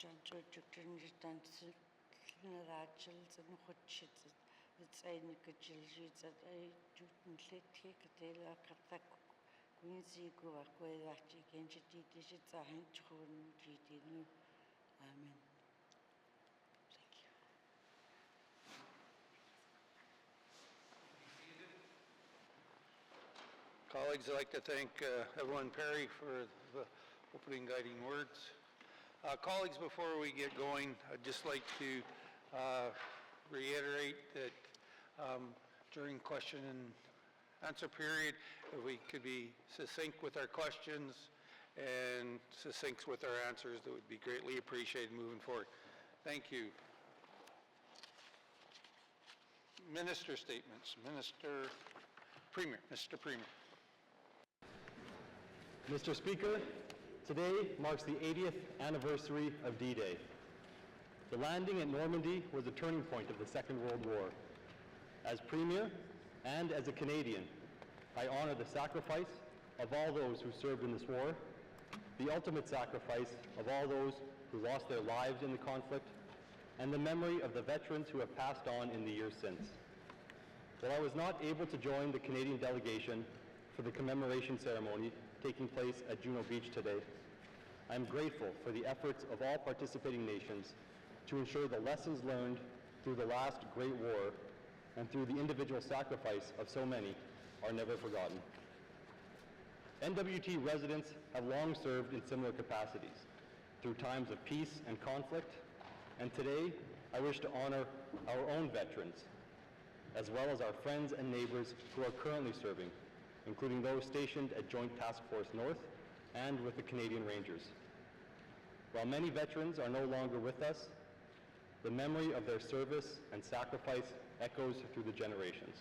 It's a negotiation that I do take a Quincy go away that you can digits a hand to GT. Amen. Thank you. Colleagues, I'd like to thank Evelyn Perry for the opening guiding words. Colleagues, before we get going, I'd just like to reiterate that during question and answer period, if we could be succinct with our questions and succinct with our answers, that would be greatly appreciated moving forward. Thank you. Minister statements. Mr. Premier. Mr. Speaker, today marks the 80th anniversary of D-Day. The landing at Normandy was a turning point of the Second World War. As Premier and as a Canadian, I honor the sacrifice of all those who served in this war, the ultimate sacrifice of all those who lost their lives in the conflict, and the memory of the veterans who have passed on in the years since. While I was not able to join the Canadian delegation for the commemoration ceremony taking place at Juno Beach today, I am grateful for the efforts of all participating nations to ensure the lessons learned through the last Great War and through the individual sacrifice of so many are never forgotten. NWT residents have long served in similar capacities through times of peace and conflict, and today I wish to honor our own veterans, as well as our friends and neighbors who are currently serving, including those stationed at Joint Task Force North and with the Canadian Rangers. While many veterans are no longer with us, the memory of their service and sacrifice echoes through the generations.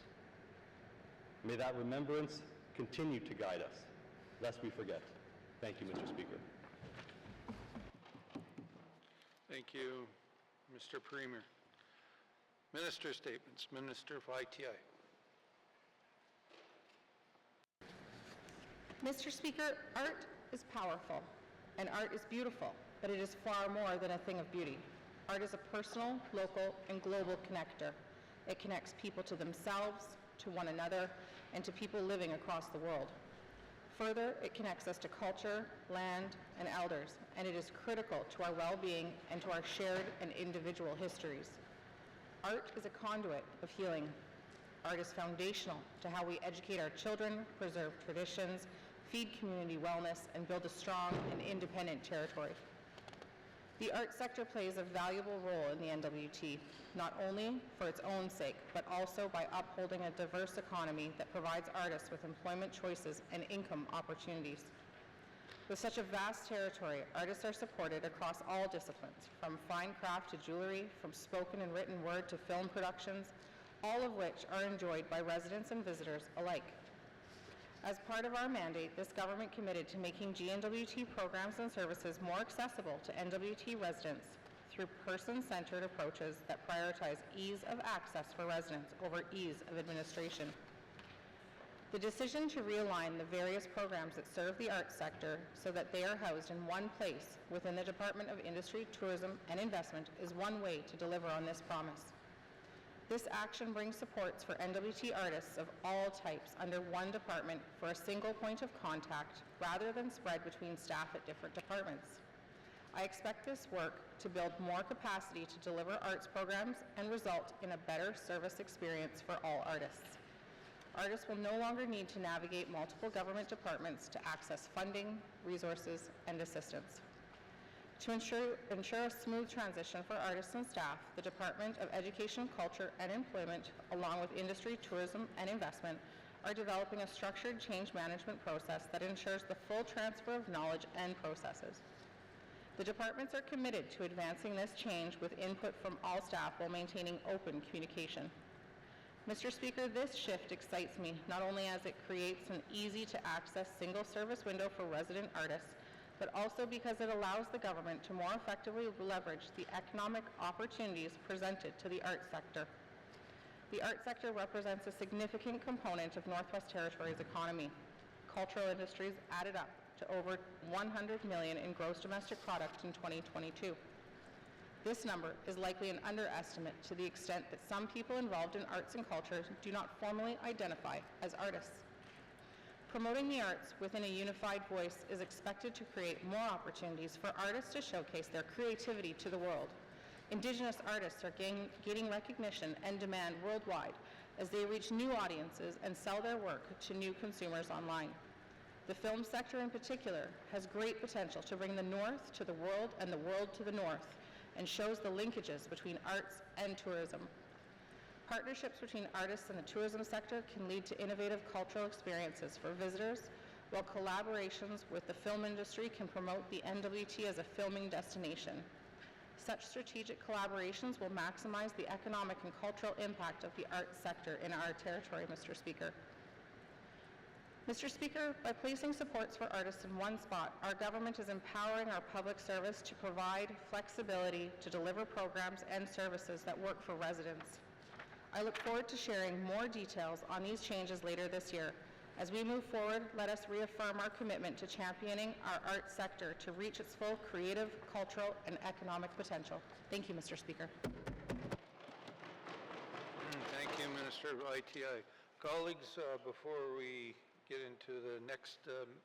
May that remembrance continue to guide us, lest we forget. Thank you, Mr. Speaker. Thank you, Mr. Premier. Minister statements. Minister of ITI. Mr. Speaker, art is powerful and art is beautiful, but it is far more than a thing of beauty. Art is a personal, local, and global connector. It connects people to themselves, to one another, and to people living across the world. Further, it connects us to culture, land, and elders, and it is critical to our well-being and to our shared and individual histories. Art is a conduit of healing. Art is foundational to how we educate our children, preserve traditions, feed community wellness, and build a strong and independent territory. The art sector plays a valuable role in the NWT, not only for its own sake, but also by upholding a diverse economy that provides artists with employment choices and income opportunities. With such a vast territory, artists are supported across all disciplines, from fine craft to jewelry, from spoken and written word to film productions, all of which are enjoyed by residents and visitors alike. As part of our mandate, this government committed to making GNWT programs and services more accessible to NWT residents through person-centered approaches that prioritize ease of access for residents over ease of administration. The decision to realign the various programs that serve the arts sector so that they are housed in one place within the Department of Industry, Tourism, and Investment is one way to deliver on this promise. This action brings supports for NWT artists of all types under one department for a single point of contact rather than spread between staff at different departments. I expect this work to build more capacity to deliver arts programs and result in a better service experience for all artists. Artists will no longer need to navigate multiple government departments to access funding, resources, and assistance. To ensure a smooth transition for artists and staff, the Department of Education, Culture, and Employment, along with Industry, Tourism, and Investment, are developing a structured change management process that ensures the full transfer of knowledge and processes. The departments are committed to advancing this change with input from all staff while maintaining open communication. Mr. Speaker, this shift excites me not only as it creates an easy-to-access single-service window for resident artists, but also because it allows the government to more effectively leverage the economic opportunities presented to the arts sector. The arts sector represents a significant component of Northwest Territories' economy. Cultural industries added up to over $100 million in gross domestic product in 2022. This number is likely an underestimate to the extent that some people involved in arts and culture do not formally identify as artists. Promoting the arts within a unified voice is expected to create more opportunities for artists to showcase their creativity to the world. Indigenous artists are gaining recognition and demand worldwide as they reach new audiences and sell their work to new consumers online. The film sector in particular has great potential to bring the North to the world and the world to the North, and shows the linkages between arts and tourism. Partnerships between artists and the tourism sector can lead to innovative cultural experiences for visitors, while collaborations with the film industry can promote the NWT as a filming destination. Such strategic collaborations will maximize the economic and cultural impact of the arts sector in our territory, Mr. Speaker. Mr. Speaker, by placing supports for artists in one spot, our government is empowering our public service to provide flexibility to deliver programs and services that work for residents. I look forward to sharing more details on these changes later this year. As we move forward, let us reaffirm our commitment to championing our arts sector to reach its full creative, cultural, and economic potential. Thank you, Mr. Speaker. Thank you, Minister of ITI. Colleagues, before we get into the next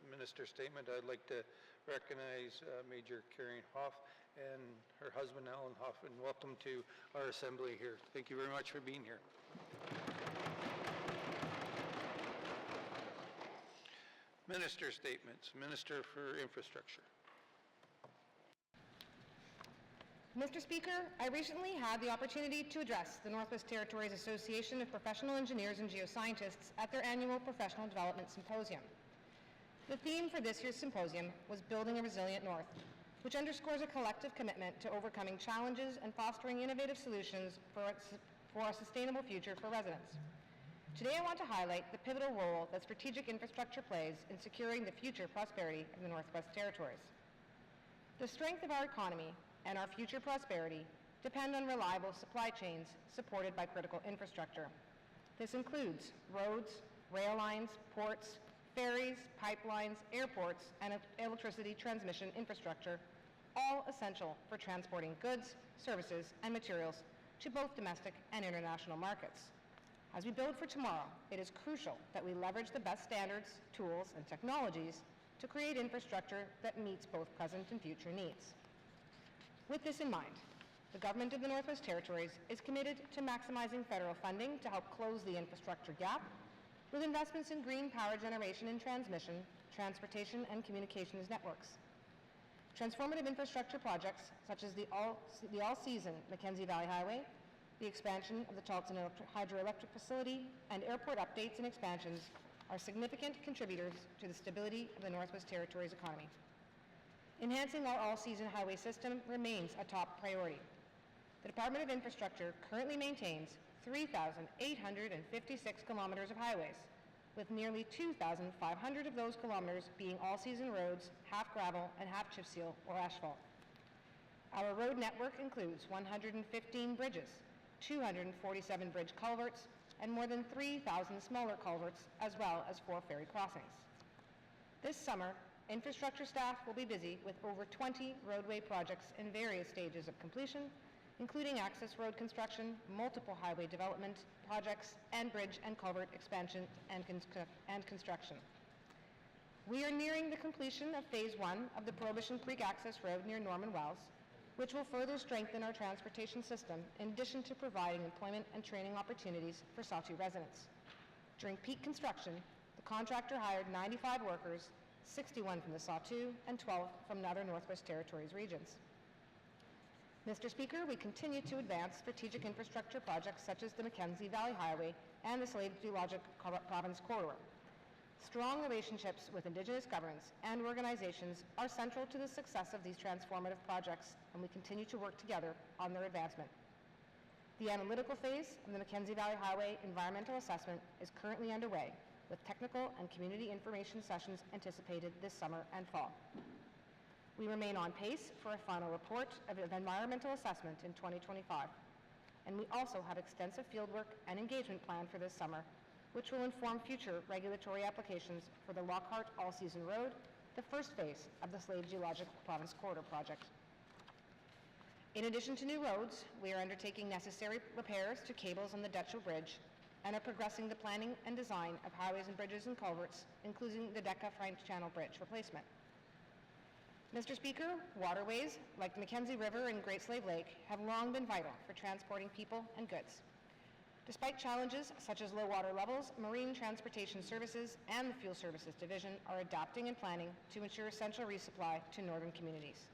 minister statement, I'd like to recognize Major Karen Hoff and her husband, Alan Hoff, and welcome to our assembly here. Thank you very much for being here. Minister statements. Minister for Infrastructure. Mr. Speaker, I recently had the opportunity to address the Northwest Territories Association of Professional Engineers and Geoscientists at their annual Professional Development Symposium. The theme for this year's symposium was Building a Resilient North, which underscores a collective commitment to overcoming challenges and fostering innovative solutions for a sustainable future for residents. Today I want to highlight the pivotal role that strategic infrastructure plays in securing the future prosperity of the Northwest Territories. The strength of our economy and our future prosperity depend on reliable supply chains supported by critical infrastructure. This includes roads, rail lines, ports, ferries, pipelines, airports, and electricity transmission infrastructure, all essential for transporting goods, services, and materials to both domestic and international markets. As we build for tomorrow, it is crucial that we leverage the best standards, tools, and technologies to create infrastructure that meets both present and future needs. With this in mind, the Government of the Northwest Territories is committed to maximizing federal funding to help close the infrastructure gap with investments in green power generation and transmission, transportation, and communications networks. Transformative infrastructure projects such as the all-season Mackenzie Valley Highway, the expansion of the Charlton Hydroelectric Facility, and airport updates and expansions are significant contributors to the stability of the Northwest Territories economy. Enhancing our all-season highway system remains a top priority. The Department of Infrastructure currently maintains 3,856 kilometers of highways, with nearly 2,500 of those kilometers being all-season roads, half gravel, and half chip seal or asphalt. Our road network includes 115 bridges, 247 bridge culverts, and more than 3,000 smaller culverts, as well as 4 ferry crossings. This summer, infrastructure staff will be busy with over 20 roadway projects in various stages of completion, including access road construction, multiple highway development projects, and bridge and culvert expansion and construction. We are nearing the completion of Phase 1 of the Prohibition Creek Access Road near Norman Wells, which will further strengthen our transportation system in addition to providing employment and training opportunities for Sawtoo residents. During peak construction, the contractor hired 95 workers, 61 from the Sawtoo and 12 from other Northwest Territories regions. Mr. Speaker, we continue to advance strategic infrastructure projects such as the Mackenzie Valley Highway and the Slade Geologic Province Corridor. Strong relationships with Indigenous governments and organizations are central to the success of these transformative projects, and we continue to work together on their advancement. The analytical phase of the Mackenzie Valley Highway environmental assessment is currently underway, with technical and community information sessions anticipated this summer and fall. We remain on pace for a final report of environmental assessment in 2025, and we also have extensive fieldwork and engagement planned for this summer, which will inform future regulatory applications for the Lockhart All-Season Road, the first phase of the Slade Geologic Province Corridor project. In addition to new roads, we are undertaking necessary repairs to cables on the Dutchell Bridge and are progressing the planning and design of highways and bridges and culverts, including the Decca French Channel Bridge replacement. Mr. Speaker, waterways like the Mackenzie River and Great Slave Lake have long been vital for transporting people and goods. Despite challenges such as low water levels, Marine Transportation Services and the Fuel Services Division are adapting and planning to ensure essential resupply to northern communities.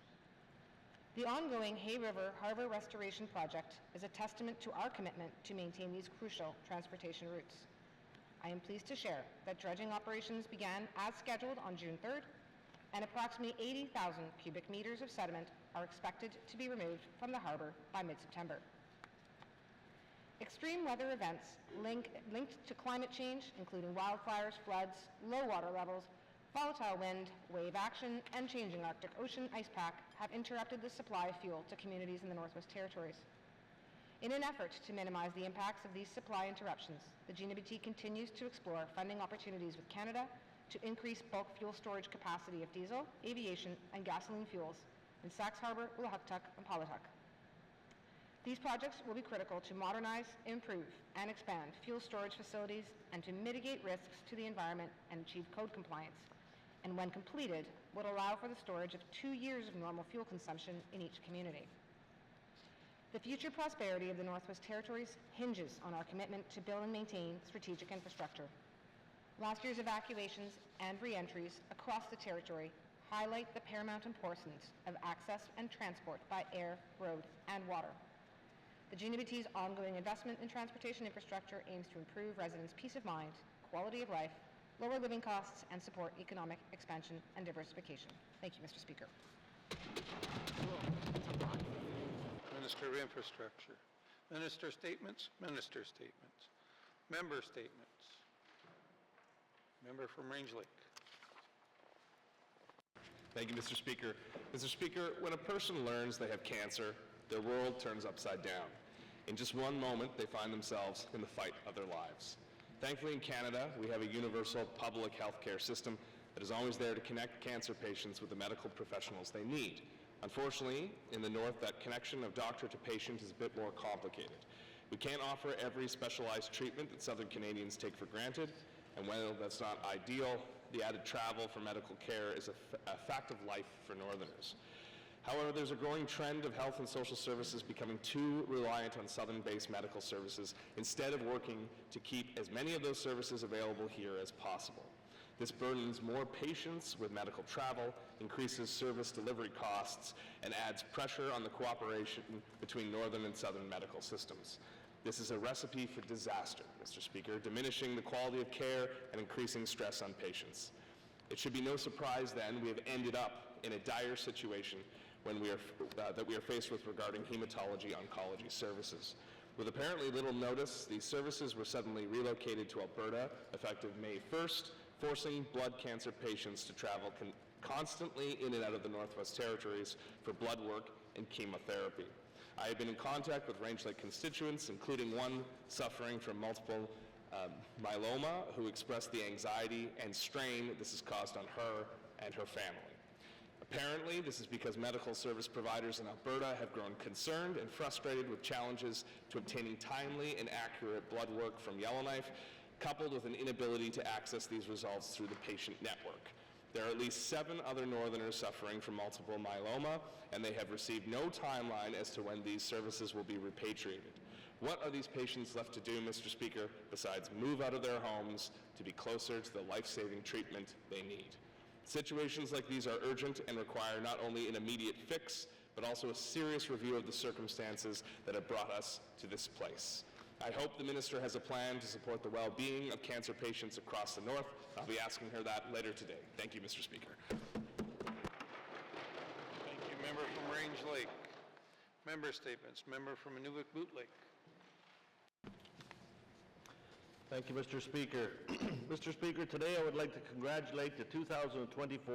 The ongoing Hay River Harbor Restoration Project is a testament to our commitment to maintain these crucial transportation routes. I am pleased to share that dredging operations began as scheduled on June 3rd, and approximately 80,000 cubic meters of sediment are expected to be removed from the harbor by mid-September. Extreme weather events linked to climate change, including wildfires, floods, low water levels, volatile wind, wave action, and changing Arctic Ocean ice pack have interrupted the supply of fuel to communities in the Northwest Territories. In an effort to minimize the impacts of these supply interruptions, the GNBT continues to explore funding opportunities with Canada to increase bulk fuel storage capacity of diesel, aviation, and gasoline fuels in Sax Harbor, Ulahuktuk, and Paulatuk. These projects will be critical to modernize, improve, and expand fuel storage facilities and to mitigate risks to the environment and achieve code compliance, and when completed, would allow for the storage of 2 years of normal fuel consumption in each community. The future prosperity of the Northwest Territories hinges on our commitment to build and maintain strategic infrastructure. Last year's evacuations and re-entries across the Territory highlight the paramount importance of access and transport by air, road, and water. The GNBT's ongoing investment in transportation infrastructure aims to improve residents' peace of mind, quality of life, lower living costs, and support economic expansion and diversification. Thank you, Mr. Speaker. Minister of Infrastructure. Minister statements, Member statements. Member from Range Lake. Thank you, Mr. Speaker. Mr. Speaker, when a person learns they have cancer, their world turns upside down. In just one moment, they find themselves in the fight of their lives. Thankfully, in Canada, we have a universal public health care system that is always there to connect cancer patients with the medical professionals they need. Unfortunately, in the North, that connection of doctor to patient is a bit more complicated. We can't offer every specialized treatment that Southern Canadians take for granted, and while that's not ideal, the added travel for medical care is a fact of life for Northerners. However, there's a growing trend of health and social services becoming too reliant on Southern-based medical services instead of working to keep as many of those services available here as possible. This burdens more patients with medical travel, increases service delivery costs, and adds pressure on the cooperation between Northern and Southern medical systems. This is a recipe for disaster, Mr. Speaker, diminishing the quality of care and increasing stress on patients. It should be no surprise then we have ended up in a dire situation when that we are faced with regarding hematology oncology services. With apparently little notice, these services were suddenly relocated to Alberta effective May 1st, forcing blood cancer patients to travel constantly in and out of the Northwest Territories for blood work and chemotherapy. I have been in contact with Range Lake constituents, including one suffering from multiple myeloma, who expressed the anxiety and strain this has caused on her and her family. Apparently, this is because medical service providers in Alberta have grown concerned and frustrated with challenges to obtaining timely and accurate blood work from Yellowknife, coupled with an inability to access these results through the patient network. There are at least 7 other Northerners suffering from multiple myeloma, and they have received no timeline as to when these services will be repatriated. What are these patients left to do, Mr. Speaker, besides move out of their homes to be closer to the life-saving treatment they need? Situations like these are urgent and require not only an immediate fix, but also a serious review of the circumstances that have brought us to this place. I hope the Minister has a plan to support the well-being of cancer patients across the North. I'll be asking her that later today. Thank you, Mr. Speaker. Thank you, Member from Range Lake. Member statements. Member from Inuvik-Boot Lake. Thank you, Mr. Speaker. Mr. Speaker, today I would like to congratulate the 2024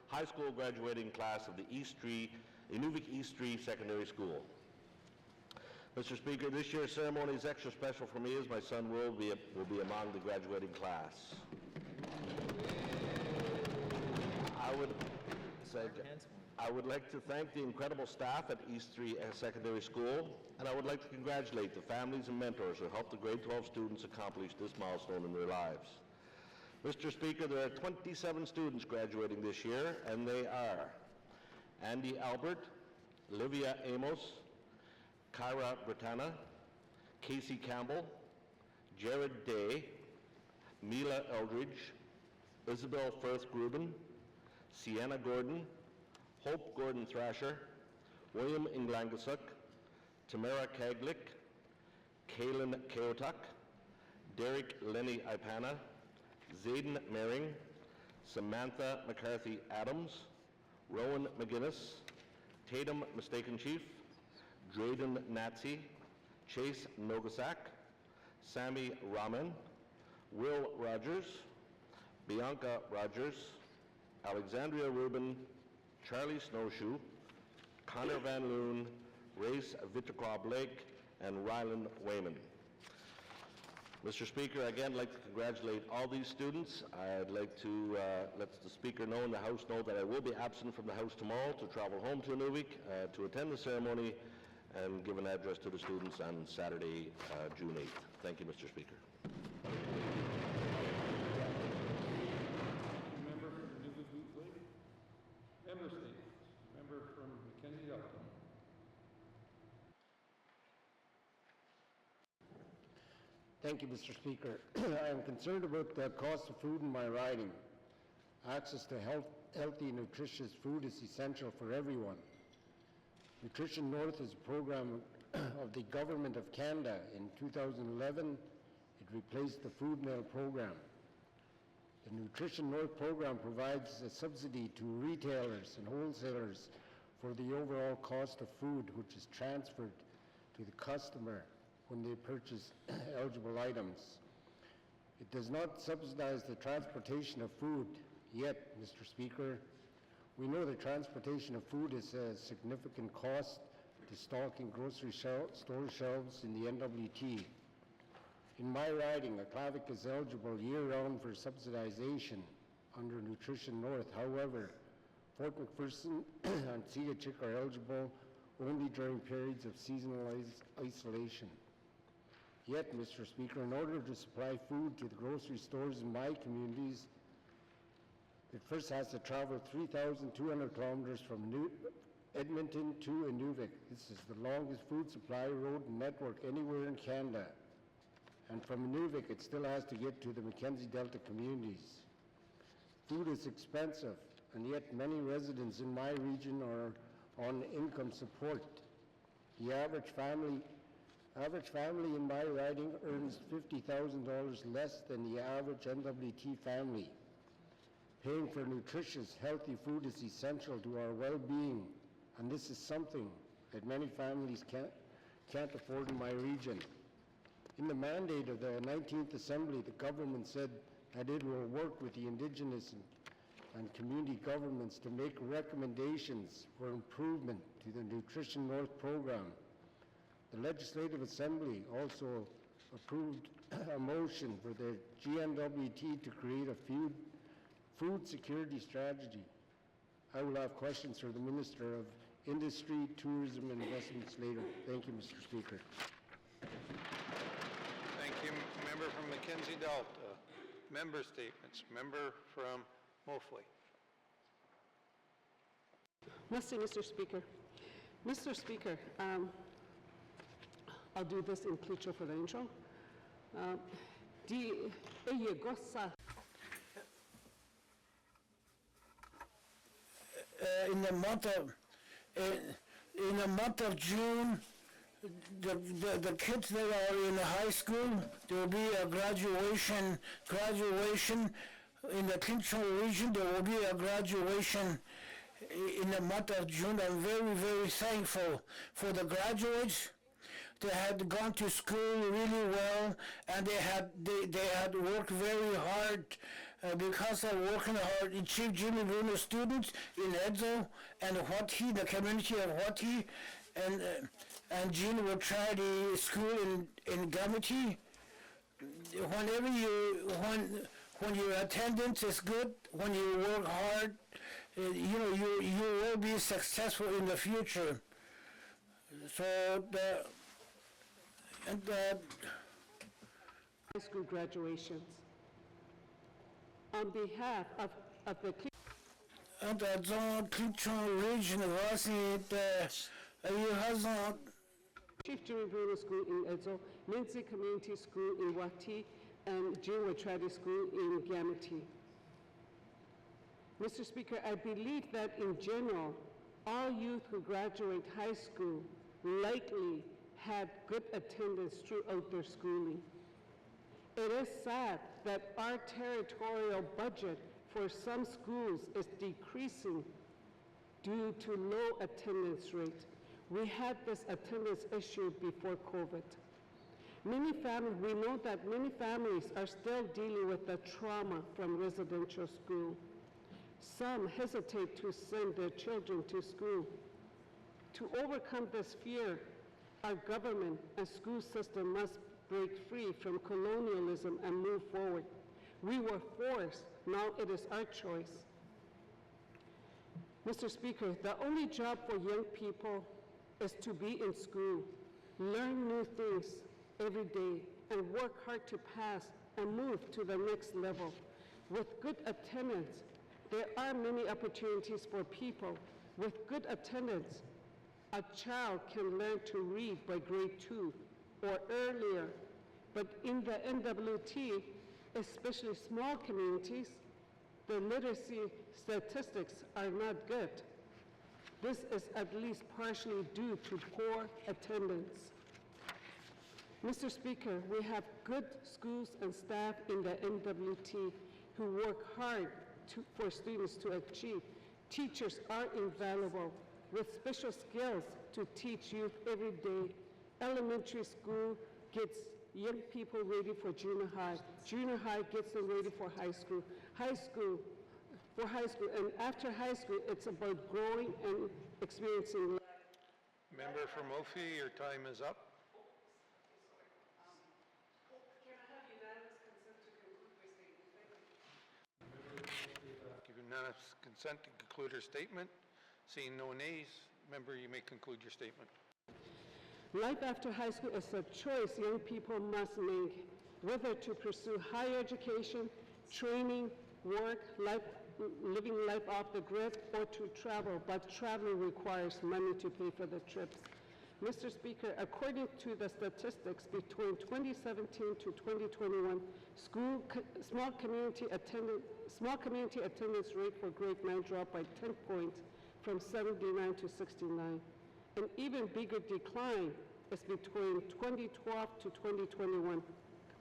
high school graduating class of the Inuvik East Tree Secondary School. Mr. Speaker, this year's ceremony is extra special for me as my son will be among the graduating class. I would I would like to thank the incredible staff at East 3 Secondary School, and I would like to congratulate the families and mentors who helped the grade 12 students accomplish this milestone in their lives. Mr. Speaker, there are 27 students graduating this year, and they are Andy Albert, Olivia Amos, Kyra Britanna, Casey Campbell, Jared Day, Mila Eldridge, Isabel Firth Grubin, Sienna Gordon, Hope Gordon Thrasher, William Inglangasuk, Tamara Kaglik, Kaylin Keotuk, Derek Lenny Ipana, Zayden Mering, Samantha McCarthy Adams, Rowan McGinnis, Tatum Mistaken Chief, Drayden Natsy, Chase Nogasak, Sammy Rahman, Will Rogers, Bianca Rogers, Alexandria Rubin, Charlie Snowshoe, Connor Van Loon, Race Vitacroix Blake, and Ryland Wayman. Mr. Speaker, again, I'd like to congratulate all these students. I'd like to let the Speaker know and the House know that I will be absent from the House tomorrow to travel home to Inuvik to attend the ceremony and give an address to the students on Saturday, June 8th. Thank you, Mr. Speaker. Member from Newfoundland, member statements. Member from Mackenzie Dalton. Thank you, Mr. Speaker. I am concerned about the cost of food in my riding. Access to healthy, nutritious food is essential for everyone. Nutrition North is a program of the Government of Canada. In 2011, it replaced the Food Mail program. The Nutrition North program provides a subsidy to retailers and wholesalers for the overall cost of food, which is transferred to the customer when they purchase eligible items. It does not subsidize the transportation of food yet, Mr. Speaker. We know the transportation of food is a significant cost to stocking grocery store shelves in the NWT. In my riding, Aklavik is eligible year-round for subsidization under Nutrition North. However, Fort McPherson and Seachick are eligible only during periods of seasonal isolation. Yet, Mr. Speaker, in order to supply food to the grocery stores in my communities, it first has to travel 3,200 kilometers from Edmonton to Inuvik. This is the longest food supply road network anywhere in Canada. And from Inuvik, it still has to get to the Mackenzie Delta communities. Food is expensive, and yet many residents in my region are on income support. The average family in my riding earns $50,000 less than the average NWT family. Paying for nutritious, healthy food is essential to our well-being, and this is something that many families can't afford in my region. In the mandate of the 19th Assembly, the government said that it will work with the Indigenous and community governments to make recommendations for improvement to the Nutrition North program. The Legislative Assembly also approved a motion for the GNWT to create a food security strategy. I will have questions for the Minister of Industry, Tourism and Investments later. Thank you, Mr. Speaker. Thank you. Member from Mackenzie Delta. Member statements. Member from Moffley. Merci, Mr. Speaker. Mr. Speaker, I'll do this in Klitschko for the intro. In the month of June, the kids that are in the high school, there will be a graduation in the Klitschko region. There will be a graduation in the month of June. I'm very, very thankful for the graduates. They had gone to school really well, and they had worked very hard because of working hard. In Chief Jimmy Bruno students in Edzo and Huathi, the community of Huathi, and Jean will try the school in Gamity. When your attendance is good, when you work hard, you will be successful in the future. So High school graduations. On behalf of the dans Clifton Ridge University Chief Jimmy Bruno School in Edzo, Lindsay Community School in Wati, and Jim Watradi School in Gamity. Mr. Speaker, I believe that in general, all youth who graduate high school likely had good attendance throughout their schooling. It is sad that our territorial budget for some schools is decreasing due to low attendance rate. We had this attendance issue before COVID. We know that many families are still dealing with the trauma from residential school. Some hesitate to send their children to school. To overcome this fear, our government and school system must break free from colonialism and move forward. We were forced, now it is our choice. Mr. Speaker, the only job for young people is to be in school, learn new things every day, and work hard to pass and move to the next level. With good attendance, there are many opportunities for people. With good attendance, a child can learn to read by grade 2 or earlier. But in the NWT, especially small communities, the literacy statistics are not good. This is at least partially due to poor attendance. Mr. Speaker, we have good schools and staff in the NWT who work hard for students to achieve. Teachers are invaluable with special skills to teach youth every day. Elementary school gets young people ready for junior high. Junior high gets them ready for high school. And after high school, it's about growing and experiencing life. Member from Ophi, your time is up. Give unanimous consent to conclude her statement. Seeing no nays, member, you may conclude your statement. Life after high school is a choice young people must make, whether to pursue higher education, training, work, living life off the grid, or to travel, but traveling requires money to pay for the trips. Mr. Speaker, according to the statistics between 2017 to 2021, small community attendance rate for grade 9 dropped by 10 points from 79 to 69. An even bigger decline is between 2012 to 2021,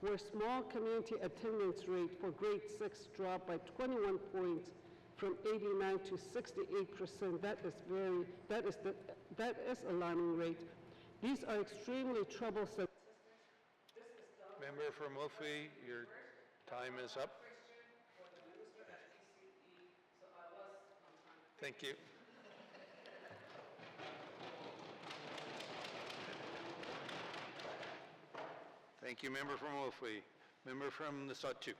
where small community attendance rate for grade 6 dropped by 21 points from 89 to 68%. That is alarming rate. These are extremely troublesome. Member from Ophi, your time is up. Thank you. Thank you, member from Ophi. Member from the Satu.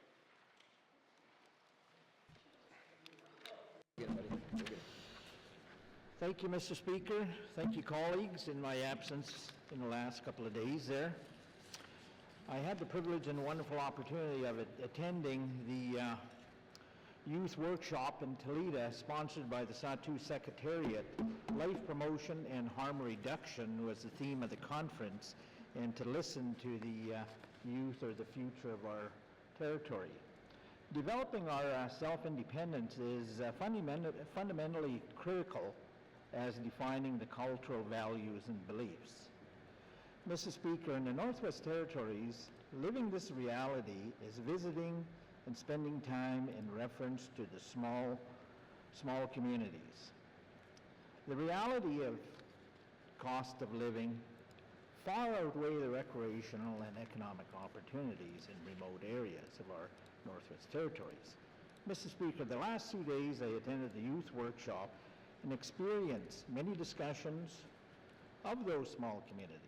Thank you, Mr. Speaker. Thank you, colleagues, in my absence in the last couple of days there. I had the privilege and wonderful opportunity of attending the youth workshop in Toledo, sponsored by the Satu Secretariat. Life promotion and harm reduction was the theme of the conference, and to listen to the youth or the future of our territory. Developing our self-independence is fundamentally critical as defining the cultural values and beliefs. Mr. Speaker, in the Northwest Territories, living this reality is visiting and spending time in reference to the small communities. The reality of cost of living far outweigh the recreational and economic opportunities in remote areas of our Northwest Territories. Mr. Speaker, the last 2 days I attended the youth workshop and experienced many discussions of those small communities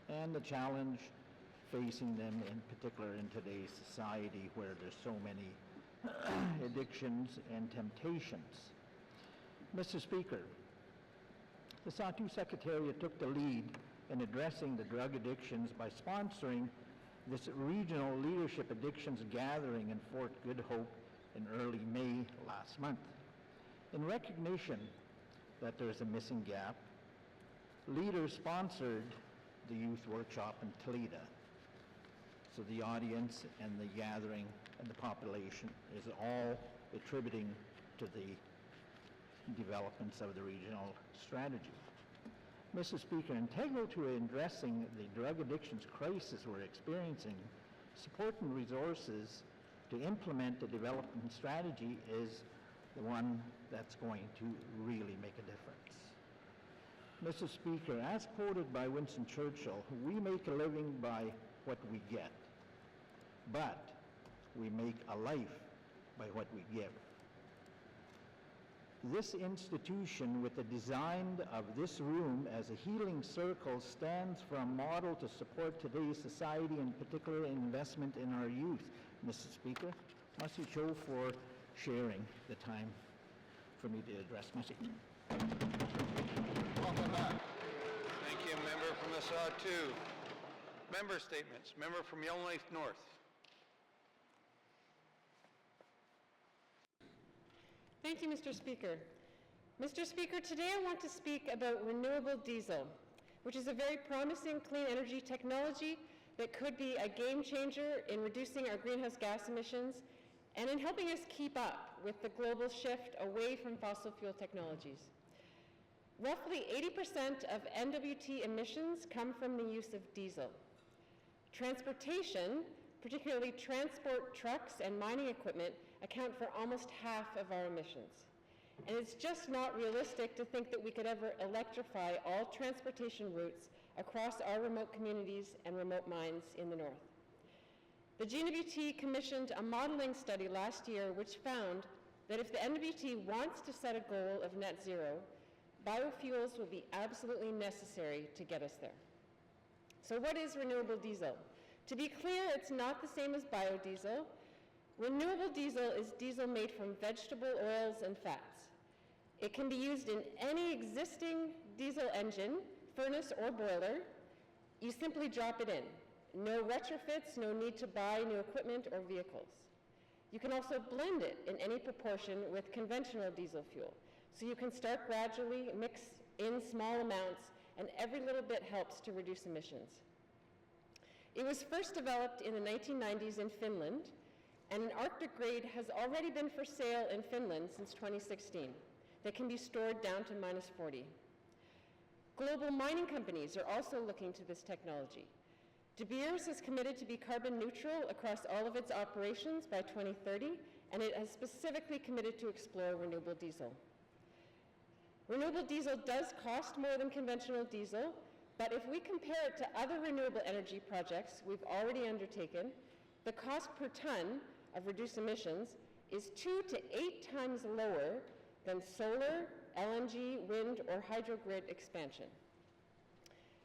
and the challenge facing them, in particular in today's society where there's so many addictions and temptations. Mr. Speaker, the Sahtu Secretariat took the lead in addressing the drug addictions by sponsoring this regional leadership addictions gathering in Fort Good Hope in early May last month. In recognition that there's a missing gap, leaders sponsored the youth workshop in Toledo. So the audience and the gathering and the population is all attributing to the developments of the regional strategy. Mr. Speaker, integral to addressing the drug addictions crisis we're experiencing, support and resources to implement the development strategy is the one that's going to really make a difference. Mr. Speaker, as quoted by Winston Churchill, we make a living by what we get, but we make a life by what we give. This institution, with the design of this room as a healing circle, stands for a model to support today's society, and particular investment in our youth. Mr. Speaker, Masi Cho for sharing the time for me to address Masi. Thank you, member from the Sahtu. Member statements. Member from Yellowknife North. Thank you, Mr. Speaker. Mr. Speaker, today I want to speak about renewable diesel, which is a very promising clean energy technology that could be a game changer in reducing our greenhouse gas emissions and in helping us keep up with the global shift away from fossil fuel technologies. Roughly 80% of NWT emissions come from the use of diesel. Transportation, particularly transport trucks and mining equipment, account for almost half of our emissions. And it's just not realistic to think that we could ever electrify all transportation routes across our remote communities and remote mines in the north. The GNWT commissioned a modeling study last year which found that if the NWT wants to set a goal of net zero, biofuels will be absolutely necessary to get us there. So what is renewable diesel? To be clear, it's not the same as biodiesel. Renewable diesel is diesel made from vegetable oils and fats. It can be used in any existing diesel engine, furnace or boiler. You simply drop it in. No retrofits, no need to buy new equipment or vehicles. You can also blend it in any proportion with conventional diesel fuel. So you can start gradually, mix in small amounts, and every little bit helps to reduce emissions. It was first developed in the 1990s in Finland, and an Arctic grade has already been for sale in Finland since 2016 that can be stored down to -40. Global mining companies are also looking to this technology. De Beers is committed to be carbon neutral across all of its operations by 2030, and it has specifically committed to explore renewable diesel. Renewable diesel does cost more than conventional diesel, but if we compare it to other renewable energy projects we've already undertaken, the cost per ton of reduced emissions is 2 to 8 times lower than solar, LNG, wind, or hydrogrid expansion.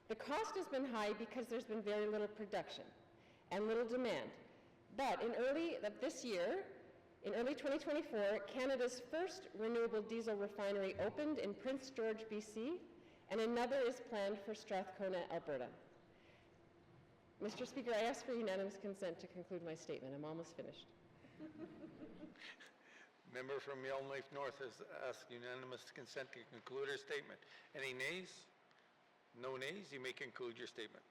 The cost has been high because there's been very little production and little demand. But in early 2024, Canada's first renewable diesel refinery opened in Prince George, BC, and another is planned for Strathcona, Alberta. Mr. Speaker, I ask for unanimous consent to conclude my statement. I'm almost finished. Member from Yellowknife North has asked unanimous consent to conclude her statement. Any nays? No nays? You may conclude your statement.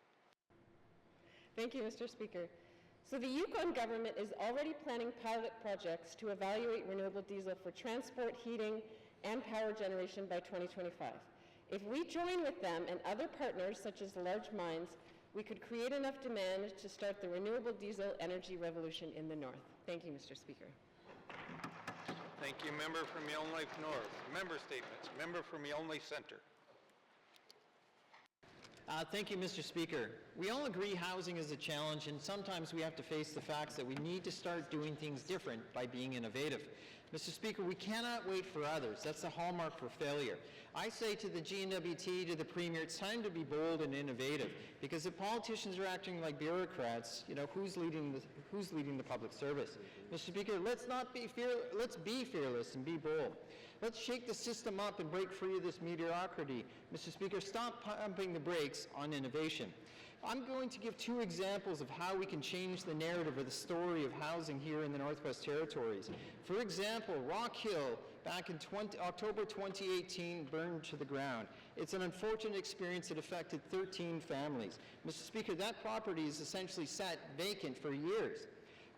Thank you, Mr. Speaker. So the Yukon government is already planning pilot projects to evaluate renewable diesel for transport, heating, and power generation by 2025. If we join with them and other partners, such as the large mines, we could create enough demand to start the renewable diesel energy revolution in the north. Thank you, Mr. Speaker. Thank you, member from Yellowknife North. Member statements. Member from Yellowknife Centre. Thank you, Mr. Speaker. We all agree housing is a challenge, and sometimes we have to face the facts that we need to start doing things different by being innovative. Mr. Speaker, we cannot wait for others. That's the hallmark for failure. I say to the GNWT, to the Premier, it's time to be bold and innovative, because if politicians are acting like bureaucrats, who's leading the public service? Mr. Speaker, let's be fearless and be bold. Let's shake the system up and break free of this mediocrity. Mr. Speaker, stop pumping the brakes on innovation. I'm going to give two examples of how we can change the narrative or the story of housing here in the Northwest Territories. For example, Rock Hill, back in October 2018, burned to the ground. It's an unfortunate experience that affected 13 families. Mr. Speaker, that property is essentially sat vacant for years.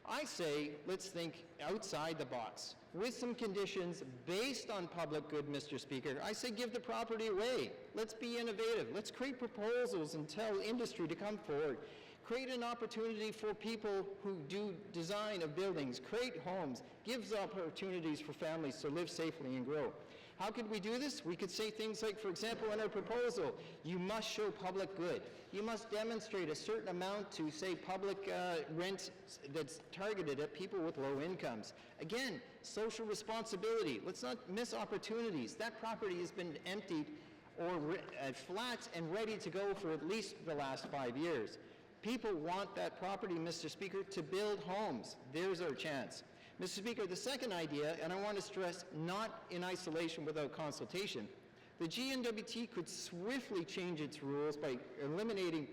I say, let's think outside the box, with some conditions based on public good, Mr. Speaker. I say give the property away. Let's be innovative. Let's create proposals and tell industry to come forward. Create an opportunity for people who do design of buildings, create homes, gives opportunities for families to live safely and grow. How could we do this? We could say things like, for example, in our proposal, you must show public good. You must demonstrate a certain amount to, say, public rent that's targeted at people with low incomes. Again, social responsibility. Let's not miss opportunities. That property has been emptied or flat and ready to go for at least the last 5 years. People want that property, Mr. Speaker, to build homes. There's our chance. Mr. Speaker, the second idea, and I want to stress not in isolation without consultation, the GNWT could swiftly change its rules by eliminating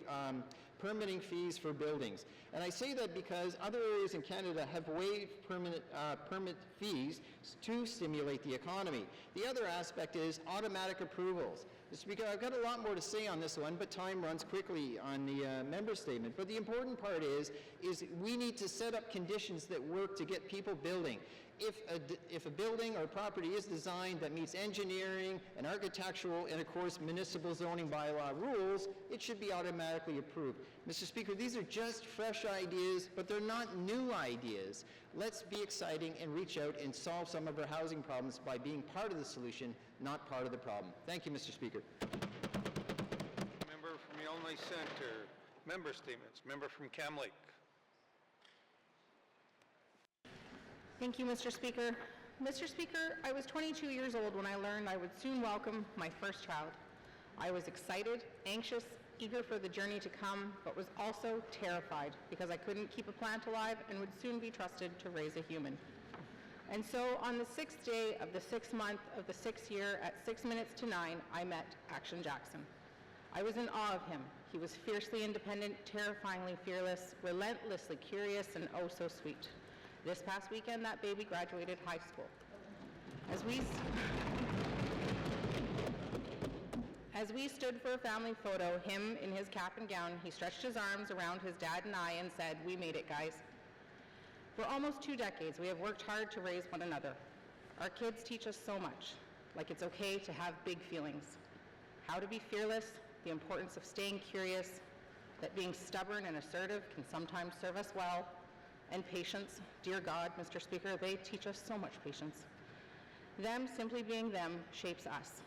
permitting fees for buildings. And I say that because other areas in Canada have waived permit fees to stimulate the economy. The other aspect is automatic approvals. Mr. Speaker, I've got a lot more to say on this one, but time runs quickly on the member statement. But the important part is we need to set up conditions that work to get people building. If a building or property is designed that meets engineering and architectural and, of course, municipal zoning bylaw rules, it should be automatically approved. Mr. Speaker, these are just fresh ideas, but they're not new ideas. Let's be exciting and reach out and solve some of our housing problems by being part of the solution, not part of the problem. Thank you, Mr. Speaker. Member from Yellowknife Centre. Member statements. Member from Cam Lake. Thank you, Mr. Speaker. Mr. Speaker, I was 22 years old when I learned I would soon welcome my first child. I was excited, anxious, eager for the journey to come, but was also terrified because I couldn't keep a plant alive and would soon be trusted to raise a human. And so on the 6th day of the 6th month of the 6th year at 6 minutes to 9, I met Action Jackson. I was in awe of him. He was fiercely independent, terrifyingly fearless, relentlessly curious, and oh so sweet. This past weekend, that baby graduated high school. As we stood for a family photo, him in his cap and gown, he stretched his arms around his dad and I and said, "We made it, guys." For almost 2 decades, we have worked hard to raise one another. Our kids teach us so much, like it's okay to have big feelings, how to be fearless, the importance of staying curious, that being stubborn and assertive can sometimes serve us well, and patience. Dear God, Mr. Speaker, they teach us so much patience. Them simply being them shapes us.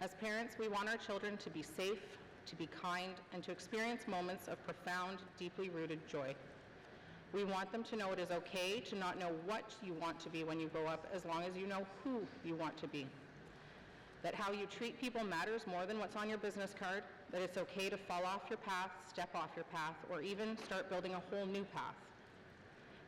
As parents, we want our children to be safe, to be kind, and to experience moments of profound, deeply rooted joy. We want them to know it is okay to not know what you want to be when you grow up, as long as you know who you want to be. That how you treat people matters more than what's on your business card, that it's okay to fall off your path, step off your path, or even start building a whole new path.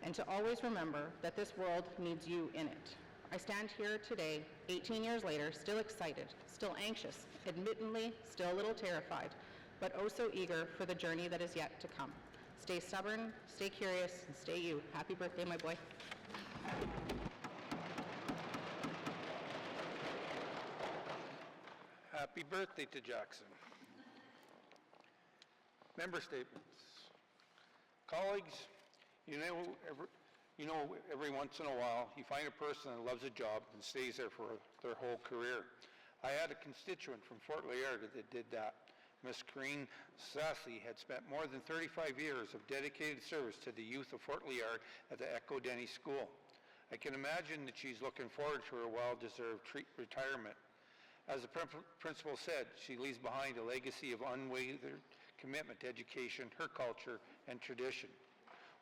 And to always remember that this world needs you in it. I stand here today, 18 years later, still excited, still anxious, admittedly still a little terrified, but oh so eager for the journey that is yet to come. Stay stubborn, stay curious, and stay you. Happy birthday, my boy. Happy birthday to Jackson. Member statements. Colleagues, every once in a while, you find a person that loves a job and stays there for their whole career. I had a constituent from Fort Liard that did that. Miss Corrine Sassy had spent more than 35 years of dedicated service to the youth of Fort Liard at the Echo Denny School. I can imagine that she's looking forward to her well-deserved retirement. As the principal said, she leaves behind a legacy of unwavering commitment to education, her culture, and tradition.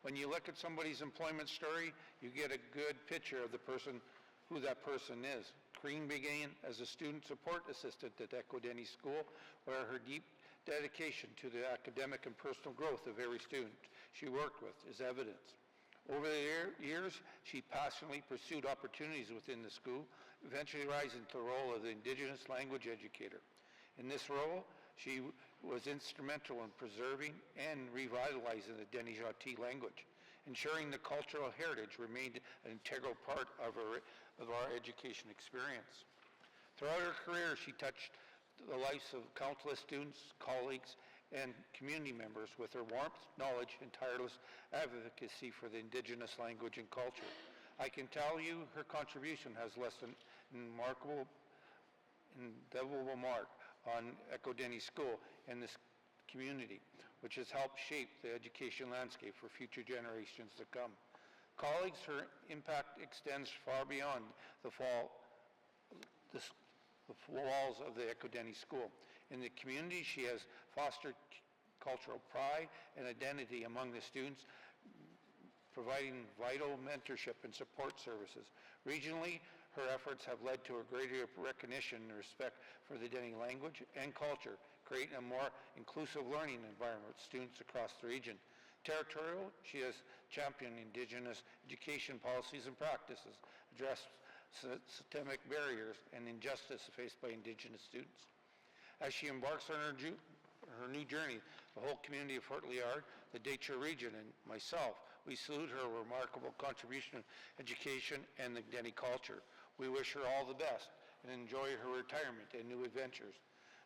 When you look at somebody's employment story, you get a good picture of the person, who that person is. Corrine began as a student support assistant at Echo Denny School, where her deep dedication to the academic and personal growth of every student she worked with is evidence. Over the years, she passionately pursued opportunities within the school eventually rise into the role of the Indigenous language educator. In this role, she was instrumental in preserving and revitalizing the Denijati language, ensuring the cultural heritage remained an integral part of our education experience. Throughout her career, she touched the lives of countless students, colleagues, and community members with her warmth, knowledge, and tireless advocacy for the Indigenous language and culture. I can tell you her contribution has left an indelible mark on Echo Deni School and this community, which has helped shape the education landscape for future generations to come. Colleagues, her impact extends far beyond the walls of the Echo Deni School. In the community, she has fostered cultural pride and identity among the students, providing vital mentorship and support services. Regionally, her efforts have led to a greater recognition and respect for the Deni language and culture, creating a more inclusive learning environment with students across the region. Territorial, she has championed Indigenous education policies and practices, addressed systemic barriers and injustice faced by Indigenous students. As she embarks on her new journey, the whole community of Fort Liard, the Deitcho region, and myself, we salute her remarkable contribution to education and the Deni culture. We wish her all the best and enjoy her retirement and new adventures,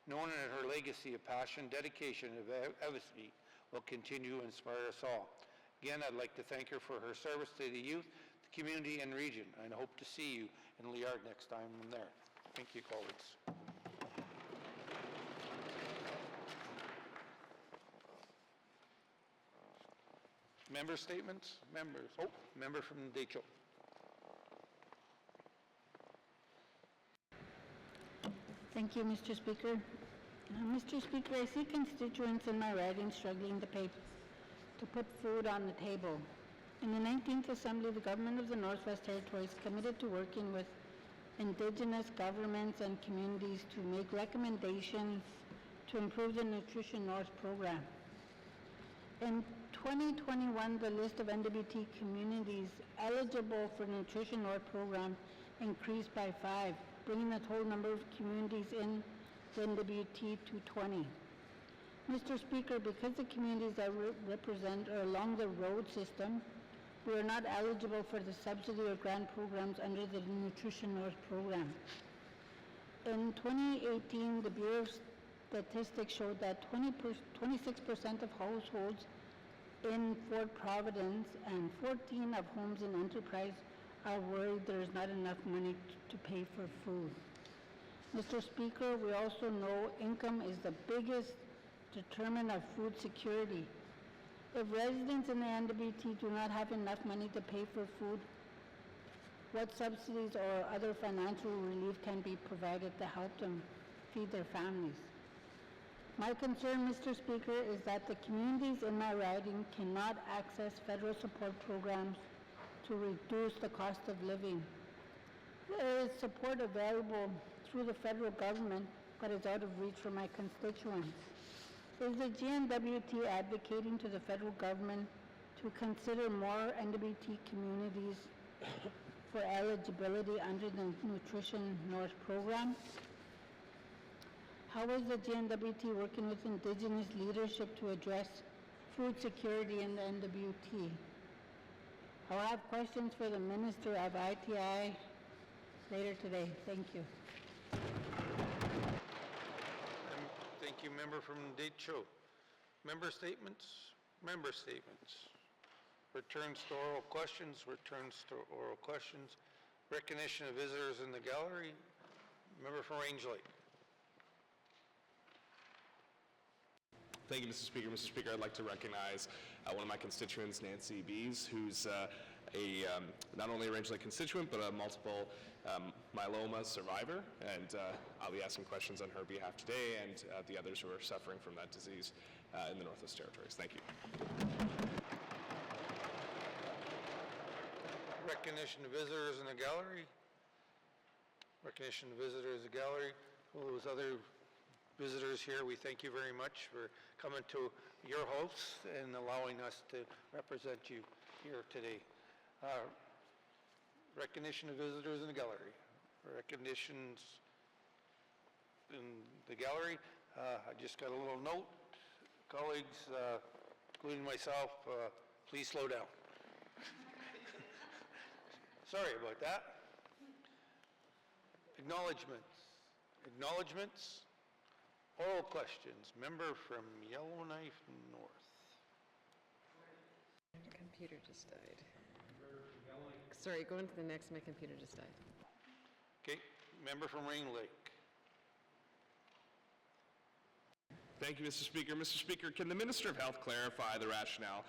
knowing that her legacy of passion, dedication, and advocacy will continue to inspire us all. Again, I'd like to thank her for her service to the youth, the community, and region, and I hope to see you in Liard next time I'm there. Thank you, colleagues. Member statements? Members. Oh, member from Deitcho. Thank you, Mr. Speaker. Mr. Speaker, I see constituents in my riding struggling to put food on the table. In the 19th Assembly, the Government of the Northwest Territories committed to working with Indigenous governments and communities to make recommendations to improve the Nutrition North program. In 2021, the list of NWT communities eligible for Nutrition North program increased by 5, bringing the total number of communities in the NWT to 20. Mr. Speaker, because the communities I represent are along the road system, we are not eligible for the subsidy or grant programs under the Nutrition North program. In 2018, the Bureau of Statistics showed that 26% of households in Fort Providence and 14 of homes in Enterprise are worried there is not enough money to pay for food. Mr. Speaker, we also know income is the biggest determinant of food security. If residents in the NWT do not have enough money to pay for food, what subsidies or other financial relief can be provided to help them feed their families? My concern, Mr. Speaker, is that the communities in my riding cannot access federal support programs to reduce the cost of living. There is support available through the federal government, but is out of reach for my constituents. Is the GNWT advocating to the federal government to consider more NWT communities for eligibility under the Nutrition North program? How is the GNWT working with Indigenous leadership to address food security in the NWT? I'll have questions for the Minister of ITI later today. Thank you. Thank you, member from Deitcho. Member statements? Member statements. Returns to oral questions, returns to oral questions. Recognition of visitors in the gallery. Member from Range Lake. Thank you, Mr. Speaker. Mr. Speaker, I'd like to recognize one of my constituents, Nancy Bees, who's not only a Range Lake constituent, but a multiple myeloma survivor. And I'll be asking questions on her behalf today and the others who are suffering from that disease in the Northwest Territories. Thank you. Recognition of visitors in the gallery. Recognition of visitors in the gallery. All those other visitors here, we thank you very much for coming to your house and allowing us to represent you here today. Recognition of visitors in the gallery. recognitions in the gallery. I just got a little note. Colleagues, including myself, please slow down. Sorry about that. Acknowledgements. Oral questions. Member from Yellowknife North. My computer just died. Sorry, going to the next, my computer just died. Okay, member from Rain Lake. Thank you, Mr. Speaker. Mr. Speaker, can the Minister of Health clarify the rationale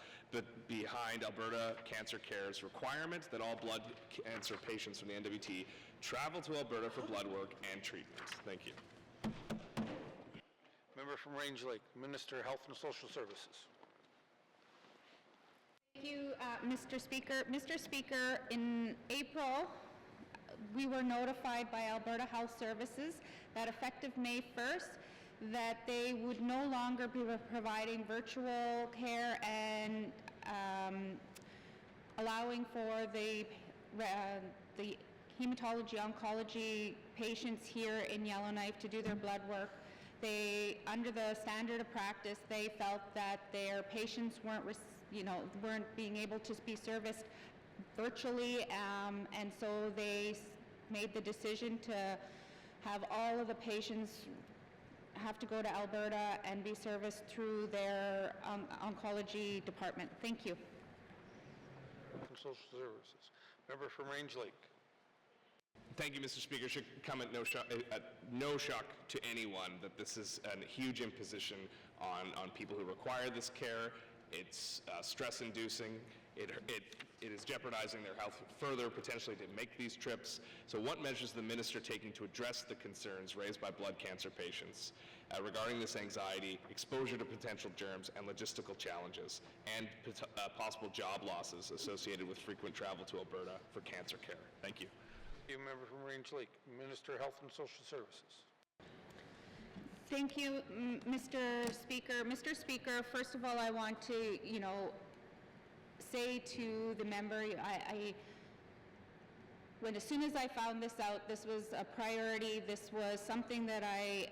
behind Alberta Cancer Care's requirement that all blood cancer patients from the NWT travel to Alberta for blood work and treatment? Thank you. Member from Range Lake, Minister of Health and Social Services. Thank you, Mr. Speaker. Mr. Speaker, in April, we were notified by Alberta Health Services that effective May 1st, that they would no longer be providing virtual care and allowing for the hematology oncology patients here in Yellowknife to do their blood work. They, under the standard of practice, they felt that their patients weren't being able to be serviced virtually, and so they made the decision to have all of the patients have to go to Alberta and be serviced through their oncology department. Thank you. From Social Services. Member from Range Lake. Thank you, Mr. Speaker. It should come at no shock to anyone that this is a huge imposition on people who require this care. It's stress-inducing. It is jeopardizing their health further, potentially to make these trips. So what measures is the minister taking to address the concerns raised by blood cancer patients regarding this anxiety, exposure to potential germs, and logistical challenges, and possible job losses associated with frequent travel to Alberta for cancer care? Thank you. You, member from Range Lake, Minister of Health and Social Services. Thank you, Mr. Speaker. Mr. Speaker, first of all, I want to, say to the member, as soon as I found this out, this was a priority. This was something that I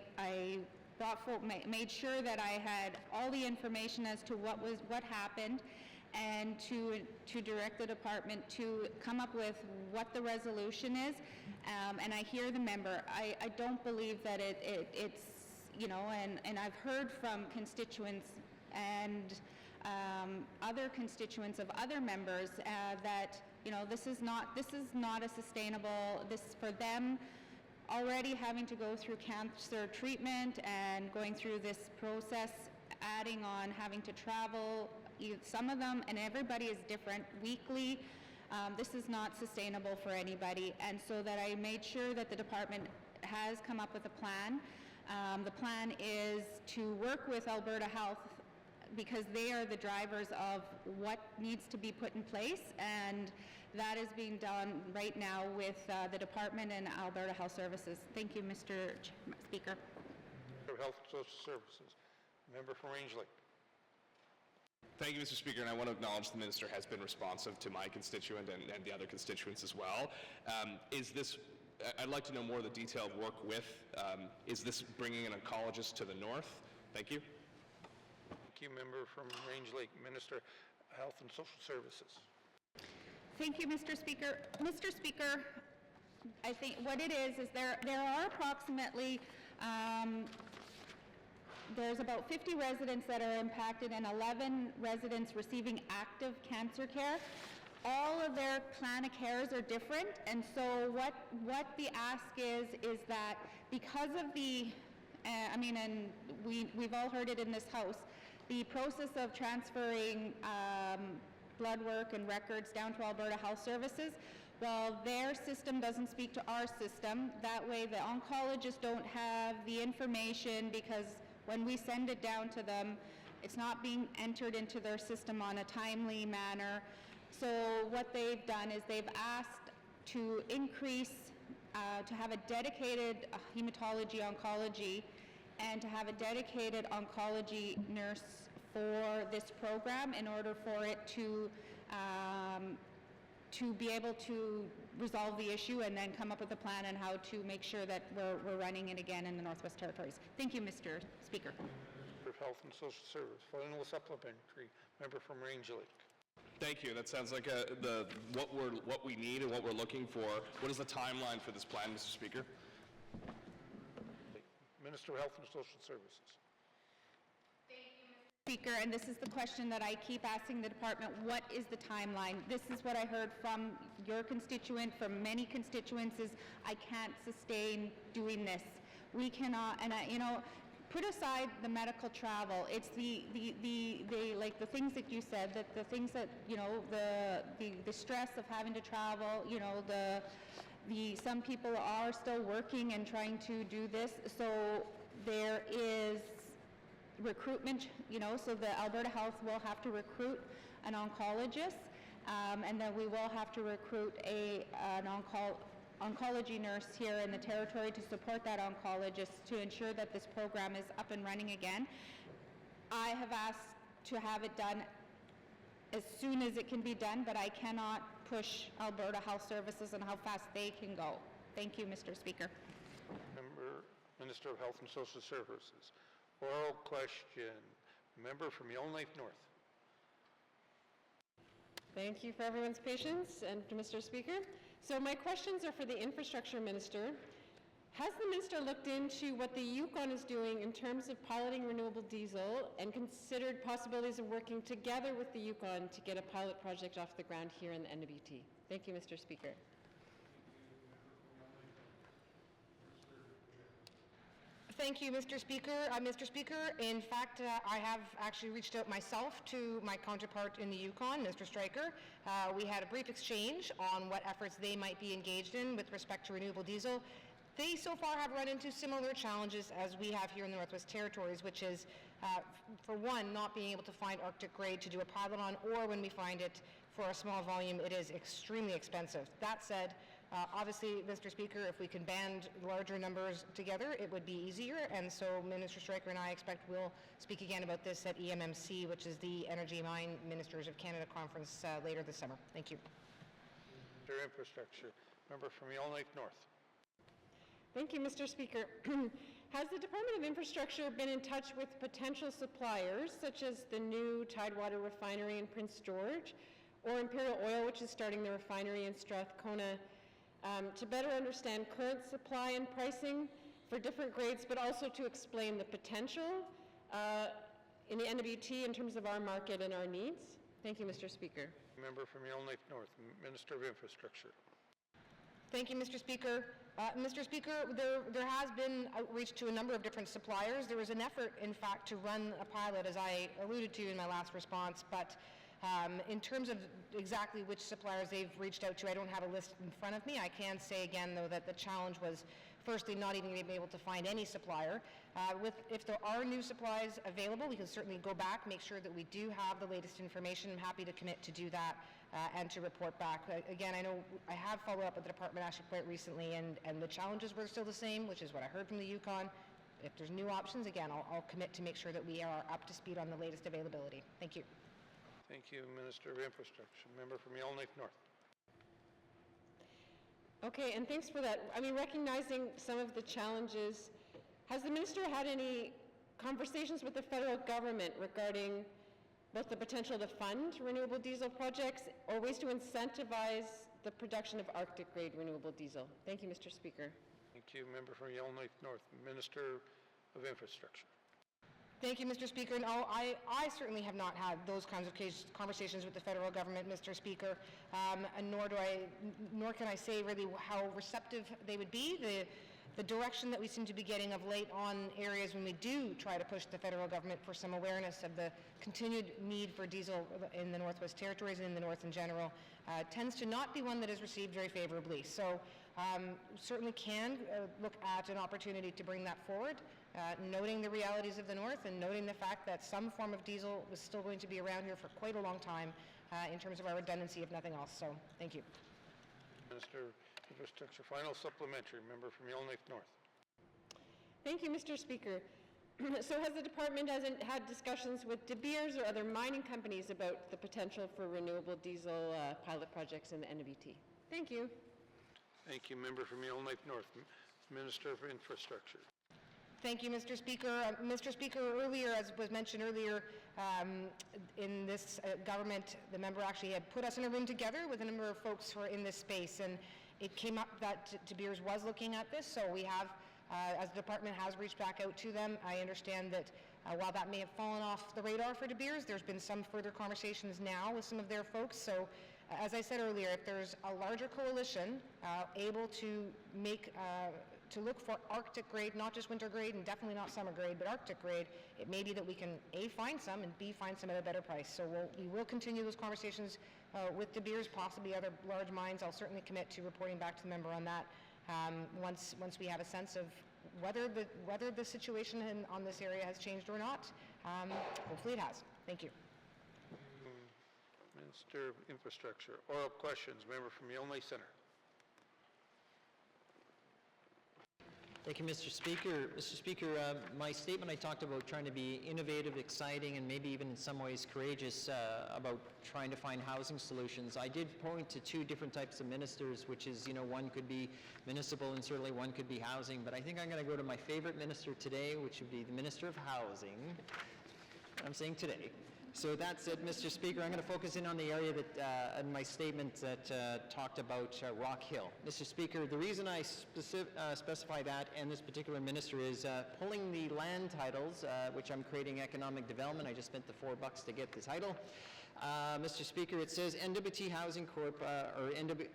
made sure that I had all the information as to what happened, and to direct the department to come up with what the resolution is. And I hear the member. I don't believe that it's, and I've heard from constituents and other constituents of other members that, this is not a sustainable, for them already having to go through cancer treatment and going through this process, adding on having to travel, some of them, and everybody is different, weekly. This is not sustainable for anybody, and so that I made sure that the department has come up with a plan. The plan is to work with Alberta Health, because they are the drivers of what needs to be put in place, and that is being done right now with the department and Alberta Health Services. Thank you, Mr. Speaker. Health and Social Services. Member from Range Lake. Thank you, Mr. Speaker, and I want to acknowledge the minister has been responsive to my constituent and the other constituents as well. I'd like to know more of the detailed work with, is this bringing an oncologist to the north? Thank you. Thank you, member from Range Lake, Minister of Health and Social Services. Thank you, Mr. Speaker. Mr. Speaker, I think what it is there are approximately there's about 50 residents that are impacted and 11 residents receiving active cancer care. All of their plan of cares are different, and so what the ask is that because of the, and we've all heard it in this house, the process of transferring blood work and records down to Alberta Health Services, well, their system doesn't speak to our system. That way the oncologists don't have the information, because when we send it down to them, it's not being entered into their system on a timely manner. So what they've done is they've asked to increase, to have a dedicated hematology oncology and to have a dedicated oncology nurse for this program in order for it to to be able to resolve the issue and then come up with a plan on how to make sure that we're running it again in the Northwest Territories. Thank you, Mr. Speaker. Member of Health and Social Service. Final supplementary. Member from Range Lake. Thank you. That sounds like what we need and what we're looking for. What is the timeline for this plan, Mr. Speaker? Minister of Health and Social Services. Speaker, and this is the question that I keep asking the department, what is the timeline? This is what I heard from your constituent, from many constituents, is I can't sustain doing this. We cannot, and put aside the medical travel, it's the like the things that you said, that the things that, the stress of having to travel, some people are still working and trying to do this, so there is recruitment, so the Alberta Health will have to recruit an oncologist, and then we will have to recruit an oncology nurse here in the territory to support that oncologist to ensure that this program is up and running again. I have asked to have it done as soon as it can be done, but I cannot push Alberta Health Services and how fast they can go. Thank you, Mr. Speaker. Minister of Health and Social Services. Oral question. Member from Yellowknife North. Thank you for everyone's patience, and Mr. Speaker. So my questions are for the Infrastructure Minister. Has the Minister looked into what the Yukon is doing in terms of piloting renewable diesel and considered possibilities of working together with the Yukon to get a pilot project off the ground here in the NWT? Thank you, Mr. Speaker. Thank you, Mr. Speaker. Mr. Speaker, in fact, I have actually reached out myself to my counterpart in the Yukon, Mr. Stryker. We had a brief exchange on what efforts they might be engaged in with respect to renewable diesel. They so far have run into similar challenges as we have here in the Northwest Territories, which is, for one, not being able to find Arctic grade to do a pilot on, or when we find it for a small volume, it is extremely expensive. That said, obviously, Mr. Speaker, if we can band larger numbers together, it would be easier, and so Minister Stryker and I expect we'll speak again about this at EMMC, which is the Energy Mine Ministers of Canada Conference later this summer. Thank you. Infrastructure. Member from Yellowknife North. Thank you, Mr. Speaker. Has the Department of Infrastructure been in touch with potential suppliers, such as the new Tidewater Refinery in Prince George, or Imperial Oil, which is starting the refinery in Strathcona, to better understand current supply and pricing for different grades, but also to explain the potential in the NWT in terms of our market and our needs? Thank you, Mr. Speaker. Member from Yellowknife North, Minister of Infrastructure. Thank you, Mr. Speaker. Mr. Speaker, there has been outreach to a number of different suppliers. There was an effort, in fact, to run a pilot, as I alluded to in my last response, but in terms of exactly which suppliers they've reached out to, I don't have a list in front of me. I can say again, though, that the challenge was firstly not even being able to find any supplier. If there are new supplies available, we can certainly go back, make sure that we do have the latest information. I'm happy to commit to do that and to report back. Again, I know I have followed up with the department actually quite recently, and the challenges were still the same, which is what I heard from the Yukon. If there's new options, again, I'll commit to make sure that we are up to speed on the latest availability. Thank you. Thank you, Minister of Infrastructure. Member from Yellowknife North. Okay, and thanks for that. I mean, recognizing some of the challenges, has the Minister had any conversations with the federal government regarding both the potential to fund renewable diesel projects or ways to incentivize the production of Arctic-grade renewable diesel? Thank you, Mr. Speaker. Thank you, Member from Yellowknife North, Minister of Infrastructure. Thank you, Mr. Speaker. No, I certainly have not had those kinds of conversations with the federal government, Mr. Speaker, and nor can I say really how receptive they would be. The direction that we seem to be getting of late on areas when we do try to push the federal government for some awareness of the continued need for diesel in the Northwest Territories and in the North in general tends to not be one that is received very favorably. So certainly can look at an opportunity to bring that forward, noting the realities of the North and noting the fact that some form of diesel is still going to be around here for quite a long time in terms of our redundancy, if nothing else. So thank you. Minister of Infrastructure, final supplementary. Member from Yellowknife North. Thank you, Mr. Speaker. So has the department had discussions with De Beers or other mining companies about the potential for renewable diesel pilot projects in the NWT? Thank you. Thank you. Member from Yellowknife North, Minister of Infrastructure. Thank you, Mr. Speaker. Mr. Speaker, earlier, as was mentioned earlier, in this government, the member actually had put us in a room together with a number of folks who are in this space, and it came up that De Beers was looking at this, so we have, as the department has reached back out to them. I understand that while that may have fallen off the radar for De Beers, there's been some further conversations now with some of their folks, so as I said earlier, if there's a larger coalition able to make to look for Arctic grade, not just winter grade and definitely not summer grade, but Arctic grade, it may be that we can A, find some, and B, find some at a better price. So we will continue those conversations with De Beers, possibly other large mines. I'll certainly commit to reporting back to the member on that once we have a sense of whether the situation on this area has changed or not. Hopefully it has. Thank you. Minister of Infrastructure. Oral questions. Member from Yellowknife Centre. Thank you, Mr. Speaker. Mr. Speaker, my statement, I talked about trying to be innovative, exciting, and maybe even in some ways courageous about trying to find housing solutions. I did point to two different types of ministers, which is, one could be municipal and certainly one could be housing, but I think I'm going to go to my favorite minister today, which would be the Minister of Housing. I'm saying today. So that said, Mr. Speaker, I'm going to focus in on the area that, in my statement that talked about Rock Hill. Mr. Speaker, the reason I specify that and this particular minister is pulling the land titles, which I'm creating economic development. I just spent the $4 to get the title. Mr. Speaker, it says NWT Housing Corp, or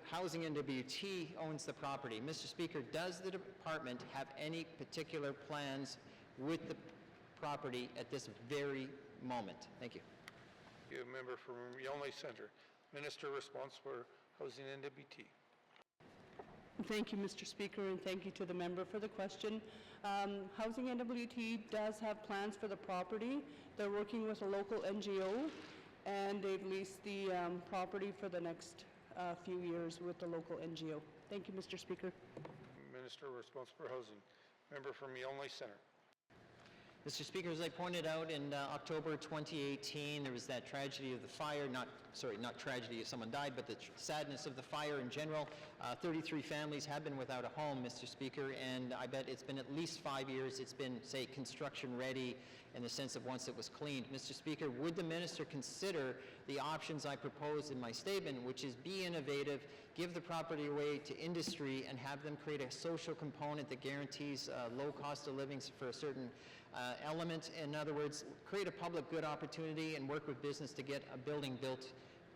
Housing NWT owns the property. Mr. Speaker, does the department have any particular plans with the property at this very moment? Thank you. Thank you. Member from Yellowknife Centre. Minister responsible for Housing NWT. Thank you, Mr. Speaker, and thank you to the member for the question. Housing NWT does have plans for the property. They're working with a local NGO, and they've leased the property for the next few years with the local NGO. Thank you, Mr. Speaker. Minister responsible for Housing. Member from Yellowknife Centre. Mr. Speaker, as I pointed out in October 2018, there was that tragedy of the fire, not tragedy if someone died, but the sadness of the fire in general. 33 families have been without a home, Mr. Speaker, and I bet it's been at least 5 years it's been, say, construction ready in the sense of once it was cleaned. Mr. Speaker, would the minister consider the options I proposed in my statement, which is be innovative, give the property away to industry, and have them create a social component that guarantees low cost of living for a certain element? In other words, create a public good opportunity and work with business to get a building built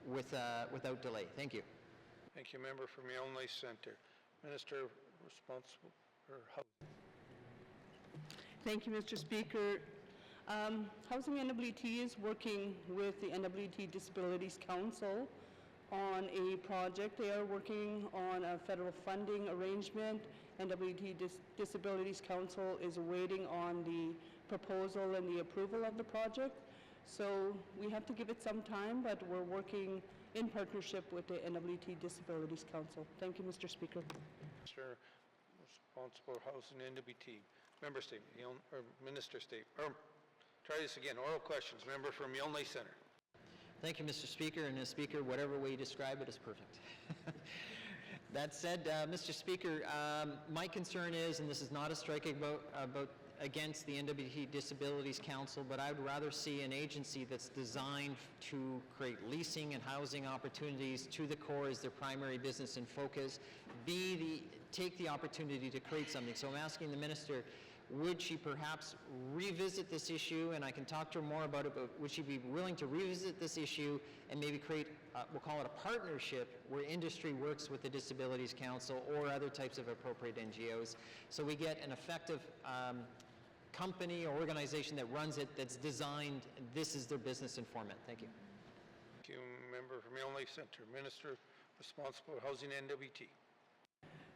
without delay. Thank you. Thank you. Member from Yellowknife Centre. Minister responsible for Housing. Thank you, Mr. Speaker. Housing NWT is working with the NWT Disabilities Council on a project. They are working on a federal funding arrangement. NWT Disabilities Council is waiting on the proposal and the approval of the project. So we have to give it some time, but we're working in partnership with the NWT Disabilities Council. Thank you, Mr. Speaker. Minister responsible for Housing NWT. Member statement, or Minister statement. Try this again. Oral questions. Member from Yellowknife Centre. Thank you, Mr. Speaker. And Speaker, whatever way you describe it is perfect. That said, Mr. Speaker, my concern is, and this is not a strike against the NWT Disabilities Council, but I would rather see an agency that's designed to create leasing and housing opportunities to the core as their primary business and focus, take the opportunity to create something. So I'm asking the minister, would she perhaps revisit this issue, and I can talk to her more about it, but would she be willing to revisit this issue and maybe create, we'll call it a partnership, where industry works with the Disabilities Council or other types of appropriate NGOs, so we get an effective company or organization that runs it, that's designed, this is their business and format. Thank you. Thank you. Member from Yellowknife Centre. Minister responsible for Housing NWT.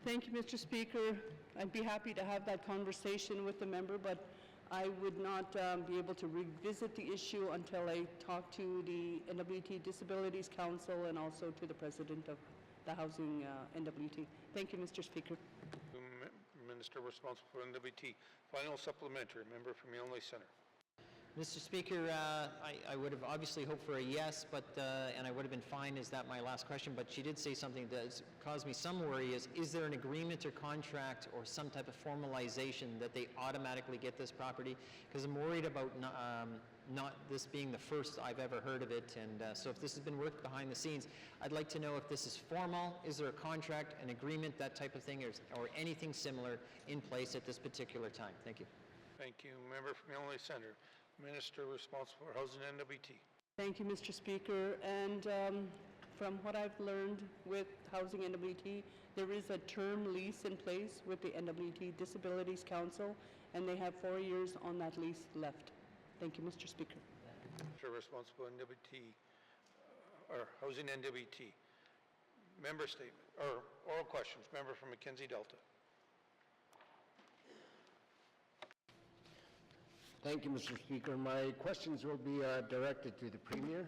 Thank you, Mr. Speaker. I'd be happy to have that conversation with the member, but I would not be able to revisit the issue until I talk to the NWT Disabilities Council and also to the President of the Housing NWT. Thank you, Mr. Speaker. Minister responsible for NWT. Final supplementary, member from Illinois Center. Mr. Speaker, I would have obviously hoped for a yes, but and I would have been fine. Is that my last question? But she did say something that has caused me some worry. Is there an agreement or contract or some type of formalization that they automatically get this property? Because I'm worried about not this being the first I've ever heard of it, and so if this has been worked behind the scenes, I'd like to know if this is formal. Is there a contract, an agreement, that type of thing, or anything similar in place at this particular time? Thank you. Thank you. Member from Illinois Center. Minister responsible for housing and NWT. Thank you, Mr. Speaker. And from what I've learned with Housing NWT, there is a term lease in place with the NWT Disabilities Council, and they have 4 years on that lease left. Thank you, Mr. Speaker. Minister responsible NWT, or housing NWT. Member statement, or oral questions. Member from Mackenzie Delta. Thank you, Mr. Speaker. My questions will be directed to the Premier.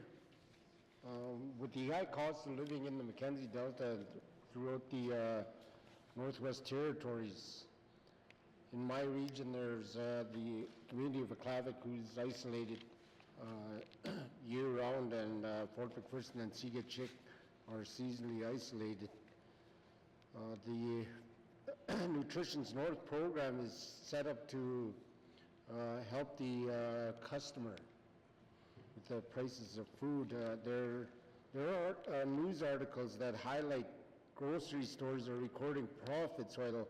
With the high cost of living in the Mackenzie Delta and throughout the Northwest Territories, in my region there's the community of Aklavik who's isolated year-round, and Fort McPherson and Sigachik are seasonally isolated. The Nutrition's North program is set up to help the customer with the prices of food. There are news articles that highlight grocery stores are recording profits while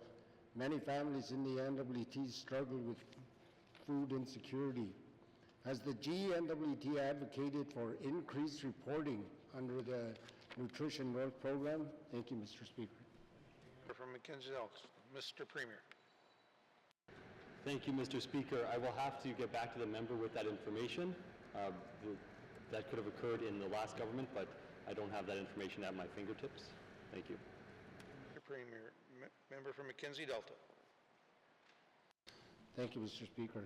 many families in the NWT struggle with food insecurity. Has the GNWT advocated for increased reporting under the Nutrition North program? Thank you, Mr. Speaker. From Mackenzie Elks, Mr. Premier. Thank you, Mr. Speaker. I will have to get back to the member with that information. That could have occurred in the last government, but I don't have that information at my fingertips. Thank you. Mr. Premier, member from Mackenzie Delta. Thank you, Mr. Speaker.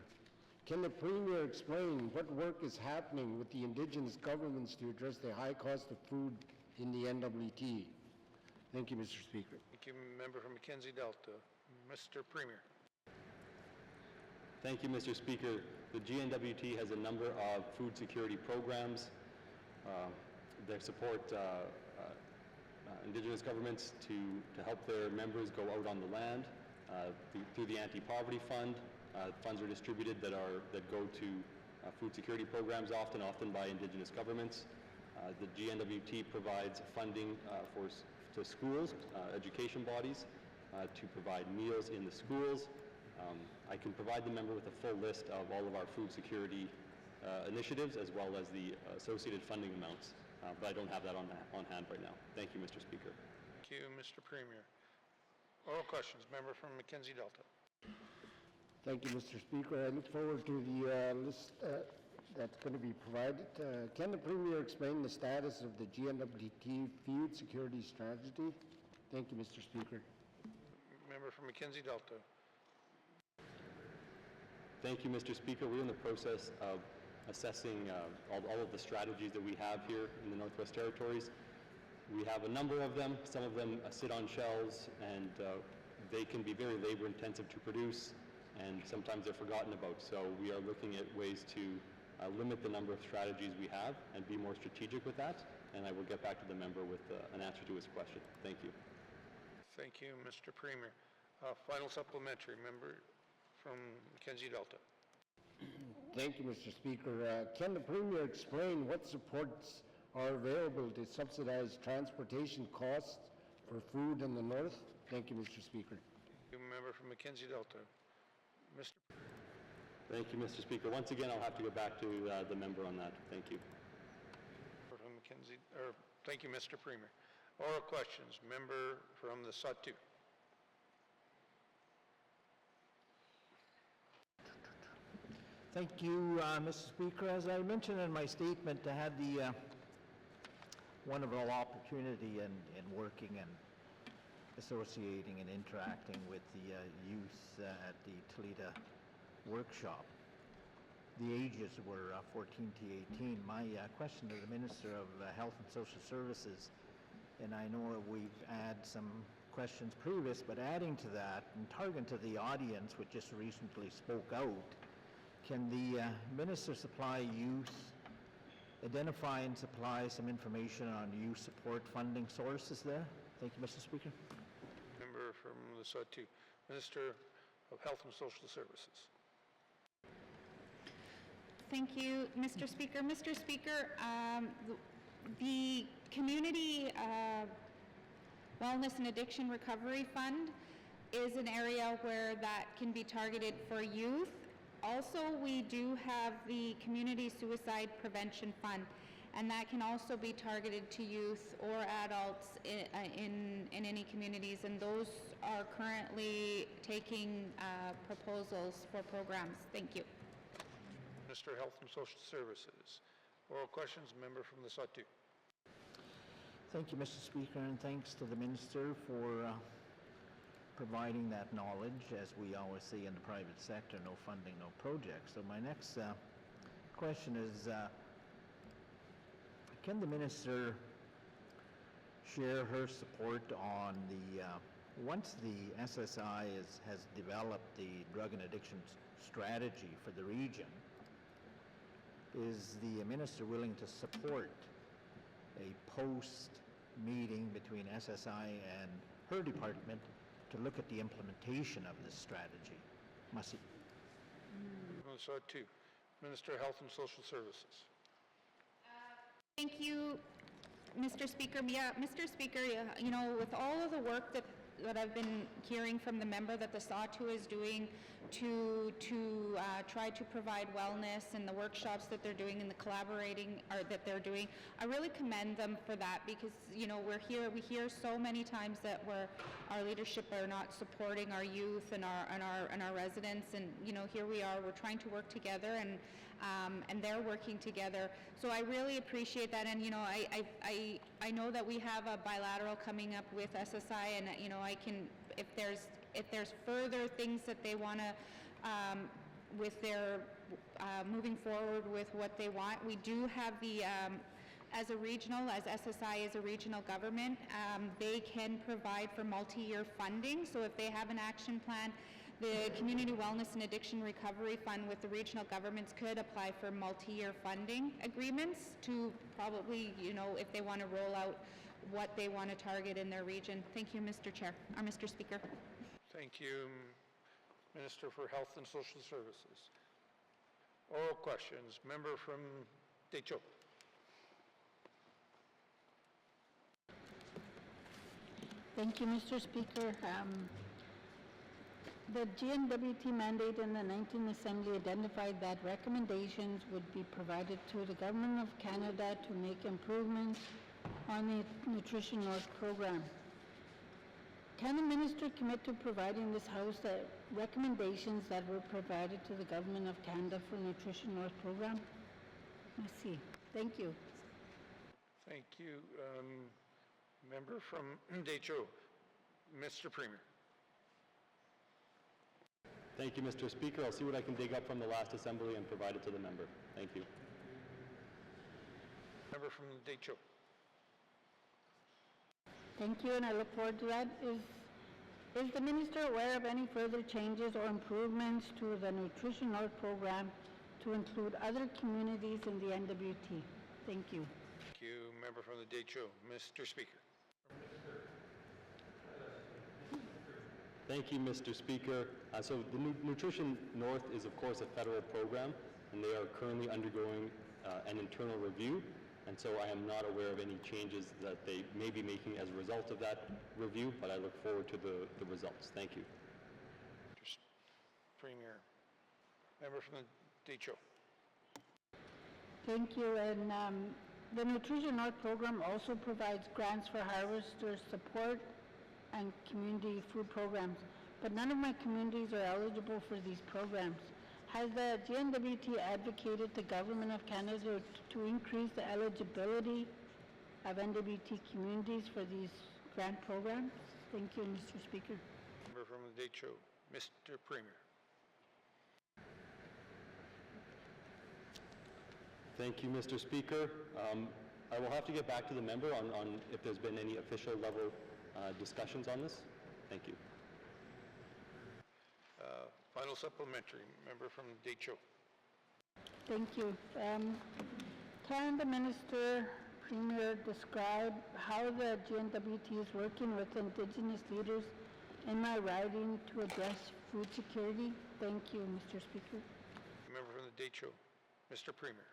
Can the Premier explain what work is happening with the Indigenous governments to address the high cost of food in the NWT? Thank you, Mr. Speaker. Thank you, member from Mackenzie Delta. Mr. Premier. Thank you, Mr. Speaker. The GNWT has a number of food security programs that support Indigenous governments to help their members go out on the land through the Anti-Poverty Fund. Funds are distributed that go to food security programs, often by Indigenous governments. The GNWT provides funding to schools, education bodies, to provide meals in the schools. I can provide the member with a full list of all of our food security initiatives as well as the associated funding amounts, but I don't have that on hand right now. Thank you, Mr. Speaker. Thank you, Mr. Premier. Oral questions, member from Mackenzie Delta. Thank you, Mr. Speaker. I look forward to the list that's going to be provided. Can the Premier explain the status of the GNWT food security strategy? Thank you, Mr. Speaker. Member from Mackenzie Delta. Thank you, Mr. Speaker. We're in the process of assessing all of the strategies that we have here in the Northwest Territories. We have a number of them. Some of them sit on shelves, and they can be very labor-intensive to produce, and sometimes they're forgotten about. So we are looking at ways to limit the number of strategies we have and be more strategic with that, and I will get back to the member with an answer to his question. Thank you. Thank you, Mr. Premier. Final supplementary, member from Mackenzie Delta. Thank you, Mr. Speaker. Can the Premier explain what supports are available to subsidize transportation costs for food in the North? Thank you, Mr. Speaker. Thank you, member from Mackenzie Delta. Mr. Thank you, Mr. Speaker. Once again, I'll have to go back to the member on that. Thank you. From Mackenzie, thank you, Mr. Premier. Oral questions, member from the Satu. Thank you, Mr. Speaker. As I mentioned in my statement, I had the wonderful opportunity in working and associating and interacting with the youth at the Toledo workshop. The ages were 14 to 18. My question to the Minister of Health and Social Services, and I know we've had some questions previous, but adding to that and targeting to the audience which just recently spoke out, can the Minister supply youth, identify and supply some information on youth support funding sources there? Thank you, Mr. Speaker. Member from the Sud-2, Minister of Health and Social Services. Thank you, Mr. Speaker. Mr. Speaker, the Community Wellness and Addiction Recovery Fund is an area where that can be targeted for youth. Also, we do have the Community Suicide Prevention Fund, and that can also be targeted to youth or adults in any communities, and those are currently taking proposals for programs. Thank you. Minister of Health and Social Services. Oral questions, member from the Sud-2. Thank you, Mr. Speaker, and thanks to the Minister for providing that knowledge. As we always say in the private sector, no funding, no project. So my next question is, can the Minister share her support on the, once the SSI has developed the drug and addiction strategy for the region, is the Minister willing to support a post-meeting between SSI and her department to look at the implementation of this strategy? Masi. Sud-2, Minister of Health and Social Services. Thank you, Mr. Speaker. Yeah, Mr. Speaker, you know, with all of the work that I've been hearing from the member that the Sud-2 is doing to try to provide wellness and the workshops that they're doing and the collaborating that they're doing, I really commend them for that, because you know we hear so many times that our leadership are not supporting our youth and our residents, and you know here we are, we're trying to work together, and they're working together. So I really appreciate that, and you know I know that we have a bilateral coming up with SSI, and you know I can, if there's further things that they want to with their moving forward with what they want, we do have the as SSI is a regional government, they can provide for multi-year funding. So if they have an action plan, the Community Wellness and Addiction Recovery Fund with the regional governments could apply for multi-year funding agreements to probably, you know, if they want to roll out what they want to target in their region. Thank you, Mr. Chair, or Mr. Speaker. Thank you, Minister for Health and Social Services. Oral questions, member from Decho. Thank you, Mr. Speaker. The GNWT mandate in the 19th Assembly identified that recommendations would be provided to the Government of Canada to make improvements on the Nutrition North program. Can the Minister commit to providing this House the recommendations that were provided to the Government of Canada for Nutrition North program? Merci. Thank you. Thank you. Member from Decho, Mr. Premier. Thank you, Mr. Speaker. I'll see what I can dig up from the last Assembly and provide it to the member. Thank you. Member from Decho. Thank you, and I look forward to that. Is the Minister aware of any further changes or improvements to the Nutrition North program to include other communities in the NWT? Thank you. Thank you, member from the Decho. Mr. Speaker. Thank you, Mr. Speaker. So the Nutrition North is, of course, a federal program, and they are currently undergoing an internal review. And so I am not aware of any changes that they may be making as a result of that review, but I look forward to the results. Thank you. Mr. Premier. Member from the Decho. Thank you. And the Nutrition North program also provides grants for harvester support and community food programs, but none of my communities are eligible for these programs. Has the GNWT advocated the Government of Canada to increase the eligibility of NWT communities for these grant programs? Thank you, Mr. Speaker. Member from the Decho, Mr. Premier. Thank you, Mr. Speaker. I will have to get back to the member on if there's been any official level discussions on this. Thank you. Final supplementary, member from Decho. Thank you. Can the Minister, Premier, describe how the GNWT is working with Indigenous leaders in my riding to address food security? Thank you, Mr. Speaker. Member from the Decho, Mr. Premier.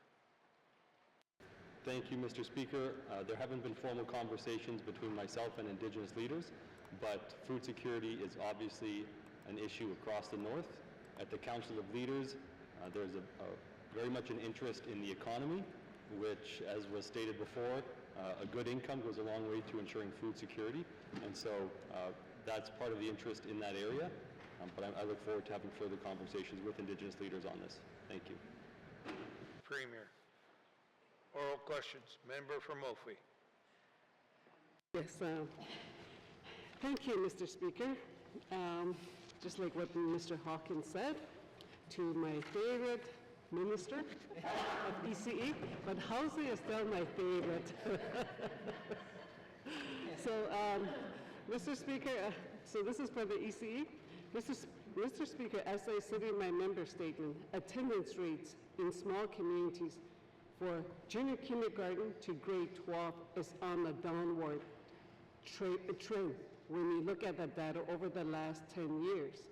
Thank you, Mr. Speaker. There haven't been formal conversations between myself and Indigenous leaders, but food security is obviously an issue across the North. At the Council of Leaders, there's very much an interest in the economy, which, as was stated before, a good income goes a long way to ensuring food security, and so that's part of the interest in that area, but I look forward to having further conversations with Indigenous leaders on this. Thank you. Premier. Oral questions. Member from Mophie. Yes, thank you, Mr. Speaker. Just like what Mr. Hawkins said, to my favorite minister of ECE, but housing is still my favorite. So, Mr. Speaker, so this is for the ECE. Mr. Speaker, as I said in my member statement, attendance rates in small communities for junior kindergarten to grade 12 is on a downward trend when we look at the data over the last 10 years.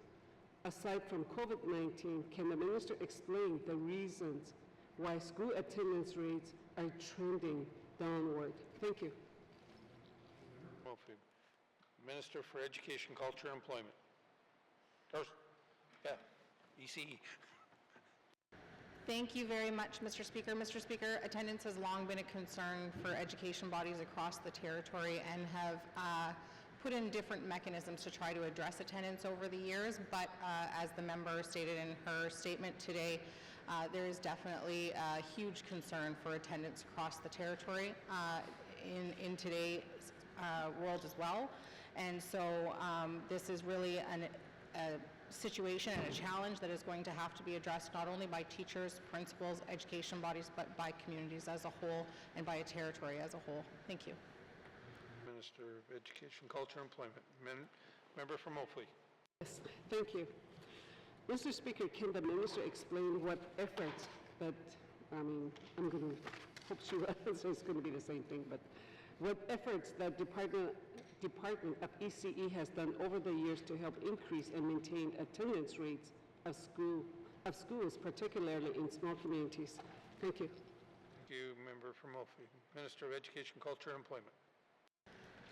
Aside from COVID-19, can the minister explain the reasons why school attendance rates are trending downward? Thank you. Mophie. Minister for Education, Culture, and Employment. ECE. Thank you very much, Mr. Speaker. Mr. Speaker, attendance has long been a concern for education bodies across the territory and have put in different mechanisms to try to address attendance over the years, but as the member stated in her statement today, there is definitely a huge concern for attendance across the territory in today's world as well. And so this is really a situation and a challenge that is going to have to be addressed not only by teachers, principals, education bodies, but by communities as a whole and by a territory as a whole. Thank you. Minister of Education, Culture, and Employment. Member from Mophie. Yes, thank you. Mr. Speaker, can the minister explain what efforts that, I'm going to, hope she answer is going to be the same thing, but what efforts that Department of ECE has done over the years to help increase and maintain attendance rates of schools, particularly in small communities? Thank you. Thank you, member from Mophie. Minister of Education, Culture, and Employment.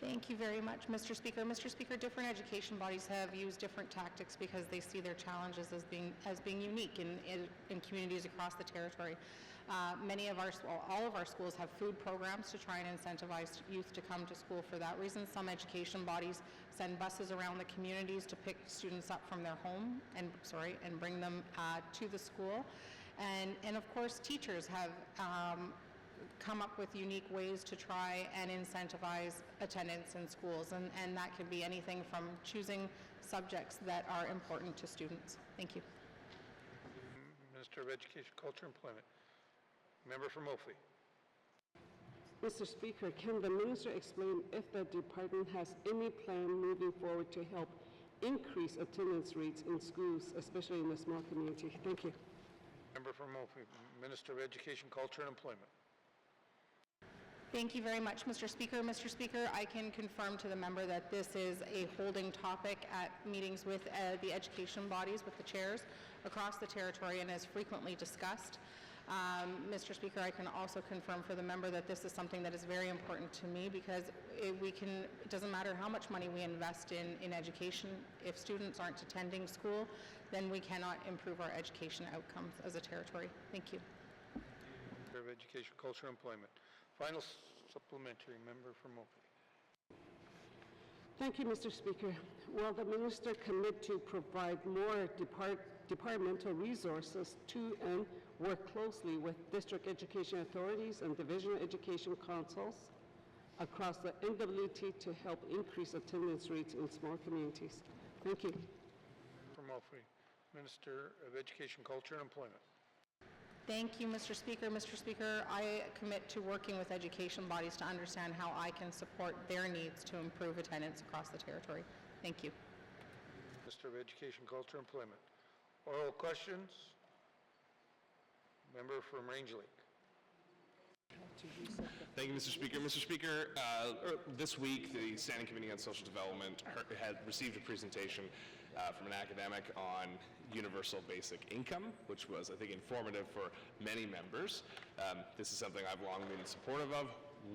Thank you very much, Mr. Speaker. Mr. Speaker, different education bodies have used different tactics because they see their challenges as being unique in communities across the territory. All of our schools have food programs to try and incentivize youth to come to school for that reason. Some education bodies send buses around the communities to pick students up from their home and bring them to the school. And of course, teachers have come up with unique ways to try and incentivize attendance in schools, and that can be anything from choosing subjects that are important to students. Thank you. Minister of Education, Culture, and Employment. Member from Mophie. Mr. Speaker, can the minister explain if the department has any plan moving forward to help increase attendance rates in schools, especially in the small community? Thank you. Member from Mophie. Minister of Education, Culture, and Employment. Thank you very much, Mr. Speaker. Mr. Speaker, I can confirm to the member that this is a holding topic at meetings with the education bodies, with the chairs across the territory, and is frequently discussed. Mr. Speaker, I can also confirm for the member that this is something that is very important to me because it doesn't matter how much money we invest in education, if students aren't attending school, then we cannot improve our education outcomes as a territory. Thank you. Minister of Education, Culture, and Employment. Final supplementary, member from Mophie. Thank you, Mr. Speaker. Will the minister commit to provide more departmental resources to and work closely with district education authorities and divisional education councils across the NWT to help increase attendance rates in small communities? Thank you. From Mophie. Minister of Education, Culture, and Employment. Thank you, Mr. Speaker. Mr. Speaker, I commit to working with education bodies to understand how I can support their needs to improve attendance across the territory. Thank you. Minister of Education, Culture, Employment. Oral questions? Member from Range Lake. Thank you, Mr. Speaker. Mr. Speaker, this week, the Standing Committee on Social Development had received a presentation from an academic on universal basic income, which was, I think, informative for many members. This is something I've long been supportive of.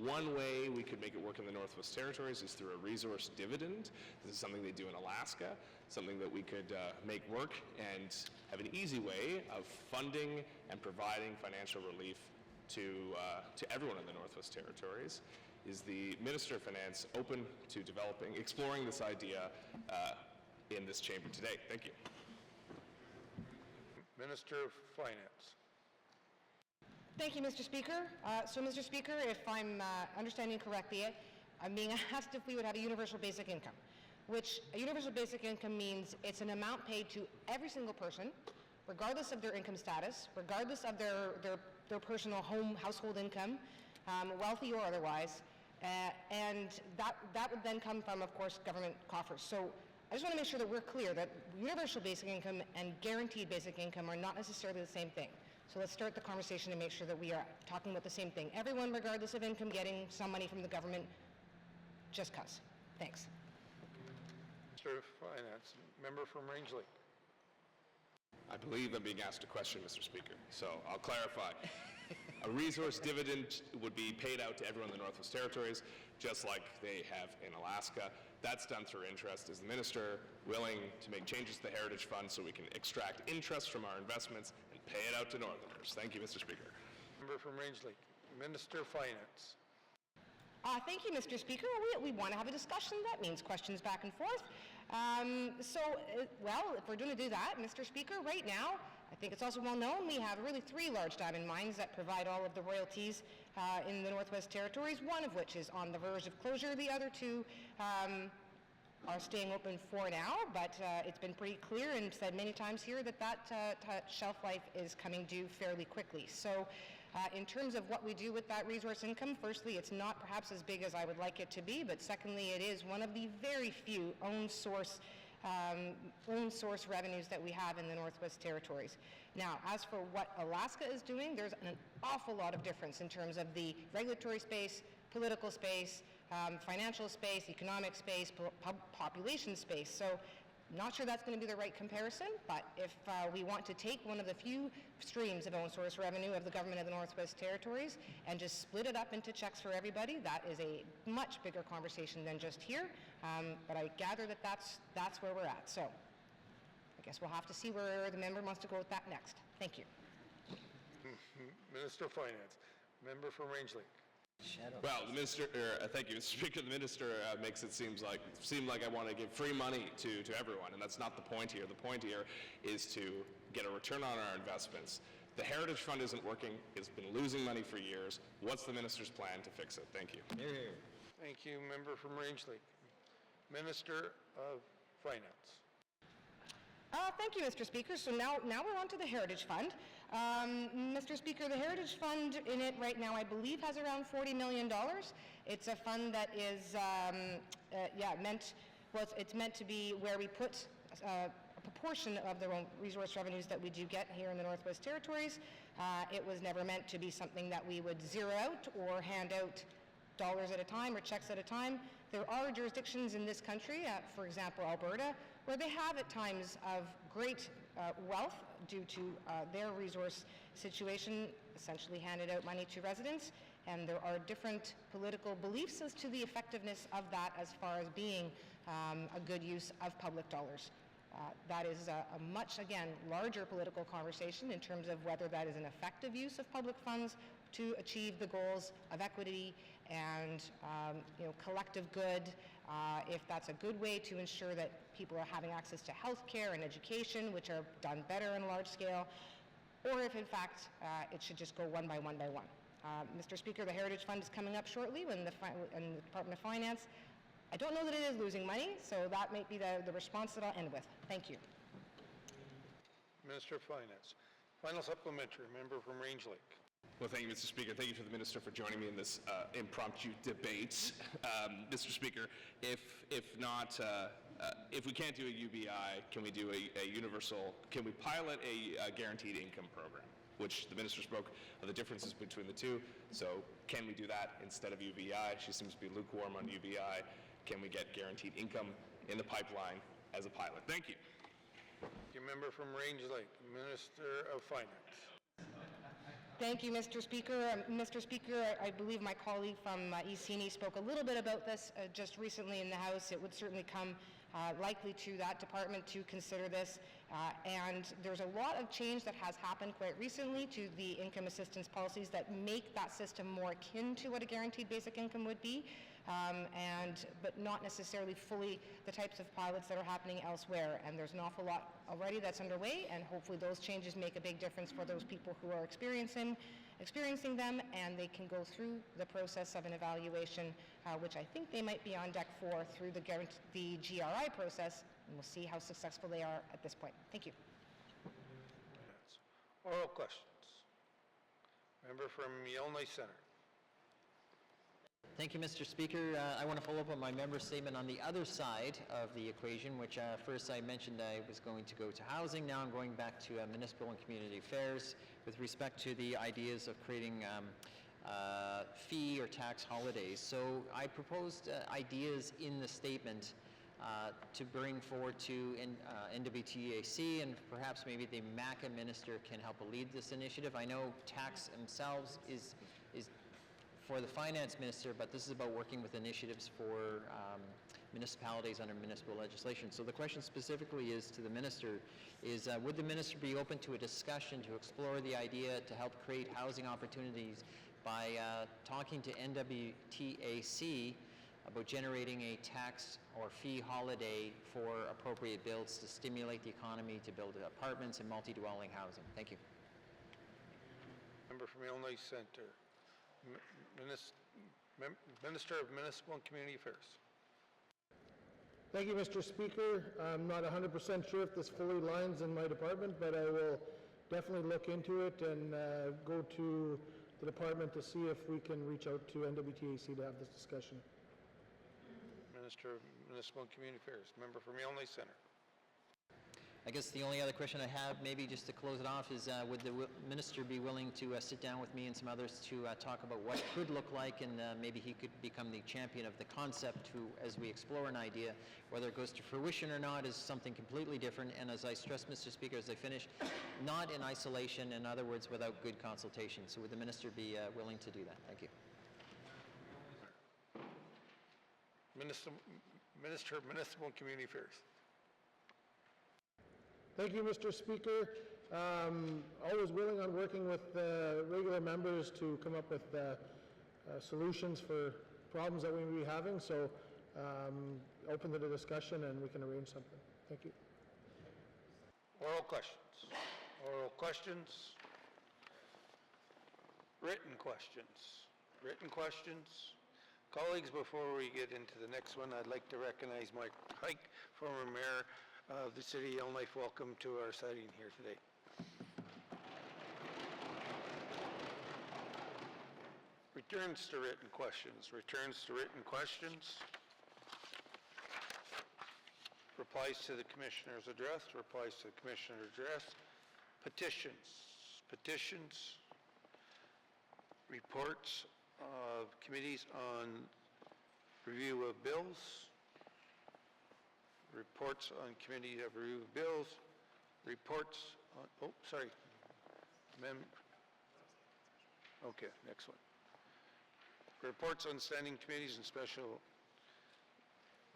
One way we could make it work in the Northwest Territories is through a resource dividend. This is something they do in Alaska, something that we could make work and have an easy way of funding and providing financial relief to everyone in the Northwest Territories. Is the Minister of Finance open to exploring this idea in this chamber today? Thank you. Minister of Finance. Thank you, Mr. Speaker. So, Mr. Speaker, if I'm understanding correctly, I'm being asked if we would have a universal basic income, which a universal basic income means it's an amount paid to every single person, regardless of their income status, regardless of their personal household income, wealthy or otherwise, and that would then come from, of course, government coffers. So I just want to make sure that we're clear that universal basic income and guaranteed basic income are not necessarily the same thing. So let's start the conversation and make sure that we are talking about the same thing. Everyone, regardless of income, getting some money from the government, just cause. Thanks. Minister of Finance. Member from Range Lake. I believe I'm being asked a question, Mr. Speaker, so I'll clarify. A resource dividend would be paid out to everyone in the Northwest Territories, just like they have in Alaska. That's done through interest. Is the minister willing to make changes to the Heritage Fund so we can extract interest from our investments and pay it out to Northerners? Thank you, Mr. Speaker. Member from Range Lake. Minister of Finance. Thank you, Mr. Speaker. We want to have a discussion. That means questions back and forth. Well, if we're going to do that, Mr. Speaker, right now, I think it's also well known, we have really 3 large diamond mines that provide all of the royalties in the Northwest Territories, one of which is on the verge of closure. The other 2 are staying open for now, but it's been pretty clear and said many times here that shelf life is coming due fairly quickly. So in terms of what we do with that resource income, firstly, it's not perhaps as big as I would like it to be, but secondly, it is one of the very few own source revenues that we have in the Northwest Territories. Now, as for what Alaska is doing, there's an awful lot of difference in terms of the regulatory space, political space, financial space, economic space, population space. So not sure that's going to be the right comparison, but if we want to take one of the few streams of own source revenue of the government of the Northwest Territories and just split it up into checks for everybody, that is a much bigger conversation than just here. But I gather that that's where we're at. So I guess we'll have to see where the member wants to go with that next. Thank you. Minister of Finance. Member from Range Lake. Well, the minister, thank you, Mr. Speaker. The minister makes it seem like I want to give free money to everyone, and that's not the point here. The point here is to get a return on our investments. The Heritage Fund isn't working. It's been losing money for years. What's the minister's plan to fix it? Thank you. Thank you, member from Range Lake. Minister of Finance. Thank you, Mr. Speaker. So now we're on to the Heritage Fund. Mr. Speaker, the Heritage Fund in it right now, I believe, has around $40 million. It's a fund that is, it's meant to be where we put a proportion of the resource revenues that we do get here in the Northwest Territories. It was never meant to be something that we would zero out or hand out dollars at a time or checks at a time. There are jurisdictions in this country, for example, Alberta, where they have at times of great wealth due to their resource situation, essentially handed out money to residents, and there are different political beliefs as to the effectiveness of that as far as being a good use of public dollars. That is a much, again, larger political conversation in terms of whether that is an effective use of public funds to achieve the goals of equity and collective good, if that's a good way to ensure that people are having access to health care and education, which are done better in large scale, or if in fact it should just go one by one by one. Mr. Speaker, the Heritage Fund is coming up shortly in the Department of Finance. I don't know that it is losing money, so that might be the response that I'll end with. Thank you. Minister of Finance. Final supplementary, member from Range Lake. Well, thank you, Mr. Speaker. Thank you to the Minister for joining me in this impromptu debate. Mr. Speaker, if we can't do a UBI, can we do a universal, can we pilot a guaranteed income program? Which the Minister spoke of the differences between the two. So can we do that instead of UBI? She seems to be lukewarm on UBI. Can we get guaranteed income in the pipeline as a pilot? Thank you. Your member from Range Lake, Minister of Finance. Thank you, Mr. Speaker. Mr. Speaker, I believe my colleague from ECNE spoke a little bit about this just recently in the House. It would certainly come likely to that department to consider this. And there's a lot of change that has happened quite recently to the income assistance policies that make that system more akin to what a guaranteed basic income would be, but not necessarily fully the types of pilots that are happening elsewhere. And there's an awful lot already that's underway, and hopefully those changes make a big difference for those people who are experiencing them, and they can go through the process of an evaluation, which I think they might be on deck for through the GRI process, and we'll see how successful they are at this point. Thank you. Oral questions. Member from Yellowknife Centre. Thank you, Mr. Speaker. I want to follow up on my member statement on the other side of the equation, which first I mentioned I was going to go to housing. Now I'm going back to municipal and community affairs with respect to the ideas of creating fee or tax holidays. So I proposed ideas in the statement to bring forward to NWTAC, and perhaps maybe the MACA minister can help lead this initiative. I know tax themselves is for the finance minister, but this is about working with initiatives for municipalities under municipal legislation. So the question specifically is to the minister is, would the minister be open to a discussion to explore the idea to help create housing opportunities by talking to NWTAC about generating a tax or fee holiday for appropriate builds to stimulate the economy to build apartments and multi-dwelling housing? Thank you. Member from Illinois Centre. Minister of Municipal and Community Affairs. Thank you, Mr. Speaker. I'm not 100% sure if this fully lines in my department, but I will definitely look into it and go to the department to see if we can reach out to NWTAC to have this discussion. Minister of Municipal and Community Affairs. Member from Illinois Centre. I guess the only other question I have, maybe just to close it off, is would the minister be willing to sit down with me and some others to talk about what it could look like, and maybe he could become the champion of the concept as we explore an idea. Whether it goes to fruition or not is something completely different, and as I stress, Mr. Speaker, as I finish, not in isolation, in other words, without good consultation. So would the minister be willing to do that? Thank you. Minister of Municipal and Community Affairs. Thank you, Mr. Speaker. Always willing on working with regular members to come up with solutions for problems that we may be having. So open to the discussion and we can arrange something. Thank you. Oral questions. Oral questions. Written questions. Written questions. Colleagues, before we get into the next one, I'd like to recognize Mike Hike, former mayor of the City of Yellowknife. Welcome to our siting here today. Returns to written questions. Returns to written questions. Replies to the Commissioner's address. Replies to the Commissioner's address. Petitions. Petitions. Reports of committees on review of bills. Reports on committee of review of bills. Reports on, okay, next one. Reports on standing committees and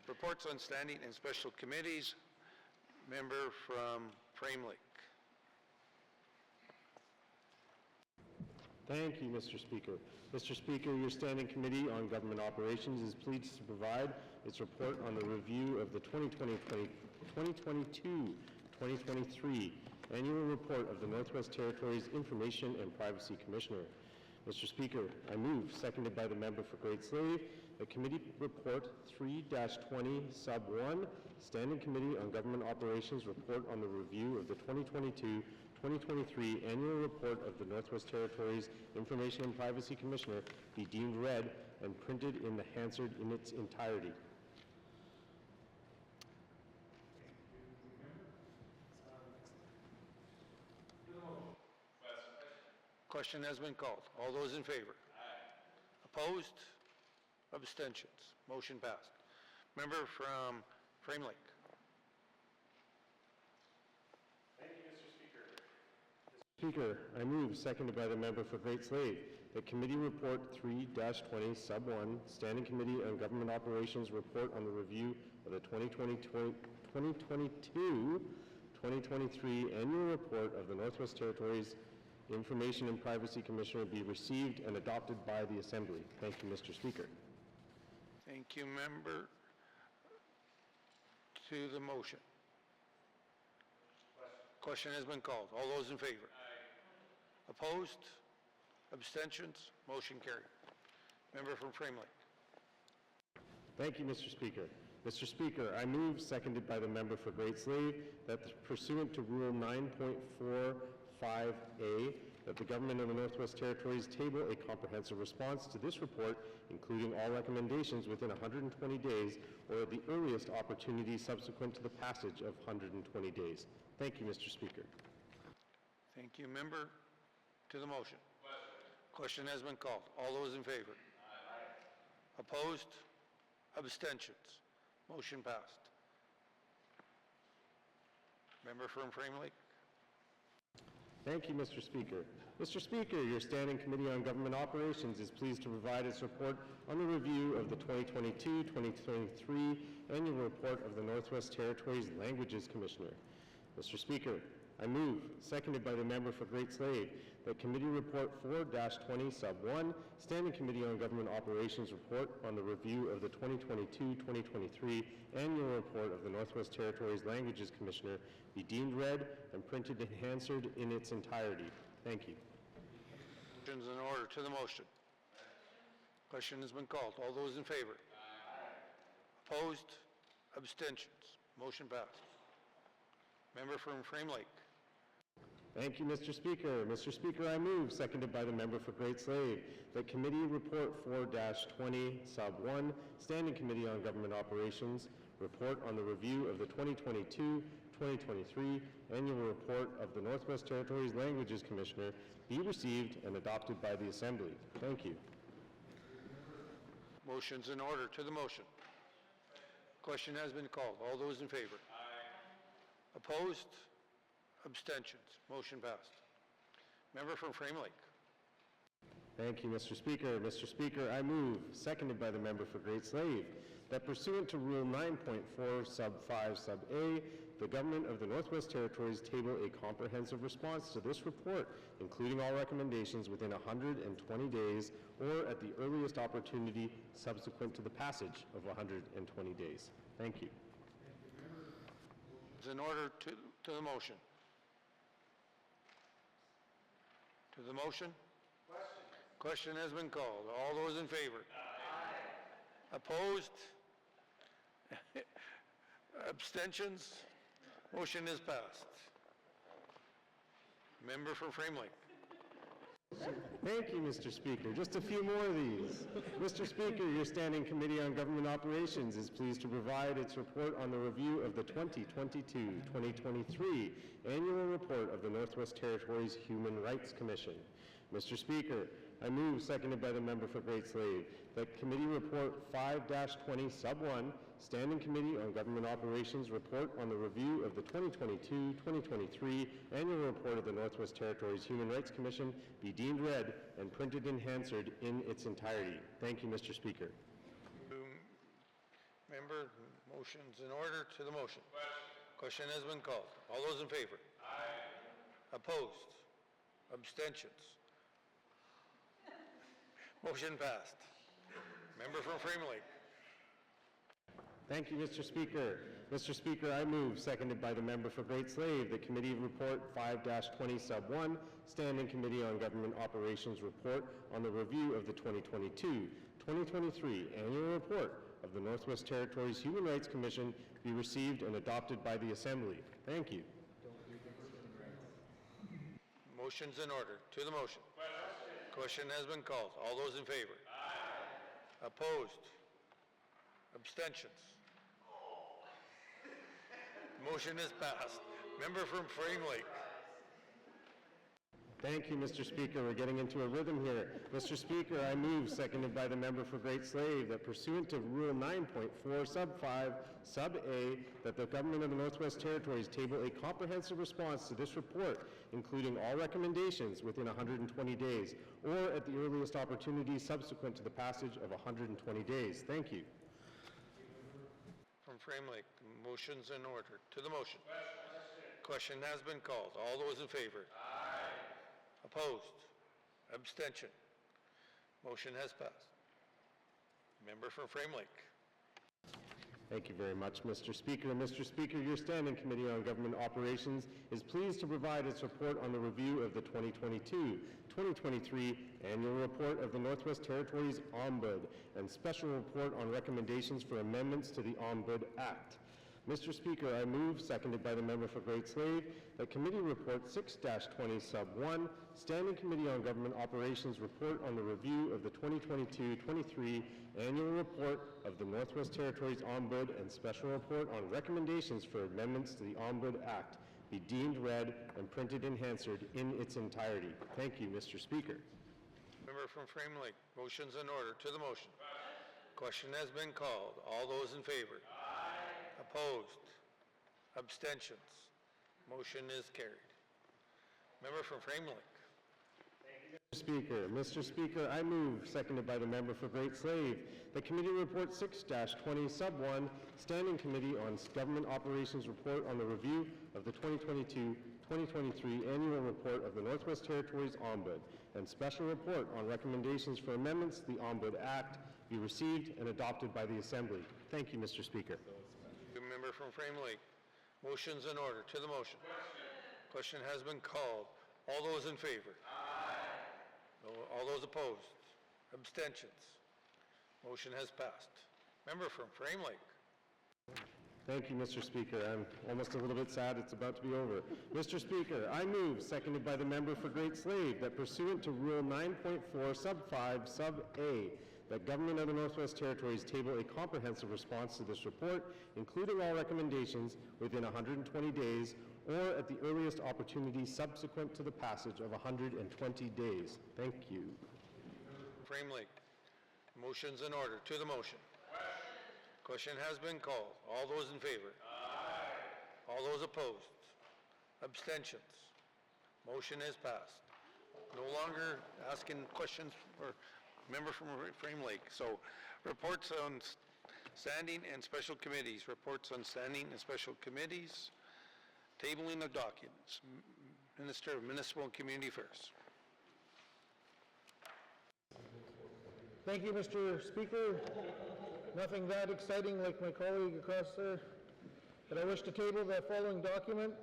reports on standing and special committees. Member from Frame Lake. Thank you, Mr. Speaker. Mr. Speaker, your Standing Committee on Government Operations is pleased to provide its report on the review of the 2022-2023 Annual Report of the Northwest Territories Information and Privacy Commissioner. Mr. Speaker, I move, seconded by the member for Great Slave, that Committee Report 3-20 Sub 1, Standing Committee on Government Operations Report on the review of the 2023 Annual Report of the Northwest Territories Information and Privacy Commissioner be deemed read and printed in the Hansard in its entirety. Question has been called. All those in favor? Aye. Opposed? Abstentions? Motion passed. Member from Frame Lake. Speaker, I move, seconded by the member for Great Slave, that Committee Report 3-20 Sub 1, Standing Committee on Government Operations report on the review of the 2022-2023 Annual Report of the Northwest Territories Information and Privacy Commissioner be received and adopted by the Assembly. Thank you, Mr. Speaker. Thank you, member. To the motion. Question has been called. All those in favor? Aye. Opposed? Abstentions? Motion carried. Member from Frame Lake. Thank you, Mr. Speaker. Mr. Speaker, I move, seconded by the member for Great Slave, that pursuant to Rule 9.45A, that the Government of the Northwest Territories table a comprehensive response to this report, including all recommendations within 120 days or at the earliest opportunity subsequent to the passage of 120 days. Thank you, Mr. Speaker. Thank you, member. To the motion. Question has been called. All those in favor? Aye. Opposed? Abstentions? Motion passed. Member from Frame Lake. Thank you, Mr. Speaker. Mr. Speaker, your Standing Committee on Government Operations is pleased to provide its report on the review of the 2022-2023 Annual Report of the Northwest Territories Languages Commissioner. Mr. Speaker, I move, seconded by the member for Great Slave, that Committee Report 4-20 Sub 1, Standing Committee on Government Operations report on the review of the 2022-2023 Annual Report of the Northwest Territories Languages Commissioner be deemed read and printed in Hansard in its entirety. Thank you. Motion's in order. To the motion. Question has been called. All those in favor? Aye. Opposed? Abstentions? Motion passed. Member from Frame Lake. Thank you, Mr. Speaker. Mr. Speaker, I move, seconded by the member for Great Slave, that Committee Report 4-20 Sub 1, Standing Committee on Government Operations, report on the review of the 2022-2023 Annual Report of the Northwest Territories Languages Commissioner be received and adopted by the Assembly. Thank you. Motion's in order. To the motion. Question has been called. All those in favor? Aye. Opposed? Abstentions? Motion passed. Member from Frame Lake. Thank you, Mr. Speaker. Mr. Speaker, I move, seconded by the member for Great Slave, that pursuant to Rule 9.4 Sub 5 Sub A, the Government of the Northwest Territories table a comprehensive response to this report, including all recommendations within 120 days or at the earliest opportunity subsequent to the passage of 120 days. Thank you. It's in order. To the motion. To the motion? Question has been called. All those in favor? Aye. Opposed? Abstentions? Motion is passed. Member for Frame Lake. Thank you, Mr. Speaker. Just a few more of these. Mr. Speaker, your Standing Committee on Government Operations is pleased to provide its report on the review of the 2022-2023 Annual Report of the Northwest Territories Human Rights Commission. Mr. Speaker, I move, seconded by the member for Great Slave, that Committee Report 5-20 Sub 1, Standing Committee on Government Operations report on the review of the 2022-2023 Annual Report of the Northwest Territories Human Rights Commission be deemed read and printed in Hansard in its entirety. Thank you, Mr. Speaker. Member, motion's in order. To the motion. Question has been called. All those in favor? Aye. Opposed? Abstentions? Motion passed. Member from Frame Lake. Thank you, Mr. Speaker. Mr. Speaker, I move, seconded by the member for Great Slave, that Committee Report 5-20 Sub 1, Standing Committee on Government Operations report on the review of the 2022-2023 Annual Report of the Northwest Territories Human Rights Commission be received and adopted by the Assembly. Thank you. Motion's in order. To the motion. Question has been called. All those in favor? Opposed? Abstentions? Motion is passed. Member from Frame Lake. Thank you, Mr. Speaker. We're getting into a rhythm here. Mr. Speaker, I move, seconded by the member for Great Slave, that pursuant to Rule 9.4, Sub 5, Sub A, that the Government of the Northwest Territories table a comprehensive response to this report, including all recommendations within 120 days, or at the earliest opportunity subsequent to the passage of 120 days. Thank you. From Frame Lake, motion's in order. To the motion. Question has been called. All those in favor? Opposed? Abstention? Motion has passed. Member from Frame Lake. Thank you very much, Mr. Speaker. Mr. Speaker, your Standing Committee on Government Operations is pleased to provide its report on the review of the 2022-2023 Annual Report of the Northwest Territories Ombud and Special Report on recommendations for amendments to the Ombud Act. Mr. Speaker, I move, seconded by the member for Great Slave, that Committee Report 6-20 Sub 1, Standing Committee on Government Operations Report on the Review of the 2022-23 Annual Report of the Northwest Territories Ombud and Special Report on recommendations for amendments to the Ombud Act be deemed read and printed in Hansard in its entirety. Thank you, Mr. Speaker. Member from Frame Lake, motion's in order. To the motion. Question has been called. All those in favor? Opposed? Abstentions? Motion is carried. Member from Frame Lake. Mr. Speaker, I move, seconded by the member for Great Slave, that Committee Report 6-20 Sub 1, Standing Committee on Government Operations Report on the Review of the 2022-2023 Annual Report of the Northwest Territories Ombud and Special Report on recommendations for amendments to the Ombud Act be received and adopted by the Assembly. Thank you, Mr. Speaker. Member from Frame Lake. Motion's in order. To the motion. Question has been called. All those in favor? All those opposed? Abstentions? Motion has passed. Member from Frame Lake. Thank you, Mr. Speaker. I'm almost a little bit sad it's about to be over. Mr. Speaker, I move, seconded by the member for Great Slave, that pursuant to Rule 9.4 Sub 5 Sub A, that Government of the Northwest Territories table a comprehensive response to this report, including all recommendations within 120 days or at the earliest opportunity subsequent to the passage of 120 days. Thank you. Frame Lake. Motion's in order. To the motion. Question has been called. All those in favor? All those opposed? Abstentions? Motion is passed. No longer asking questions for member from Frame Lake. So reports on standing and special committees. Reports on standing and special committees. Tabling of documents. Minister of Municipal and Community Affairs. Thank you, Mr. Speaker. Nothing that exciting like my colleague across there, but I wish to table the following document,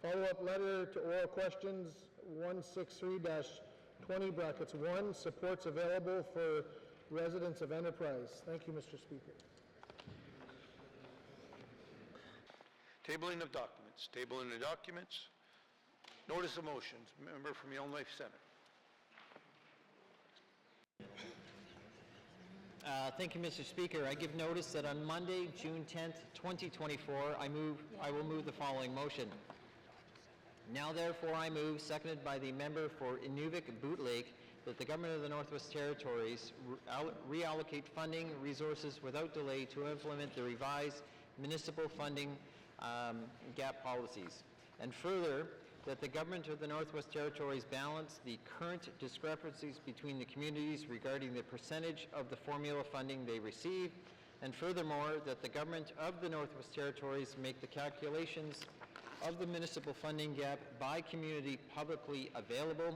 follow-up letter to oral questions 163-20(1), supports available for residents of Enterprise. Thank you, Mr. Speaker. Tabling of documents. Tabling of documents. Notice of motions. Member from Yellowknife Center. Thank you, Mr. Speaker. I give notice that on Monday, June 10th, 2024, I will move the following motion. Now therefore I move, seconded by the member for Inuvik-Boot Lake, that the Government of the Northwest Territories reallocate funding resources without delay to implement the revised municipal funding gap policies. And further, that the Government of the Northwest Territories balance the current discrepancies between the communities regarding the percentage of the formula funding they receive, and furthermore, that the Government of the Northwest Territories make the calculations of the municipal funding gap by community publicly available,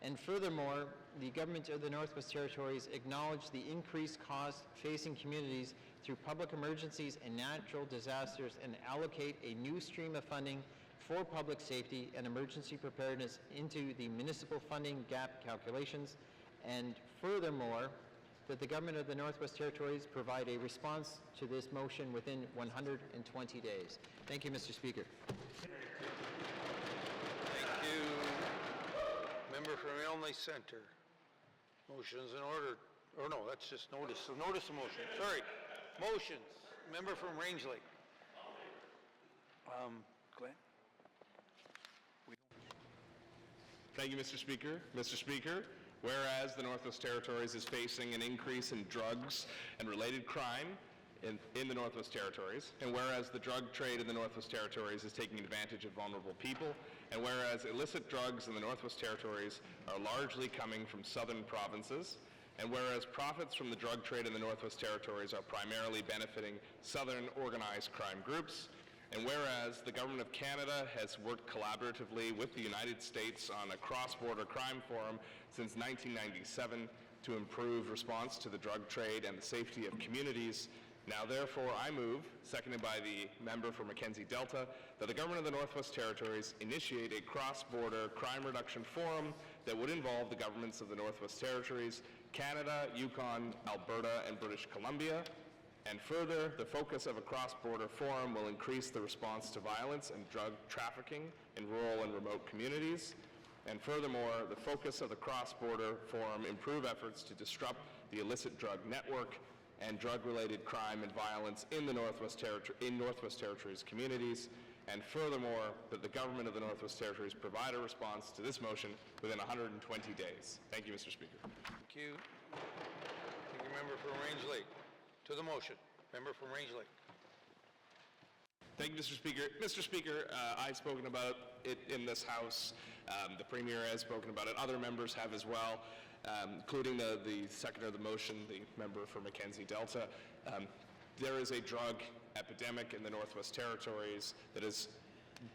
and furthermore, the Government of the Northwest Territories acknowledge the increased costs facing communities through public emergencies and natural disasters and allocate a new stream of funding for public safety and emergency preparedness into the municipal funding gap calculations, and furthermore, that the Government of the Northwest Territories provide a response to this motion within 120 days. Thank you, Mr. Speaker. Thank you. Member from Elmley Center. Motion's in order. Oh, no, that's just notice. So notice of motion. Sorry. Motions. Member from Rangeley. Glenn? Thank you, Mr. Speaker. Mr. Speaker, whereas the Northwest Territories is facing an increase in drugs and related crime in the Northwest Territories, and whereas the drug trade in the Northwest Territories is taking advantage of vulnerable people, and whereas illicit drugs in the Northwest Territories are largely coming from southern provinces, and whereas profits from the drug trade in the Northwest Territories are primarily benefiting southern organized crime groups, and whereas the Government of Canada has worked collaboratively with the United States on a cross-border crime forum since 1997 to improve response to the drug trade and the safety of communities, now therefore I move, seconded by the member for Mackenzie Delta, that the Government of the Northwest Territories initiate a cross-border crime reduction forum that would involve the governments of the Northwest Territories, Canada, Yukon, Alberta, and British Columbia. And further, the focus of a cross-border forum will increase the response to violence and drug trafficking in rural and remote communities. And furthermore, the focus of the cross-border forum improve efforts to disrupt the illicit drug network and drug-related crime and violence in the Northwest Territories communities. And furthermore, that the Government of the Northwest Territories provide a response to this motion within 120 days. Thank you, Mr. Speaker. Thank you. Thank you, member from Rangeley. To the motion, member from Rangeley. Thank you, Mr. Speaker. Mr. Speaker, I've spoken about it in this House. The Premier has spoken about it. Other members have as well, including the seconder of the motion, the member for Mackenzie Delta. There is a drug epidemic in the Northwest Territories that has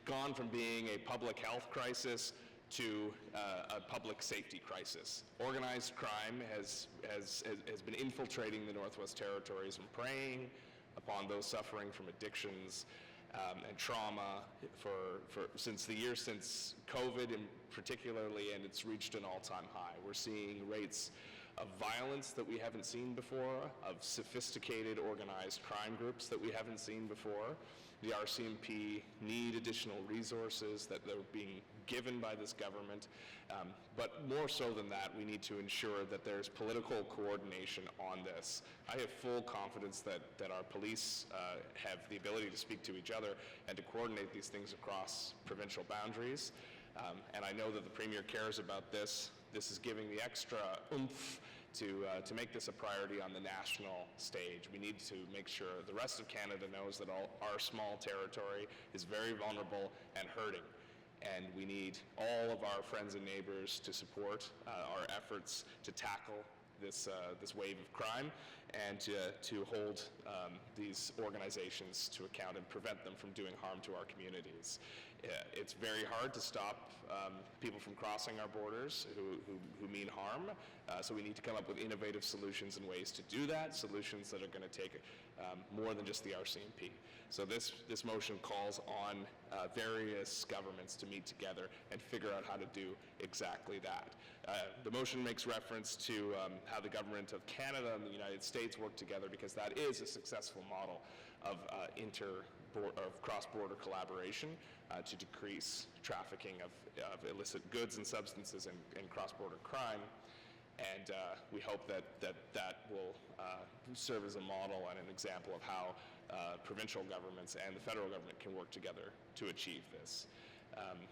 gone from being a public health crisis to a public safety crisis. Organized crime has been infiltrating the Northwest Territories and preying upon those suffering from addictions and trauma since COVID, and particularly, and it's reached an all-time high. We're seeing rates of violence that we haven't seen before, of sophisticated organized crime groups that we haven't seen before. The RCMP need additional resources that they're being given by this government, but more so than that, we need to ensure that there's political coordination on this. I have full confidence that our police have the ability to speak to each other and to coordinate these things across provincial boundaries, and I know that the Premier cares about this. This is giving the extra oomph to make this a priority on the national stage. We need to make sure the rest of Canada knows that our small territory is very vulnerable and hurting. And we need all of our friends and neighbors to support our efforts to tackle this wave of crime and to hold these organizations to account and prevent them from doing harm to our communities. It's very hard to stop people from crossing our borders who mean harm, so we need to come up with innovative solutions and ways to do that, solutions that are going to take more than just the RCMP. So this motion calls on various governments to meet together and figure out how to do exactly that. The motion makes reference to how the Government of Canada and the United States work together, because that is a successful model of cross-border collaboration to decrease trafficking of illicit goods and substances and cross-border crime. And we hope that will serve as a model and an example of how provincial governments and the federal government can work together to achieve this.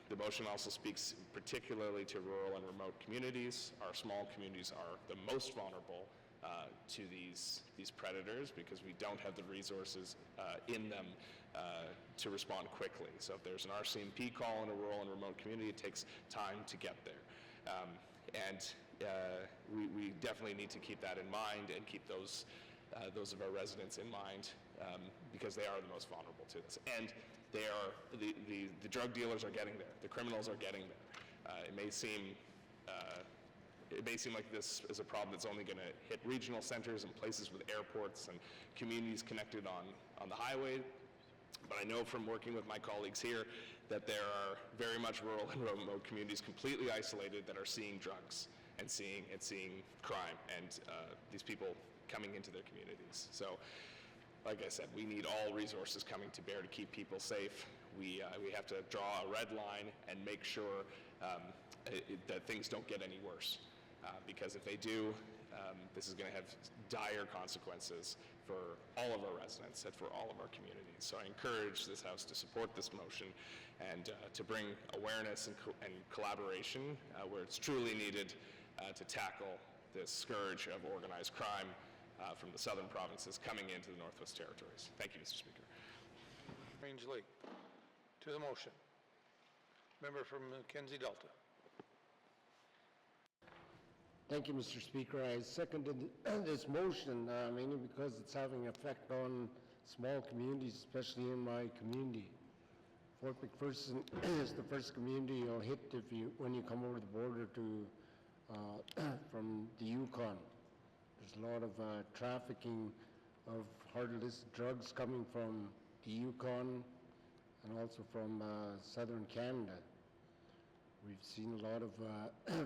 The motion also speaks particularly to rural and remote communities. Our small communities are the most vulnerable to these predators because we don't have the resources in them to respond quickly. So if there's an RCMP call in a rural and remote community, it takes time to get there. We definitely need to keep that in mind and keep those of our residents in mind because they are the most vulnerable to this. And they are, the drug dealers are getting there. The criminals are getting there. It may seem like this is a problem that's only going to hit regional centers and places with airports and communities connected on the highway. But I know from working with my colleagues here that there are very much rural and remote communities completely isolated that are seeing drugs and seeing crime and these people coming into their communities. So, like I said, we need all resources coming to bear to keep people safe. We have to draw a red line and make sure that things don't get any worse. Because if they do, this is going to have dire consequences for all of our residents and for all of our communities. So I encourage this House to support this motion and to bring awareness and collaboration where it's truly needed to tackle this scourge of organized crime from the southern provinces coming into the Northwest Territories. Thank you, Mr. Speaker. Range Lake. To the motion. Member from Mackenzie Delta. Thank you, Mr. Speaker. I seconded this motion mainly because it's having an effect on small communities, especially in my community. Fort McPherson is the first community you'll hit when you come over the border from the Yukon. There's a lot of trafficking of hard illicit drugs coming from the Yukon and also from southern Canada. We've seen a lot of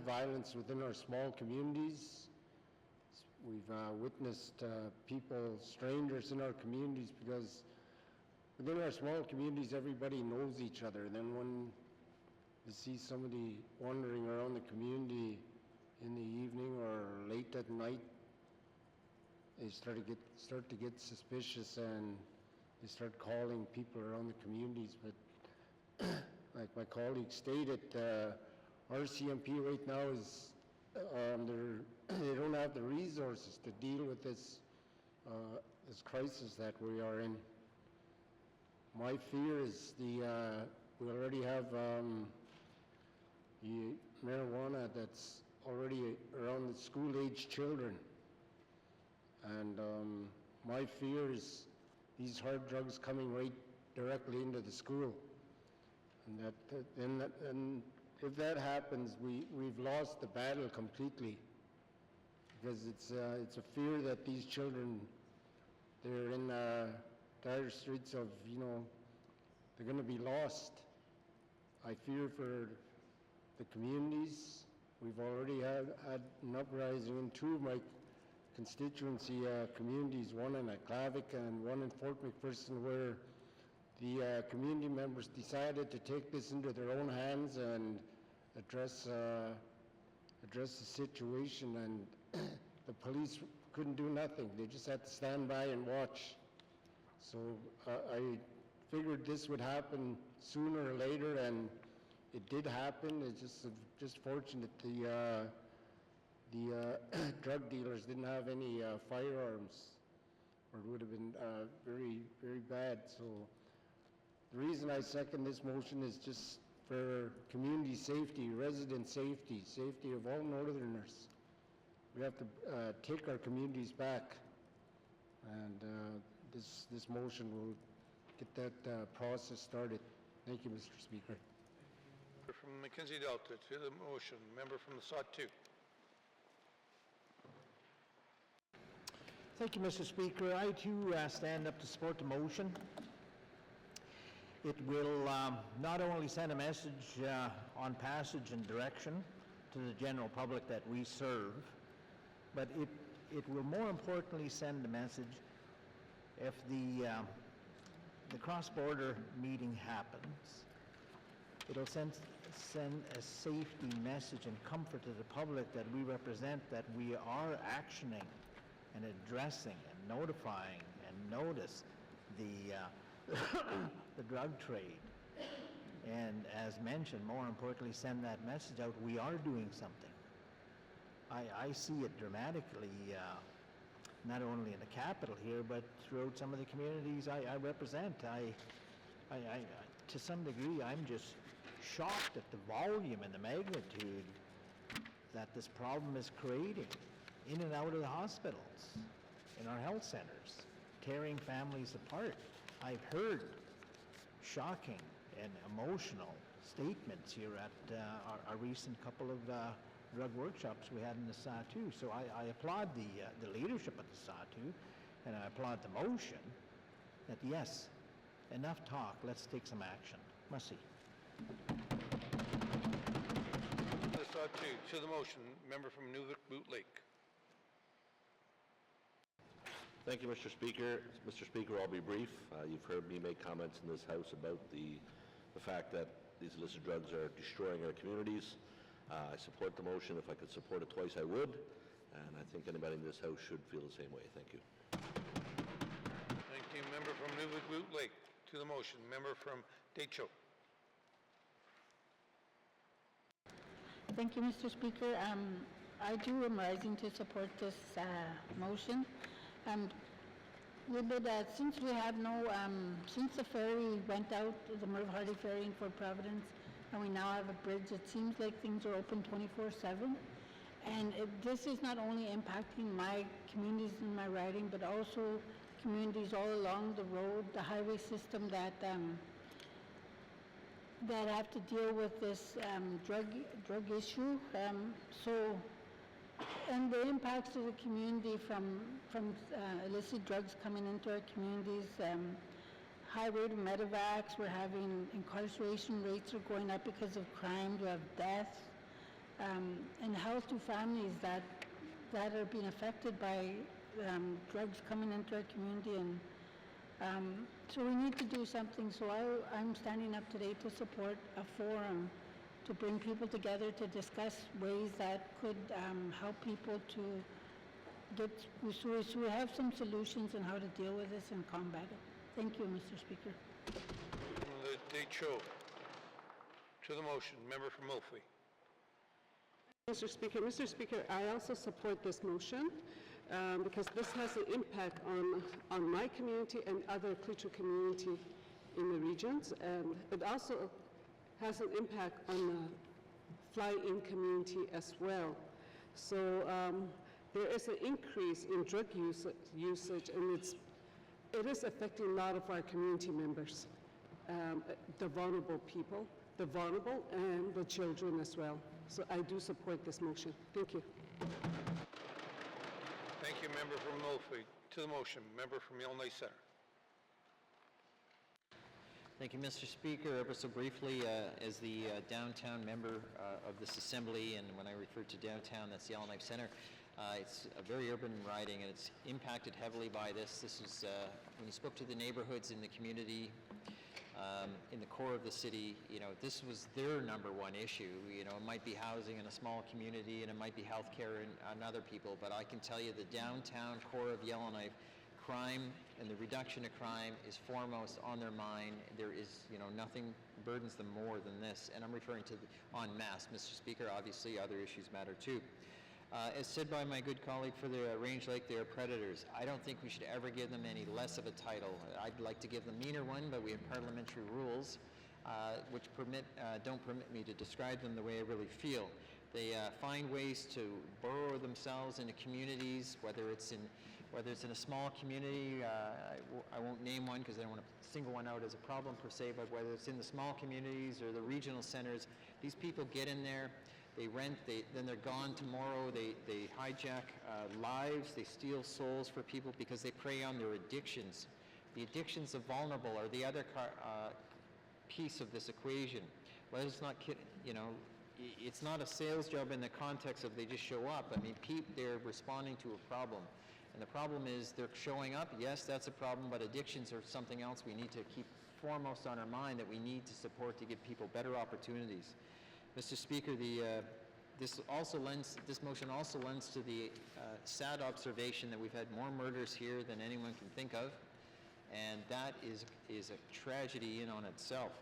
violence within our small communities. We've witnessed people, strangers in our communities, because within our small communities, everybody knows each other. And then when you see somebody wandering around the community in the evening or late at night, they start to get suspicious, and they start calling people around the communities. But like my colleague stated, RCMP right now is they don't have the resources to deal with this crisis that we are in. My fear is we already have the marijuana that's already around the school-age children, and my fear is these hard drugs coming right directly into the school. And if that happens, we've lost the battle completely, because it's a fear that these children, they're in dire straits of, they're going to be lost. I fear for the communities. We've already had an uprising in two of my constituency communities, one in Aklavik and one in Fort McPherson, where the community members decided to take this into their own hands and address the situation, and the police couldn't do nothing. They just had to stand by and watch. So I figured this would happen sooner or later, and it did happen. It's just fortunate the drug dealers didn't have any firearms, or it would have been very, very bad. So the reason I second this motion is just for community safety, resident safety, safety of all Northerners. We have to take our communities back, and this motion will get that process started. Thank you, Mr. Speaker. From Mackenzie Delta to the motion, member from the Sawtooth. Thank you, Mr. Speaker. I too stand up to support the motion. It will not only send a message on passage and direction to the general public that we serve, but it will more importantly send a message if the cross-border meeting happens. It'll send a safety message and comfort to the public that we represent, that we are actioning and addressing and notifying and notice the the drug trade. And as mentioned, more importantly, send that message out, we are doing something. I see it dramatically, not only in the capital here, but throughout some of the communities I represent. To some degree, I'm just shocked at the volume and the magnitude that this problem is creating in and out of the hospitals, in our health centers, tearing families apart. I've heard shocking and emotional statements here at our recent couple of drug workshops we had in the Sawtoo. So I applaud the leadership of the Sawtoo, and I applaud the motion that, yes, enough talk, let's take some action. Merci. The Sawtoo to the motion, member from Nuvik-Boot Lake. Thank you, Mr. Speaker. Mr. Speaker, I'll be brief. You've heard me make comments in this House about the fact that these illicit drugs are destroying our communities. I support the motion. If I could support it twice, I would. And I think anybody in this house should feel the same way. Thank you. Thank you. Member from Nunavut Lake. To the motion. Member from Decho. Thank you, Mr. Speaker. I too am rising to support this motion. Since we have no, since the ferry went out, the Merv Hardy Ferry in Fort Providence, and we now have a bridge, it seems like things are open 24/7. And this is not only impacting my communities in my riding, but also communities all along the road, the highway system that have to deal with this drug issue. And the impacts to the community from illicit drugs coming into our communities, high rate of medevacs, we're having incarceration rates are going up because of crime, we have deaths, and health to families that are being affected by drugs coming into our community. And so we need to do something. So I'm standing up today to support a forum to bring people together to discuss ways that could help people to get, so we have some solutions on how to deal with this and combat it. Thank you, Mr. Speaker. From the Decho. To the motion. Member from Milfley. Mr. Speaker, I also support this motion because this has an impact on my community and other Clutha community in the regions. And it also has an impact on the fly-in community as well. So there is an increase in drug usage, and it is affecting a lot of our community members, the vulnerable people, the vulnerable, and the children as well. So I do support this motion. Thank you. Thank you, member from Milfley. To the motion. Member from Yellowknife Center. Thank you, Mr. Speaker. Ever so briefly, as the downtown member of this assembly, and when I refer to downtown, that's Yellowknife Center, it's a very urban riding, and it's impacted heavily by this. This is, when you spoke to the neighborhoods in the community, in the core of the city, you know, this was their number one issue. You know, it might be housing in a small community, and it might be healthcare and other people, but I can tell you the downtown core of Yellowknife, crime and the reduction of crime is foremost on their mind. There is, you know, nothing burdens them more than this, and I'm referring to en masse, Mr. Speaker. Obviously, other issues matter too. As said by my good colleague for the Range Lake, they are predators. I don't think we should ever give them any less of a title. I'd like to give them meaner one, but we have parliamentary rules which don't permit me to describe them the way I really feel. They find ways to burrow themselves into communities, whether it's in a small community, I won't name one because I don't want to single one out as a problem per se, but whether it's in the small communities or the regional centers, these people get in there, they rent, then they're gone tomorrow, they hijack lives, they steal souls for people because they prey on their addictions. The addictions of vulnerable are the other piece of this equation. Let us not kid, you know, it's not a sales job in the context of they just show up. I mean, they're responding to a problem. And the problem is they're showing up. Yes, that's a problem, but addictions are something else we need to keep foremost on our mind that we need to support to give people better opportunities. Mr. Speaker, this motion also lends to the sad observation that we've had more murders here than anyone can think of, and that is a tragedy in on itself.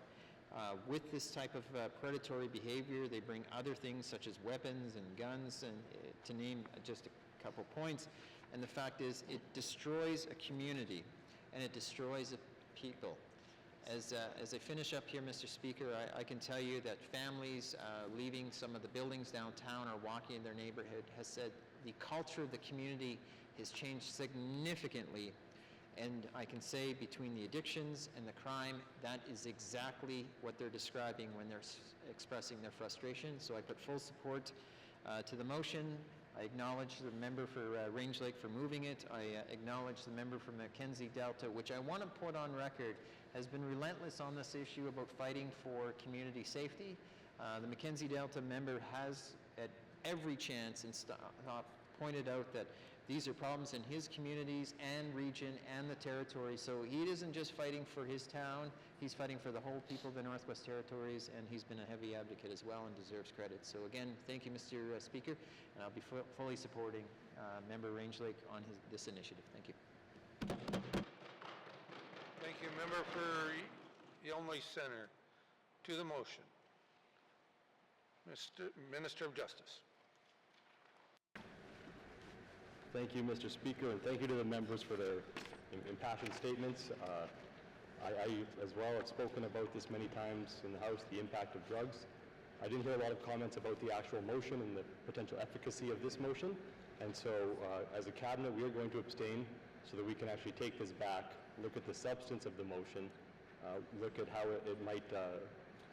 With this type of predatory behavior, they bring other things such as weapons and guns, and to name just a couple points. And the fact is, it destroys a community, and it destroys a people. As I finish up here, Mr. Speaker, I can tell you that families leaving some of the buildings downtown or walking in their neighborhood has said the culture of the community has changed significantly. And I can say between the addictions and the crime, that is exactly what they're describing when they're expressing their frustration. So I put full support to the motion. I acknowledge the member for Range Lake for moving it. I acknowledge the member from Mackenzie Delta, which I want to put on record has been relentless on this issue about fighting for community safety. The Mackenzie Delta member has, at every chance, pointed out that these are problems in his communities and region and the territory. So he isn't just fighting for his town, he's fighting for the whole people of the Northwest Territories, and he's been a heavy advocate as well and deserves credit. So again, thank you, Mr. Speaker, and I'll be fully supporting Member Rangelake on this initiative. Thank you. Thank you. Member for Yellowknife Center. To the motion. Minister of Justice. Thank you, Mr. Speaker, and thank you to the members for their impassioned statements. I as well have spoken about this many times in the House, the impact of drugs. I didn't hear a lot of comments about the actual motion and the potential efficacy of this motion, and so as a cabinet, we are going to abstain so that we can actually take this back, look at the substance of the motion, look at how it might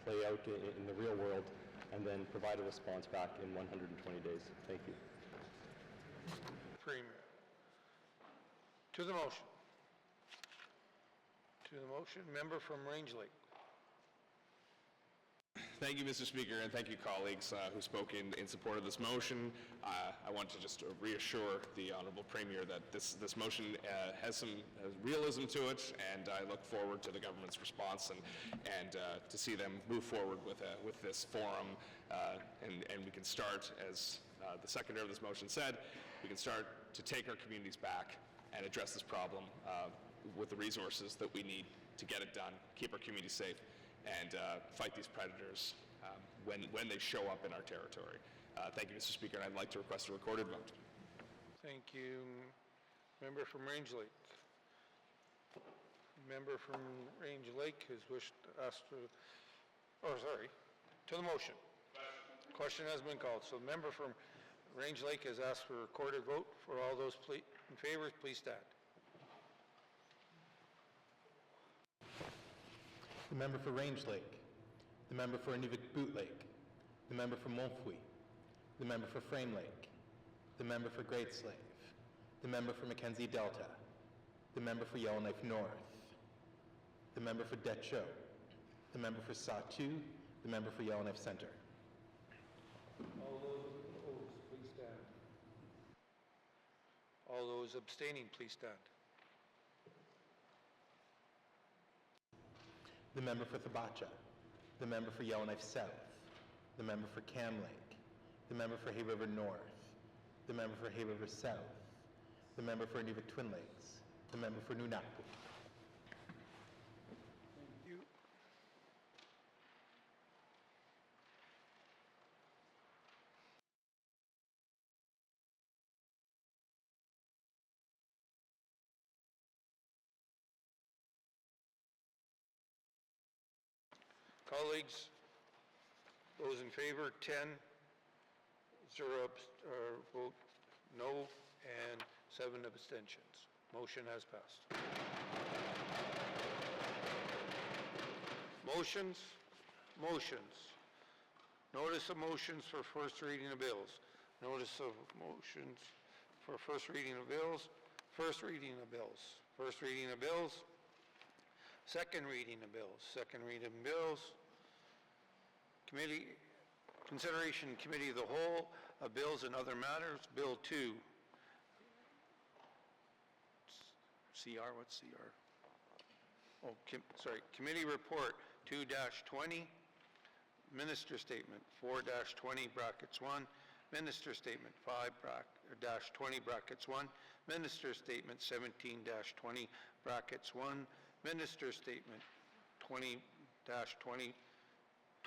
play out in the real world, and then provide a response back in 120 days. Thank you. Premier. To the motion. To the motion, member from Range Lake. Thank you, Mr. Speaker, and thank you, colleagues who spoke in support of this motion. I want to just reassure the Honourable Premier that this motion has some realism to it, and I look forward to the government's response and to see them move forward with this forum, and we can start, as the seconder of this motion said, we can start to take our communities back and address this problem with the resources that we need to get it done, keep our communities safe, and fight these predators when they show up in our territory. Thank you, Mr. Speaker, and I'd like to request a recorded vote. Thank you. Member from Range Lake. Member from Range Lake has wished to ask for, to the motion. Question has been called. So the member from Range Lake has asked for a recorded vote. For all those in favor, please stand. The member for Range Lake, the member for Inuvik Boot Lake, the member for Montfouille, the member for Frame Lake, the member for Great Slave, the member for Mackenzie Delta, the member for Yellowknife North, the member for Decho, the member for Satu, the member for Yellowknife Center. All those opposed, please stand. All those abstaining, please stand. The member for Thabacha, the member for Yellowknife South, the member for Cam Lake, the member for Hay River North, the member for Hay River South, the member for Inuvik Twin Lakes, the member for Nunaput. Thank you. Colleagues, those in favor, 10, 0 vote no, and 7 abstentions. Motion has passed. Motions. Notice of motions for first reading of bills. Notice of motions for first reading of bills. First reading of bills. First reading of bills. Second reading of bills. Second reading of bills. Committee, consideration Committee of the Whole of bills and other matters. Bill 2. CR, what's CR? Oh, Committee Report 2-20. Minister Statement 4-20 brackets 1. Minister Statement 5-20 brackets 1. Minister Statement 17-20 brackets 1. Minister Statement 20-20,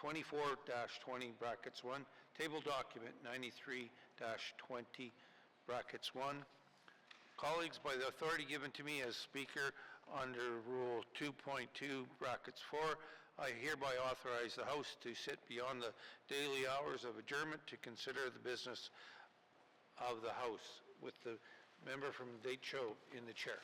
24-20 brackets 1. Table Document 93-20 brackets 1. Colleagues, by the authority given to me as Speaker under Rule 2.2 brackets 4, I hereby authorize the House to sit beyond the daily hours of adjournment to consider the business of the House, with the member from Decho in the chair.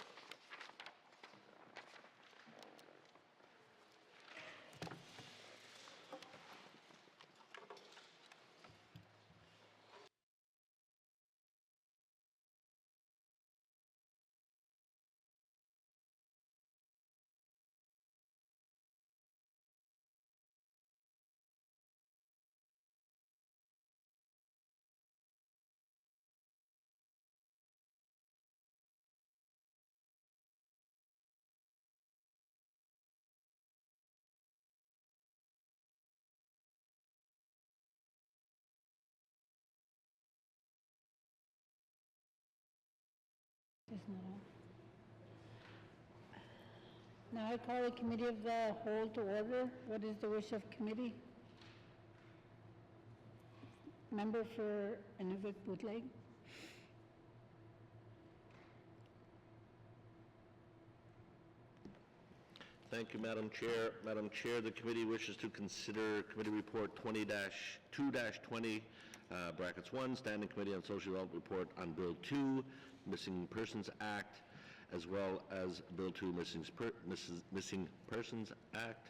There's not all. Now I call the Committee of the Whole to order. What is the wish of committee? Member for Inuvik Bootleg. Thank you, Madam Chair. Madam Chair, the committee wishes to consider Committee Report 20-2-20, brackets 1, Standing Committee on Social Development Report on Bill 2, Missing Persons Act, as well as Bill 2, Missing Persons Act,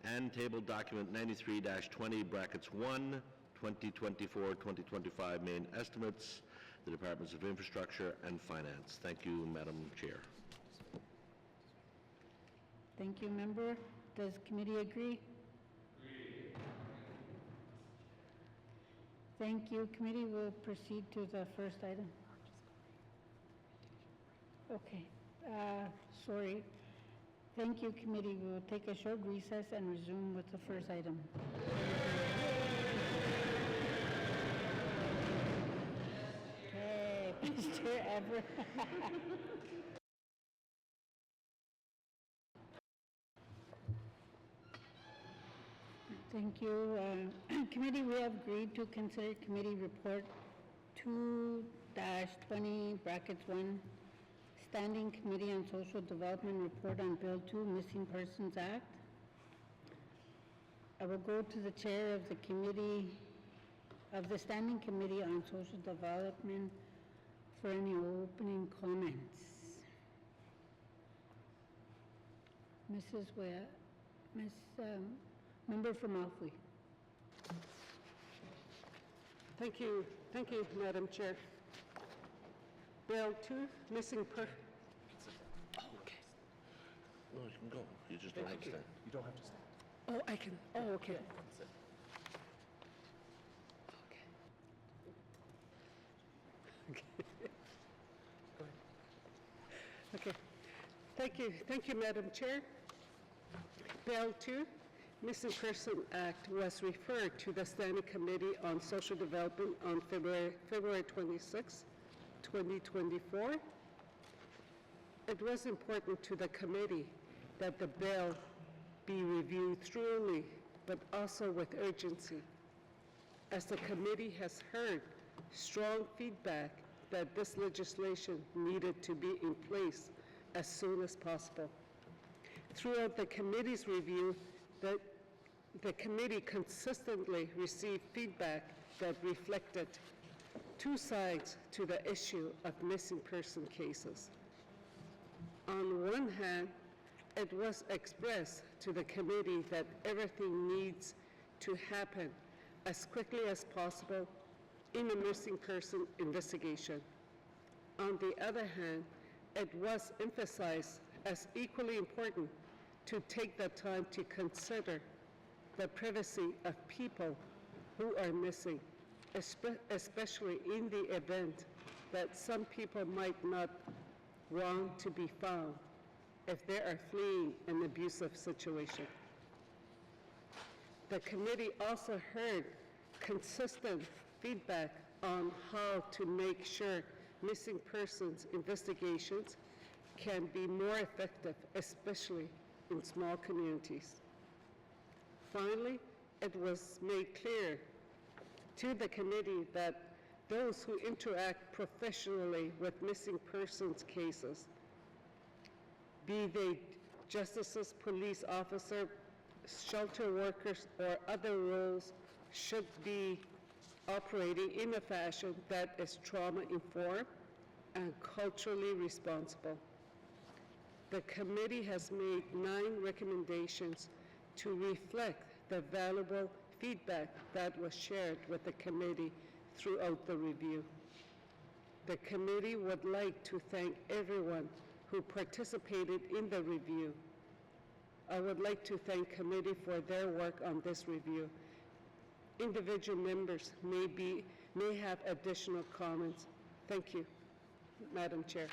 and table document 93-20, brackets 1, 2024-2025 main estimates, the Departments of Infrastructure and Finance. Thank you, Madam Chair. Thank you, member. Does committee agree? Thank you. Committee will proceed to the first item. Okay. Sorry. Thank you, committee. We will take a short recess and resume with the first item. Okay, Mr. Everett. Thank you. Committee, we have agreed to consider Committee Report 2-20, brackets 1, Standing Committee on Social Development Report on Bill 2, Missing Persons Act. I will go to the chair of the committee, of the Standing Committee on Social Development for any opening comments. Mrs. Wea, Member from Alfie. Thank you, Madam Chair. Bill 2, missing per... Oh, okay. No, you can go. You just don't have to stand. You don't have to stand. Oh, I can, oh, okay. Okay. Thank you, Madam Chair. Bill 2, Missing Person Act was referred to the Standing Committee on Social Development on February 26, 2024. It was important to the committee that the bill be reviewed thoroughly, but also with urgency, as the committee has heard strong feedback that this legislation needed to be in place as soon as possible. Throughout the committee's review, the committee consistently received feedback that reflected two sides to the issue of missing person cases. On one hand, it was expressed to the committee that everything needs to happen as quickly as possible in a missing person investigation. On the other hand, it was emphasized as equally important to take the time to consider the privacy of people who are missing, especially in the event that some people might not want to be found if they are fleeing an abusive situation. The committee also heard consistent feedback on how to make sure missing persons investigations can be more effective, especially in small communities. Finally, it was made clear to the committee that those who interact professionally with missing persons cases, be they justices, police officers, shelter workers, or other roles, should be operating in a fashion that is trauma-informed and culturally responsible. The committee has made 9 recommendations to reflect the valuable feedback that was shared with the committee throughout the review. The committee would like to thank everyone who participated in the review. I would like to thank committee for their work on this review. Individual members may have additional comments. Thank you, Madam Chair.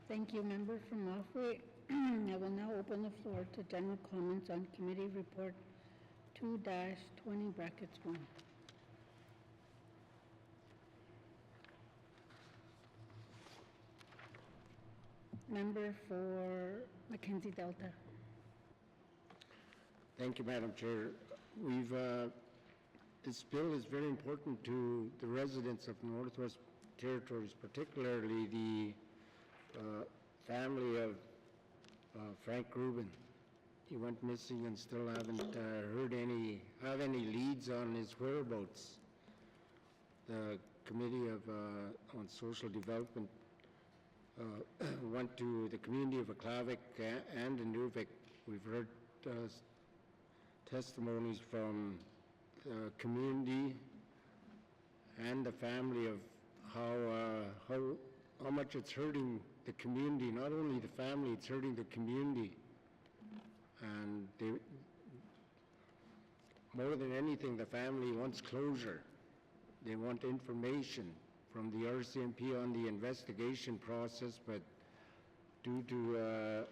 Thank you, member from Alfie. I will now open the floor to general comments on committee report 2-20, brackets 1. Member for Mackenzie Delta. Thank you, Madam Chair. This bill is very important to the residents of Northwest Territories, particularly the family of Frank Rubin. He went missing and still haven't have any leads on his whereabouts. The Committee on Social Development went to the community of Aklavik and Inuvik. We've heard testimonies from the community and the family of how much it's hurting the community. Not only the family, it's hurting the community. And more than anything, the family wants closure. They want information from the RCMP on the investigation process, but due to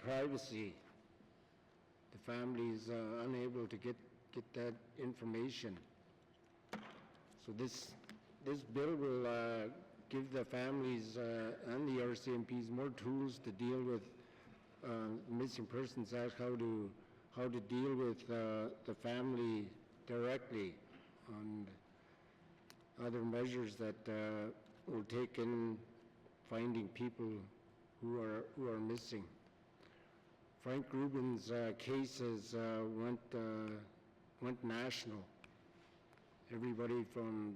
privacy, the family is unable to get that information. So this bill will give the families and the RCMPs more tools to deal with Missing Persons Act, how to deal with the family directly, and other measures that will take in finding people who are missing. Frank Rubin's cases went national. Everybody from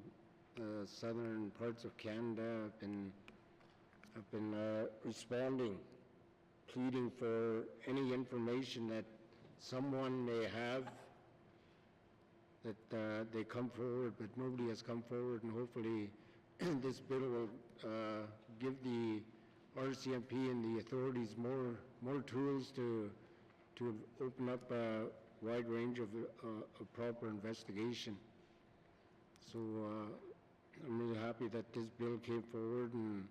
the southern parts of Canada have been responding, pleading for any information that someone may have, that they come forward, but nobody has come forward, and hopefully this bill will give the RCMP and the authorities more tools to open up a wide range of proper investigation. So I'm really happy that this bill came forward, and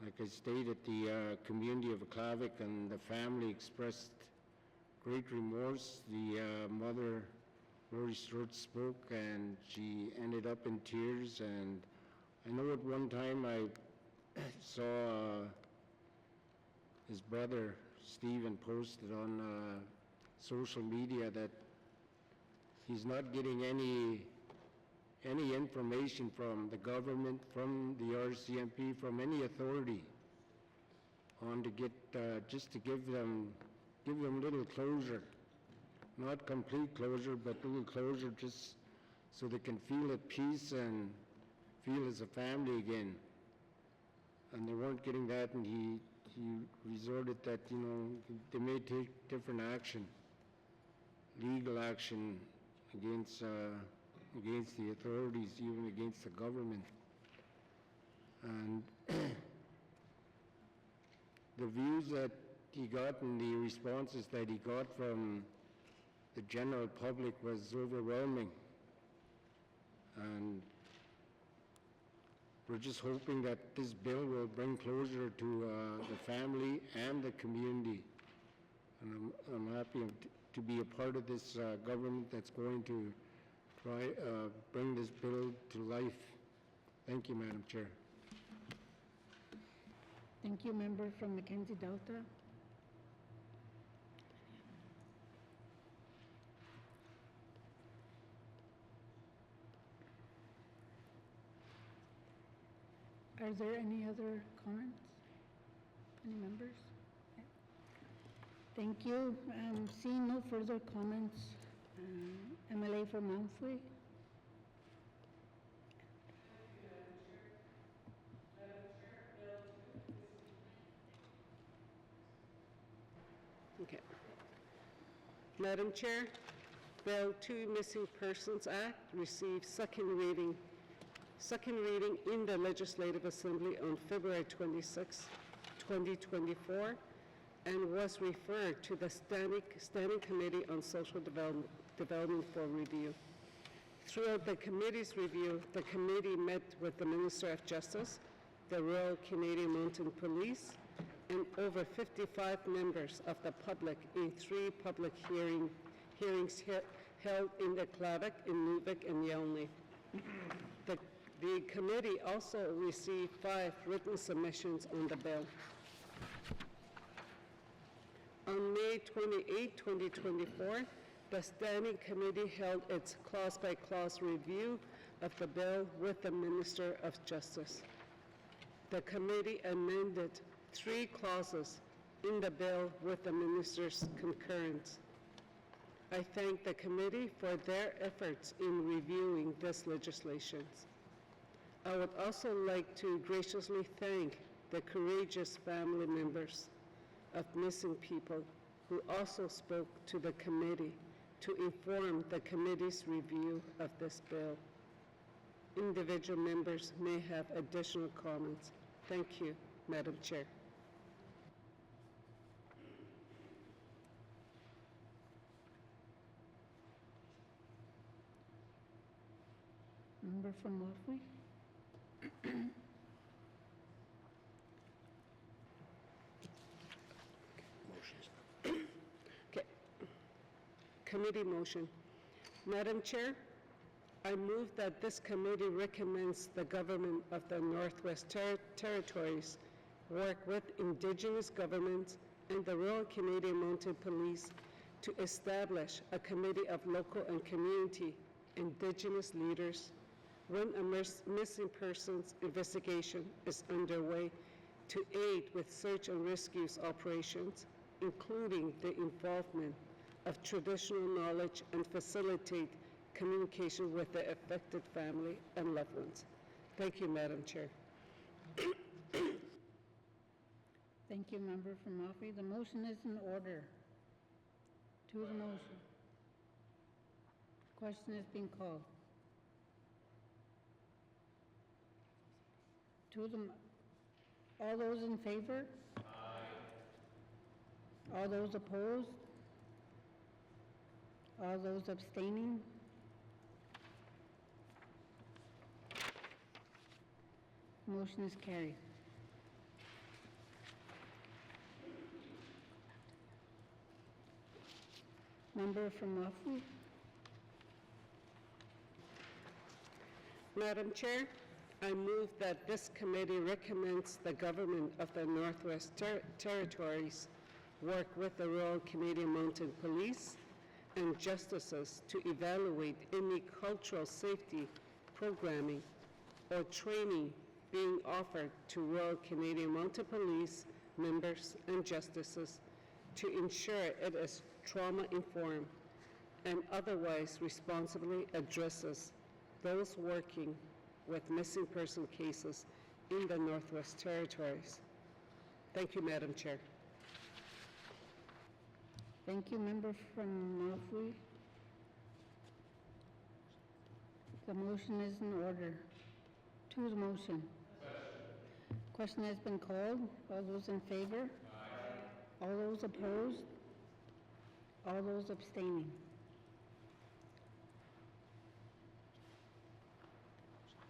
like I stated, the community of Aklavik and the family expressed great remorse. The mother, Lori Stewart, spoke, and she ended up in tears. And I know at one time I saw his brother, Stephen, posted on social media that he's not getting any information from the government, from the RCMP, from any authority on to get, just to give them little closure. Not complete closure, but little closure, just so they can feel at peace and feel as a family again. And they weren't getting that, and he resorted that, they may take different action, legal action against the authorities, even against the government. And the views that he got and the responses that he got from the general public was overwhelming. And we're just hoping that this bill will bring closure to the family and the community. And I'm happy to be a part of this government that's going to try bring this bill to life. Thank you, Madam Chair. Thank you, member from Mackenzie Delta. Are there any other comments? Any members? Okay. Thank you. Seeing no further comments, MLA for Mountfree. Okay. Madam Chair, Bill 2 Missing Persons Act received second reading in the Legislative Assembly on February 26, 2024, and was referred to the Standing Committee on Social Development for review. Throughout the committee's review, the committee met with the Minister of Justice, the Royal Canadian Mounted Police, and over 55 members of the public in 3 public hearings held in the Aklavik, Inuvik, and Yelney. The committee also received 5 written submissions on the bill. On May 28, 2024, the Standing Committee held its clause-by-clause review of the bill with the Minister of Justice. The committee amended 3 clauses in the bill with the Minister's concurrence. I thank the committee for their efforts in reviewing this legislation. I would also like to graciously thank the courageous family members of missing people who also spoke to the committee to inform the committee's review of this bill. Individual members may have additional comments. Thank you, Madam Chair. Member from Wolfley? Okay. Committee motion. Madam Chair, I move that this committee recommends the government of the Northwest Territories work with Indigenous governments and the Royal Canadian Mounted Police to establish a committee of local and community Indigenous leaders when a missing persons investigation is underway to aid with search and rescue operations, including the involvement of traditional knowledge and facilitate communication with the affected family and loved ones. Thank you, Madam Chair. Thank you, Member from Moffey. The motion is in order. To the motion. Question is being called. All those in favor? Aye. All those opposed? All those abstaining? Motion is carried. Member from Moffey? Madam Chair, I move that this committee recommends the government of the Northwest Territories work with the Royal Canadian Mounted Police and justices to evaluate any cultural safety programming or training being offered to Royal Canadian Mounted Police members and justices to ensure it is trauma-informed and otherwise responsibly addresses those working with missing person cases in the Northwest Territories. Thank you, Madam Chair. Thank you, Member from Moffey. The motion is in order. To the motion. Question has been called. All those in favor? Aye. All those opposed? All those abstaining?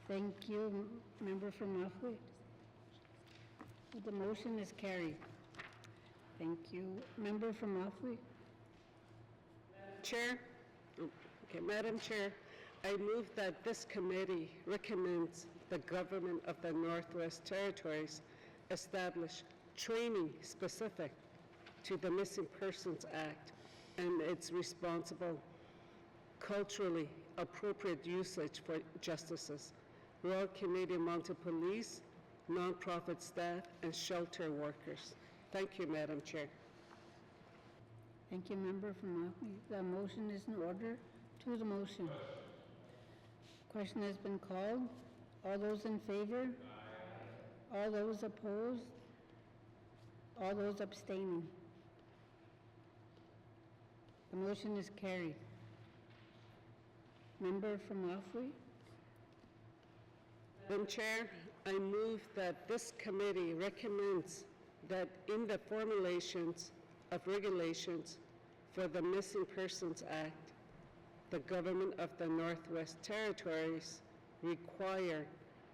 Thank you, Member from Moffey. The motion is carried. Thank you. Member from Moffey. Chair? Okay, Madam Chair, I move that this committee recommends the government of the Northwest Territories establish training specific to the Missing Persons Act and its responsible, culturally appropriate usage for justices, Royal Canadian Mounted Police, nonprofit staff, and shelter workers. Thank you, Madam Chair. Thank you, Member from Moffey. The motion is in order. To the motion. Question has been called. All those in favor? Aye. All those opposed? All those abstaining? The motion is carried. Member from Moffey. Madam Chair, I move that this committee recommends that in the formulations of regulations for the Missing Persons Act, the government of the Northwest Territories require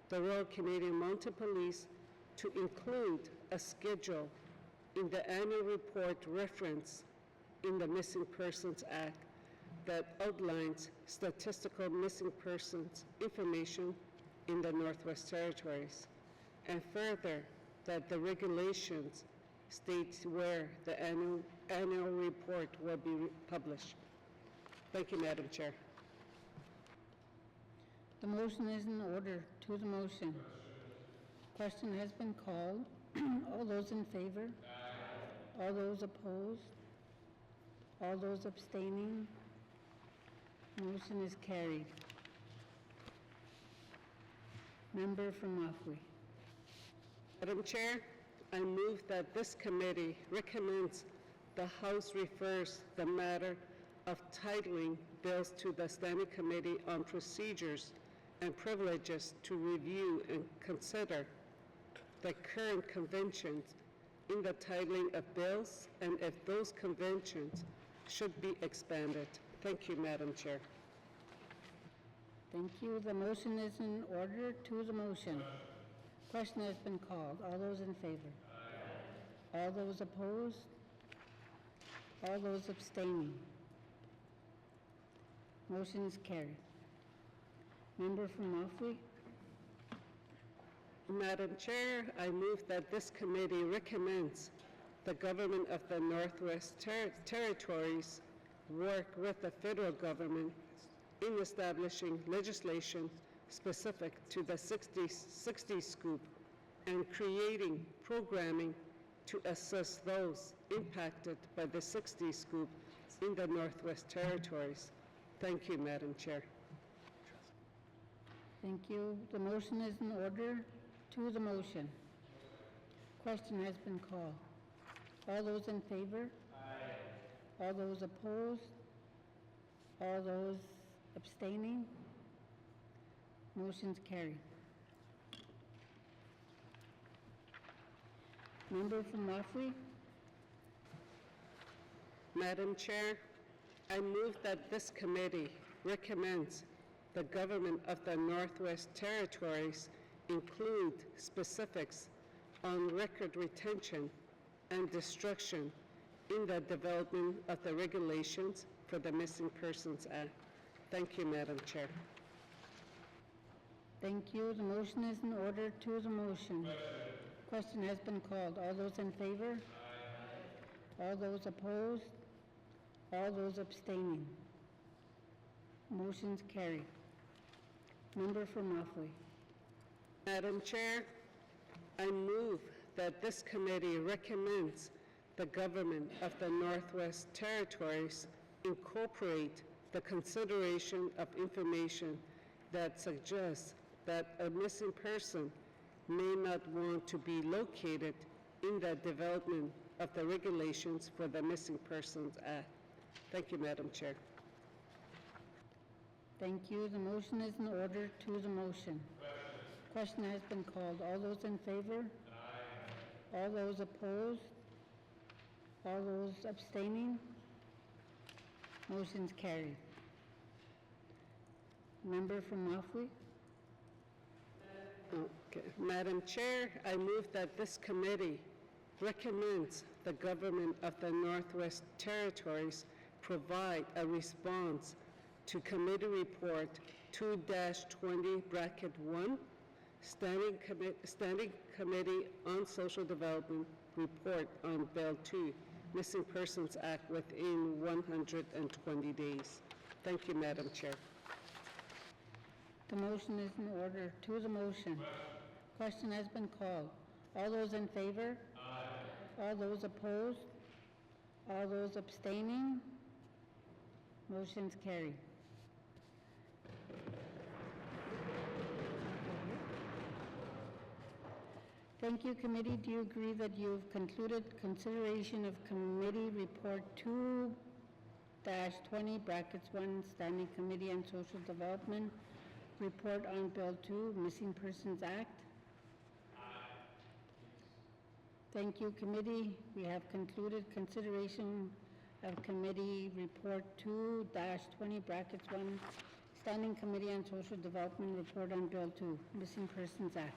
the Royal Canadian Mounted Police to include a schedule in the annual report reference in the Missing Persons Act that outlines statistical missing persons information in the Northwest Territories, and further, that the regulations state where the annual report will be published. Thank you, Madam Chair. The motion is in order. To the motion. Question has been called. All those in favor? All those opposed? All those abstaining? Motion is carried. Member from Mafui. Madam Chair, I move that this committee recommends the House refers the matter of titling bills to the Standing Committee on Procedures and Privileges to review and consider the current conventions in the titling of bills and if those conventions should be expanded. Thank you, Madam Chair. Thank you. The motion is in order. To the motion. Question has been called. All those in favor? All those opposed? All those abstaining? Motion is carried. Member from Mafui. Madam Chair, I move that this committee recommends the government of the Northwest Territories work with the federal government in establishing legislation specific to the 60 Scoop and creating programming to assist those impacted by the 60 Scoop in the Northwest Territories. Thank you, Madam Chair. Thank you. The motion is in order. To the motion. Question has been called. All those in favor? Aye. All those opposed? All those abstaining? Motion's carried. Member from Mafui. Madam Chair, I move that this committee recommends the government of the Northwest Territories include specifics on record retention and destruction in the development of the regulations for the Missing Persons Act. Thank you, Madam Chair. Thank you. The motion is in order. To the motion. Question has been called. All those in favor? Aye. All those opposed? All those abstaining? Motion's carried. Member from Mafui. Madam Chair, I move that this committee recommends the government of the Northwest Territories incorporate the consideration of information that suggests that a missing person may not want to be located in the development of the regulations for the Missing Persons Act. Thank you, Madam Chair. Thank you. The motion is in order. To the motion. Question has been called. All those in favor? Aye. All those opposed? All those abstaining? Motion's carried. Member from Mafui. Okay. Madam Chair, I move that this committee recommends the government of the Northwest Territories provide a response to Committee Report 2-20-1, Standing Committee on Social Development Report on Bill 2, Missing Persons Act within 120 days. Thank you, Madam Chair. The motion is in order. To the motion. Question has been called. All those in favor? Aye. All those opposed? All those abstaining? Motion's carried. Thank you, committee. Do you agree that you've concluded consideration of Committee Report 2-20-1, Standing Committee on Social Development, Report on Bill 2, Missing Persons Act? Aye. Thank you, committee. We have concluded consideration of Committee Report 2-20-1, Standing Committee on Social Development, Report on Bill 2, Missing Persons Act.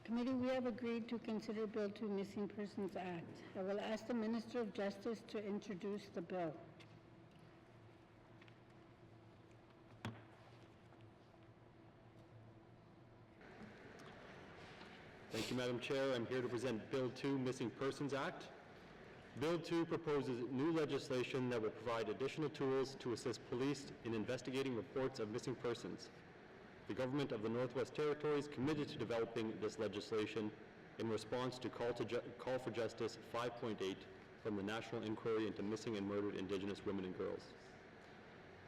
Committee, we have agreed to consider Bill 2 Missing Persons Act. I will ask the Minister of Justice to introduce the bill. Thank you, Madam Chair. I'm here to present Bill 2 Missing Persons Act. Bill 2 proposes new legislation that will provide additional tools to assist police in investigating reports of missing persons. The government of the Northwest Territories committed to developing this legislation in response to Call for Justice 5.8 from the National Inquiry into Missing and Murdered Indigenous Women and Girls.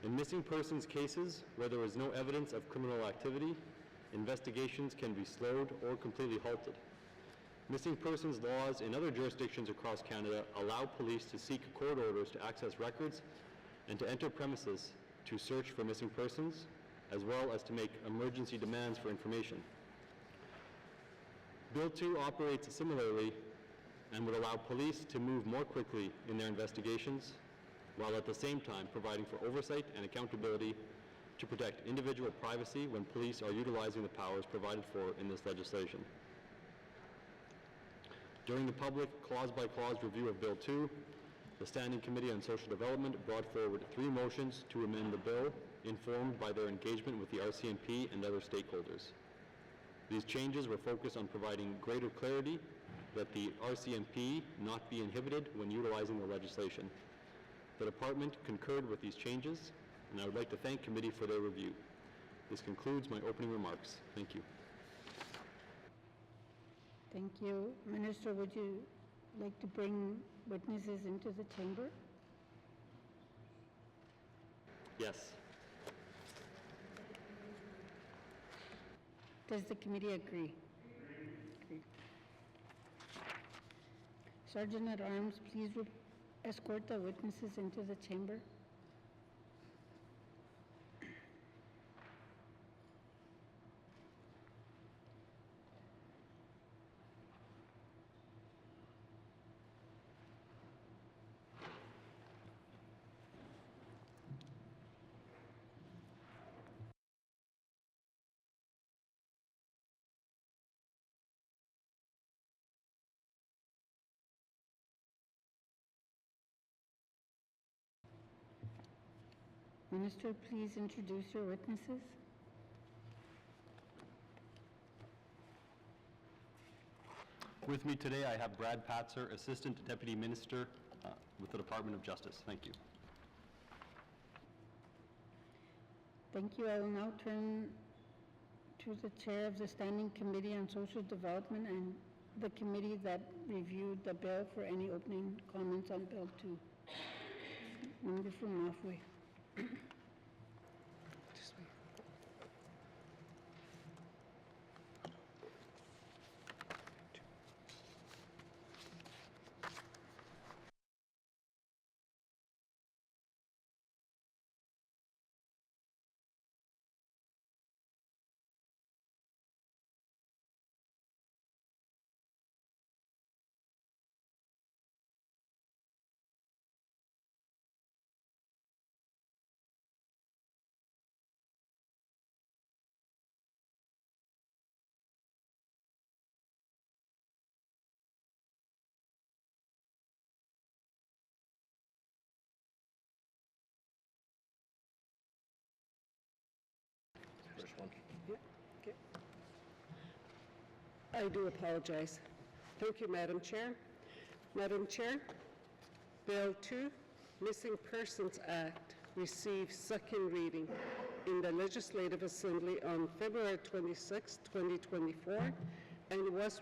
In missing persons cases, where there is no evidence of criminal activity, investigations can be slowed or completely halted. Missing persons laws in other jurisdictions across Canada allow police to seek court orders to access records and to enter premises to search for missing persons, as well as to make emergency demands for information. Bill 2 operates similarly and would allow police to move more quickly in their investigations, while at the same time providing for oversight and accountability to protect individual privacy when police are utilizing the powers provided for in this legislation. During the public clause-by-clause review of Bill 2, the Standing Committee on Social Development brought forward 3 motions to amend the bill, informed by their engagement with the RCMP and other stakeholders. These changes were focused on providing greater clarity that the RCMP not be inhibited when utilizing the legislation. The Department concurred with these changes, and I would like to thank committee for their review. This concludes my opening remarks. Thank you. Thank you. Minister, would you like to bring witnesses into the chamber? Yes. Does the committee agree? Agree. Sergeant at Arms, please escort the witnesses into the chamber. Minister, please introduce your witnesses. With me today, I have Brad Patzer, Assistant Deputy Minister with the Department of Justice. Thank you. Thank you. I will now turn to the Chair of the Standing Committee on Social Development and the committee that reviewed the bill for any opening comments on Bill 2. Member from Northway. I do apologize. Thank you, Madam Chair. Madam Chair, Bill 2, Missing Persons Act, received second reading in the Legislative Assembly on February 26, 2024, and was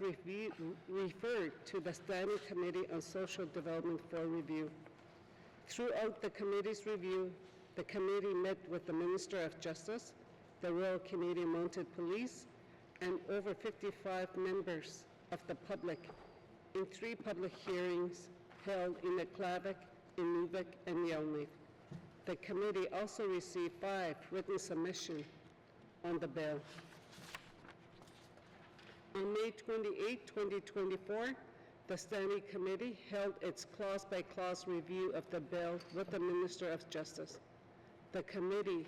referred to the Standing Committee on Social Development for review. Throughout the committee's review, the committee met with the Minister of Justice, the Royal Canadian Mounted Police, and over 55 members of the public in 3 public hearings held in Aklavik, Inuvik, and Yellowknife. The committee also received 5 written submissions on the bill. On May 28, 2024, the Standing Committee held its clause-by-clause review of the bill with the Minister of Justice. The committee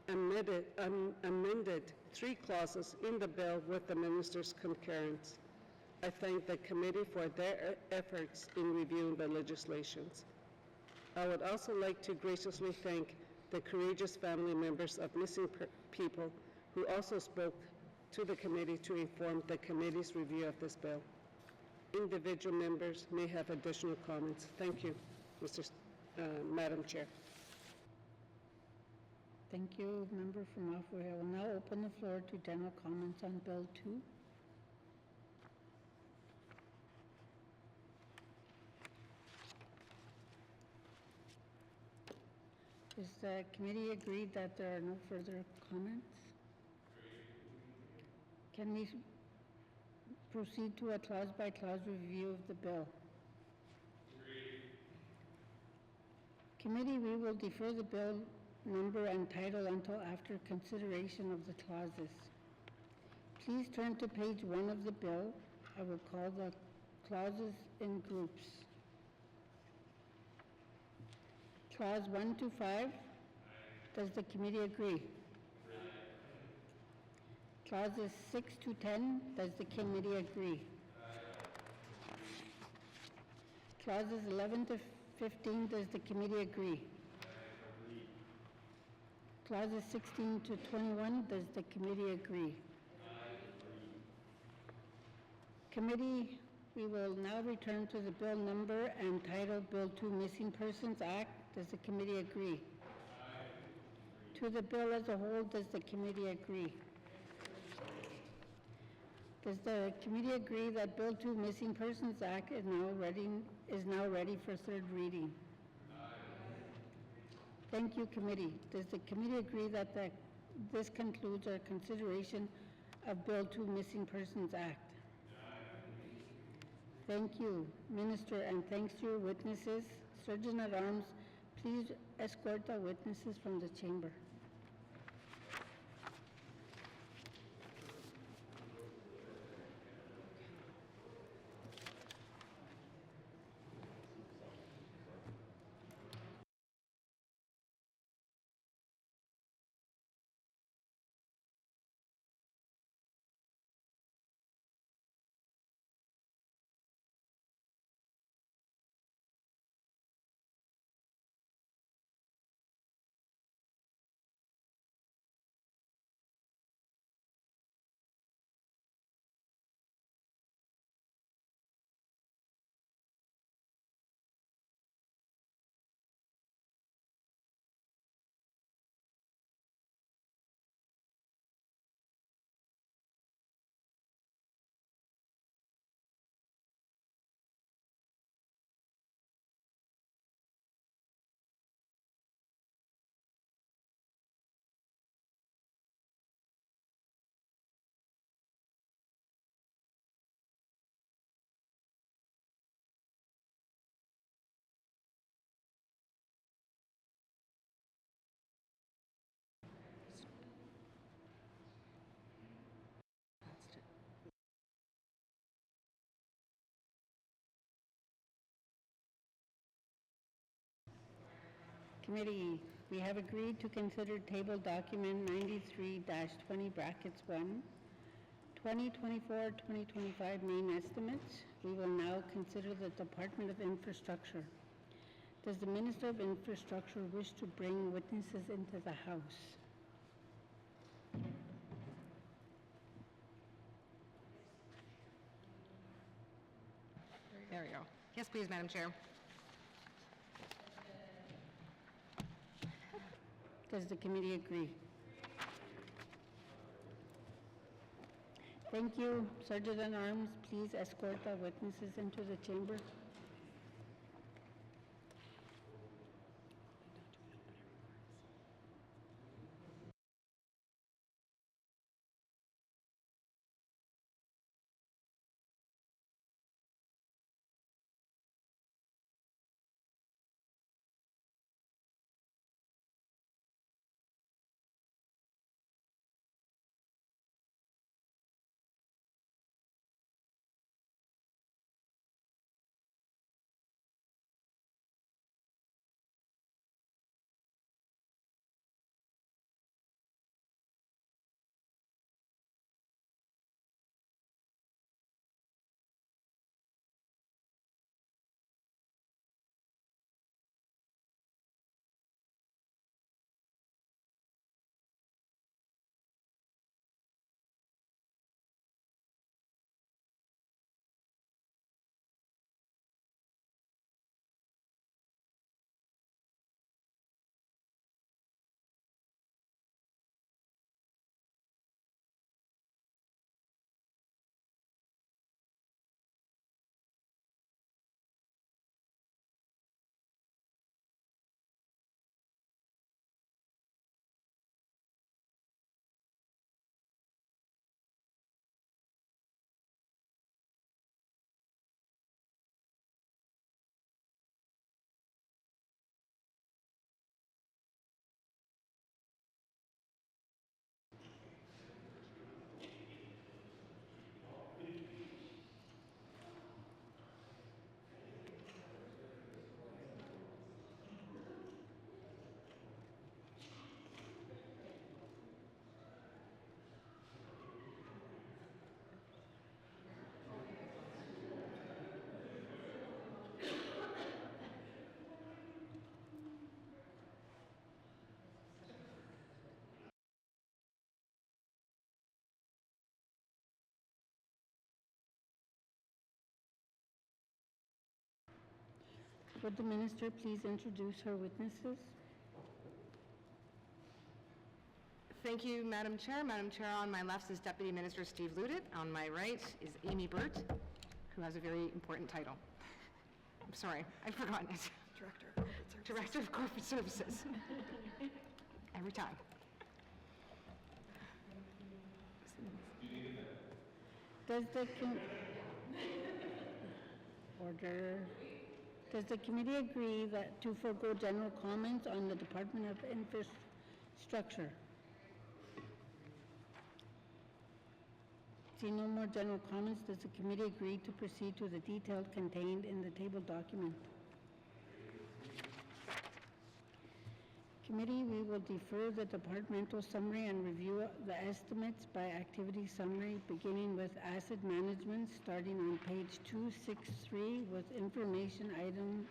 amended 3 clauses in the bill with the minister's concurrence. I thank the committee for their efforts in reviewing the legislations. I would also like to graciously thank the courageous family members of missing people who also spoke to the committee to inform the committee's review of this bill. Individual members may have additional comments. Thank you, Madam Chair. Thank you, Member from Offway. I will now open the floor to general comments on Bill 2. Is the committee agreed that there are no further comments? Can we proceed to a clause-by-clause review of the bill? Committee, we will defer the bill number and title until after consideration of the clauses. Please turn to page 1 of the bill. I will call the clauses in groups. Clause 1 to 5. Does the committee agree? Clauses 6 to 10. Does the committee agree? Clauses 11 to 15. Does the committee agree? Clauses 16 to 21. Does the committee agree? Committee, we will now return to the bill number and title Bill 2 Missing Persons Act. Does the committee agree? To the bill as a whole, does the committee agree? Does the committee agree that Bill 2 Missing Persons Act is now ready for third reading? Thank you, committee. Does the committee agree that this concludes our consideration of Bill 2 Missing Persons Act? Thank you, Minister, and thanks to your witnesses. Surgeon at Arms, please escort the witnesses from the chamber. Committee, we have agreed to consider table document 93-20 brackets 1, 2024-2025 main estimates. We will now consider the Department of Infrastructure. Does the Minister of Infrastructure wish to bring witnesses into the House? There we go. Yes, please, Madam Chair. Does the committee agree? Thank you. Sergeant at Arms, please escort the witnesses into the chamber. Would the minister please introduce her witnesses? Thank you, Madam Chair. Madam Chair, on my left is Deputy Minister Steve Ludit. On my right is Amy Burt, who has a very important title. I'm sorry, I've forgotten it. Director of Corporate Services. Every time. Does the committee agree that to forego general comments on the Department of Infrastructure? See no more general comments, does the committee agree to proceed to the details contained in the table document? Committee, we will defer the departmental summary and review the estimates by activity summary, beginning with asset management, starting on page 263 with information item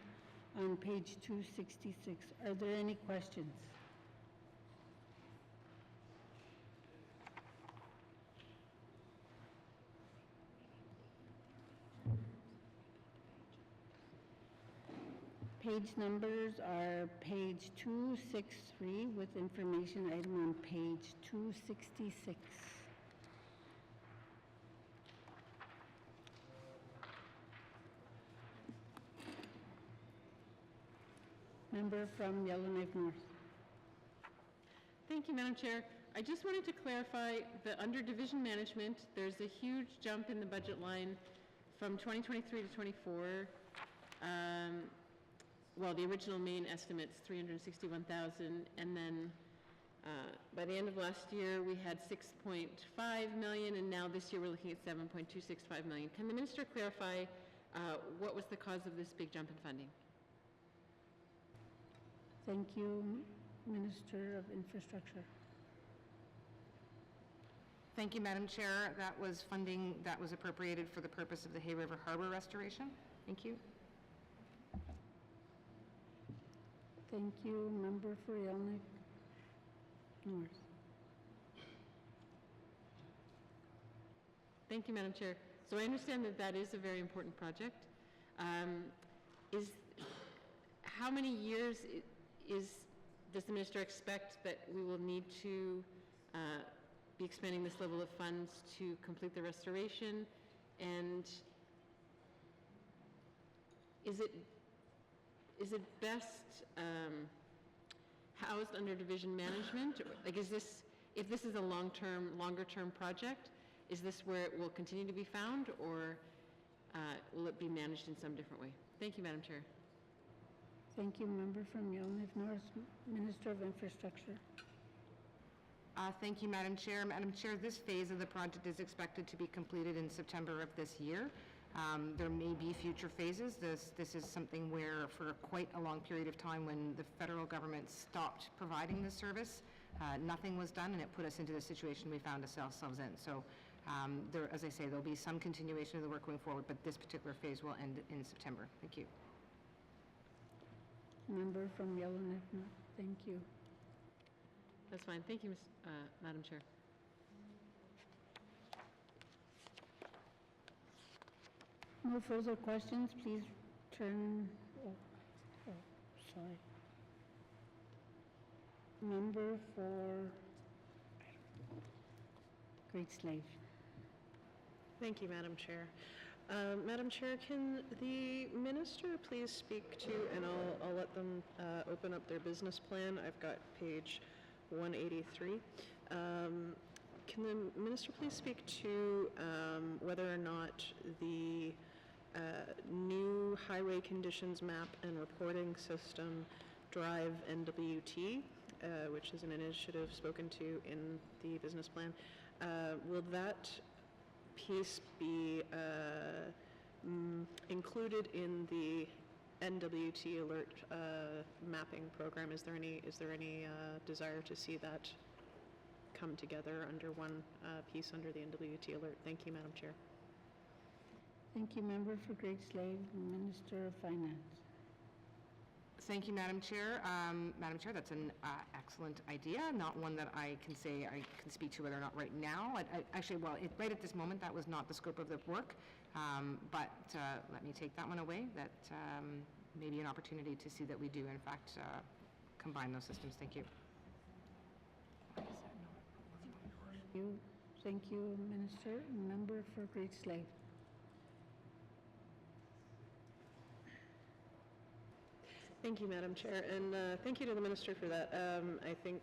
on page 266. Are there any questions? Page numbers are page 263 with information item on page 266. Member from Yellowknife North. Thank you, Madam Chair. I just wanted to clarify that under division management, there's a huge jump in the budget line from 2023 to 24. Well, the original main estimate's 361,000, and then by the end of last year, we had 6.5 million, and now this year we're looking at 7.265 million. Can the minister clarify what was the cause of this big jump in funding? Thank you, Minister of Infrastructure. Thank you, Madam Chair. That was funding that was appropriated for the purpose of the Hay River Harbor restoration. Thank you. Thank you, Member for Yellowknife North. Thank you, Madam Chair. So I understand that that is a very important project. How many years does the minister expect that we will need to be expending this level of funds to complete the restoration? And is it best housed under division management? Like, if this is a longer-term project, is this where it will continue to be found, or will it be managed in some different way? Thank you, Madam Chair. Thank you, Member from Yellowknife North, Minister of Infrastructure. Thank you, Madam Chair. Madam Chair, this phase of the project is expected to be completed in September of this year. There may be future phases. This is something where for quite a long period of time when the federal government stopped providing this service, nothing was done, and it put us into the situation we found ourselves in. So as I say, there'll be some continuation of the work going forward, but this particular phase will end in September. Thank you. Member from Yellowknife North, thank you. That's fine. Thank you, Madam Chair. No further questions, please turn, sorry. Member for Great Slave. Thank you, Madam Chair. Madam Chair, can the minister please speak to, and I'll let them open up their business plan. I've got page 183. Can the minister please speak to whether or not the new highway conditions map and reporting system Drive NWT, which is an initiative spoken to in the business plan, will that piece be included in the NWT alert mapping program? Is there any desire to see that come together under one piece under the NWT alert? Thank you, Madam Chair. Thank you, Member for Great Slave, Minister of Finance. Thank you, Madam Chair. Madam Chair, that's an excellent idea, not one that I can say I can speak to whether or not right now. Actually, right at this moment, that was not the scope of the work, but let me take that one away, that maybe an opportunity to see that we do, in fact, combine those systems. Thank you. Thank you, Minister. Member for Great Slave. Thank you, Madam Chair, and thank you to the Minister for that. I think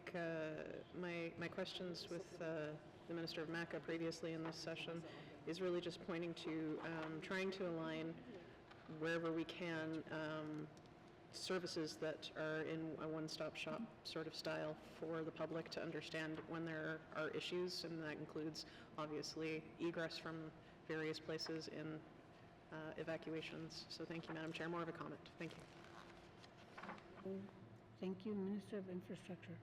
my questions with the Minister of MACA previously in this session is really just pointing to trying to align wherever we can services that are in a one-stop shop sort of style for the public to understand when there are issues, and that includes obviously egress from various places in evacuations. So thank you, Madam Chair. More of a comment. Thank you. Thank you, Minister of Infrastructure.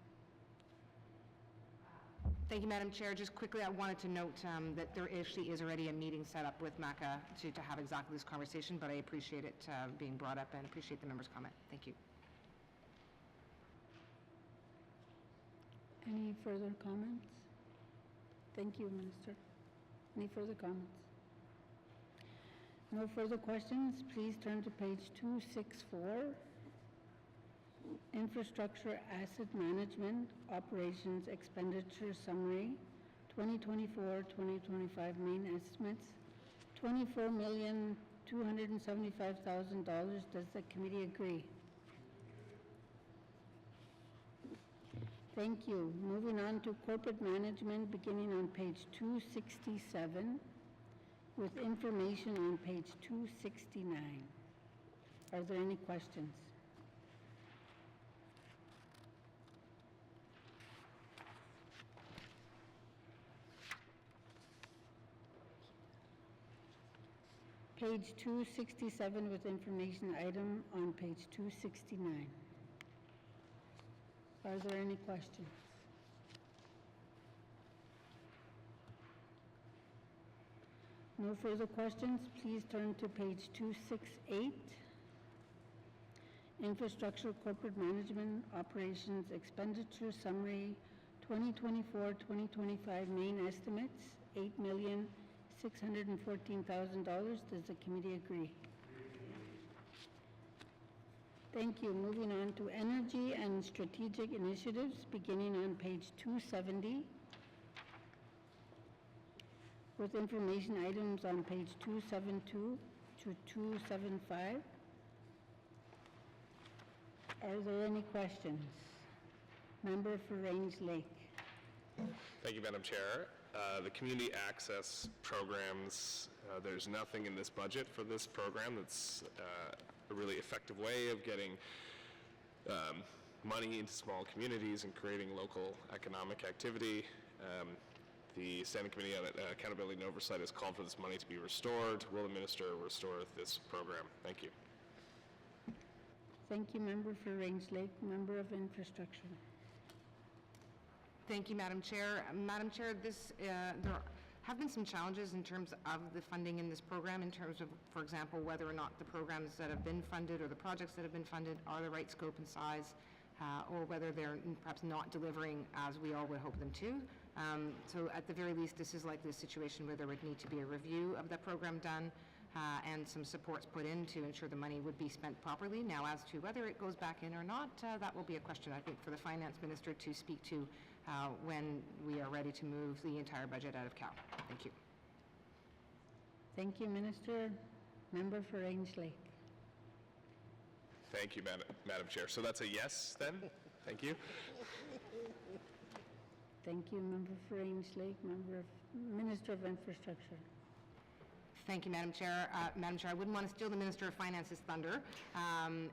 Thank you, Madam Chair. Just quickly, I wanted to note that there actually is already a meeting set up with MACA to have exactly this conversation, but I appreciate it being brought up and appreciate the member's comment. Thank you. Any further comments? Thank you, Minister. Any further comments? No further questions. Please turn to page 264. Infrastructure Asset Management Operations Expenditure Summary 2024-2025 Main Estimates $24,275,000. Does the committee agree? Thank you. Moving on to corporate management, beginning on page 267 with information on page 269. Are there any questions? Page 267 with information item on page 269. Are there any questions? No further questions. Please turn to page 268. Infrastructure Corporate Management Operations Expenditure Summary 2024-2025 Main Estimates $8,614,000. Does the committee agree? Thank you. Moving on to energy and strategic initiatives, beginning on page 270 with information items on page 272 to 275. Are there any questions? Member for Range Lake. Thank you, Madam Chair. The community access programs, there's nothing in this budget for this program that's a really effective way of getting money into small communities and creating local economic activity. The Standing Committee on Accountability and Oversight has called for this money to be restored. Will the Minister restore this program? Thank you. Thank you, Member for Range Lake. Member of Infrastructure. Thank you, Madam Chair. Madam Chair, there have been some challenges in terms of the funding in this program, in terms of, for example, whether or not the programs that have been funded or the projects that have been funded are the right scope and size, or whether they're perhaps not delivering as we all would hope them to. So at the very least, this is likely a situation where there would need to be a review of the program done and some supports put in to ensure the money would be spent properly. Now, as to whether it goes back in or not, that will be a question, I think, for the Finance Minister to speak to when we are ready to move the entire budget out of Cal. Thank you. Thank you, Minister. Member for Range Lake. Thank you, Madam Chair. So that's a yes, then? Thank you. Thank you, Member for Range Lake. Member of Minister of Infrastructure. Thank you, Madam Chair. Madam Chair, I wouldn't want to steal the Minister of Finance's thunder.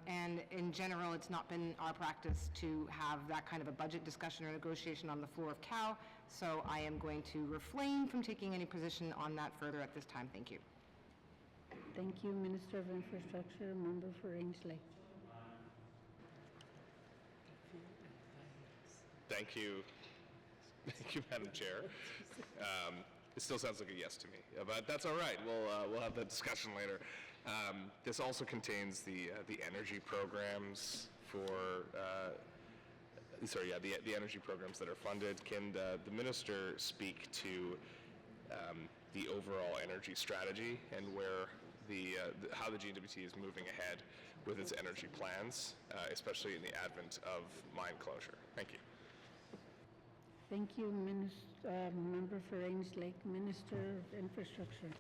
And in general, it's not been our practice to have that kind of a budget discussion or negotiation on the floor of Cal. So I am going to refrain from taking any position on that further at this time. Thank you. Thank you, Minister of Infrastructure. Member for Range Lake. Thank you. Thank you, Madam Chair. It still sounds like a yes to me, but that's all right. We'll have that discussion later. This also contains the energy programs for the energy programs that are funded. Can the minister speak to the overall energy strategy and where how the GWT is moving ahead with its energy plans, especially in the advent of mine closure. Thank you. Thank you, Member for Range Lake, Minister of Infrastructure.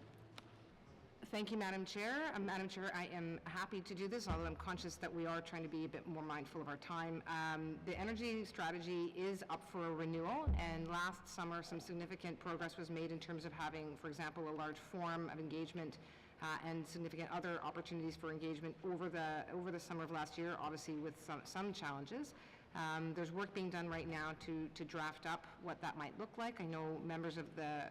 Thank you, Madam Chair. Madam Chair, I am happy to do this, although I'm conscious that we are trying to be a bit more mindful of our time. The energy strategy is up for a renewal, and last summer some significant progress was made in terms of having, for example, a large forum of engagement and significant other opportunities for engagement over the summer of last year, obviously with some challenges. There's work being done right now to draft up what that might look like. I know members of the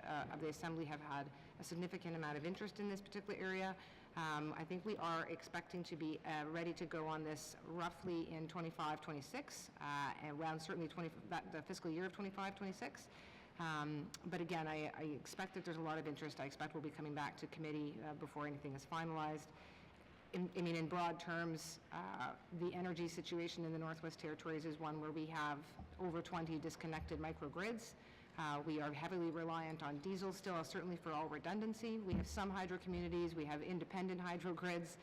Assembly have had a significant amount of interest in this particular area. I think we are expecting to be ready to go on this roughly in 25-26, around certainly the fiscal year of 25-26. But again, I expect that there's a lot of interest. I expect we'll be coming back to committee before anything is finalized. In broad terms, the energy situation in the Northwest Territories is one where we have over 20 disconnected microgrids. We are heavily reliant on diesel still, certainly for all redundancy. We have some hydro communities, we have independent hydro grids.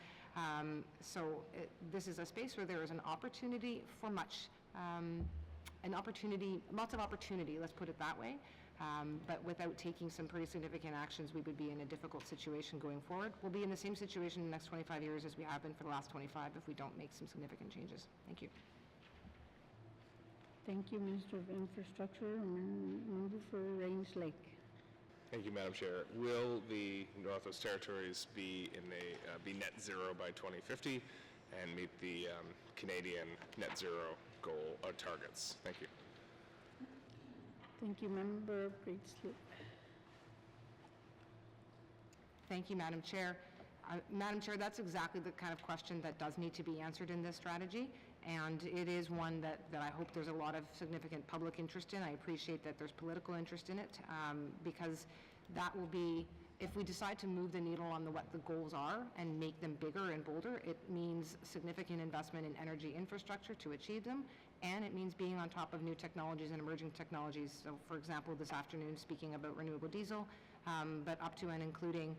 This is a space where there is an opportunity for lots of opportunity, let's put it that way. But without taking some pretty significant actions, we would be in a difficult situation going forward. We'll be in the same situation in the next 25 years as we have been for the last 25 if we don't make some significant changes. Thank you. Thank you, Minister of Infrastructure. Member for Range Lake. Thank you, Madam Chair. Will the Northwest Territories be net zero by 2050 and meet the Canadian net zero goal or targets? Thank you. Thank you, Member of Great Sloop. Thank you, Madam Chair. Madam Chair, that's exactly the kind of question that does need to be answered in this strategy, and it is one that I hope there's a lot of significant public interest in. I appreciate that there's political interest in it, because that will be, if we decide to move the needle on what the goals are and make them bigger and bolder, it means significant investment in energy infrastructure to achieve them, and it means being on top of new technologies and emerging technologies. So, for example, this afternoon speaking about renewable diesel, but up to and including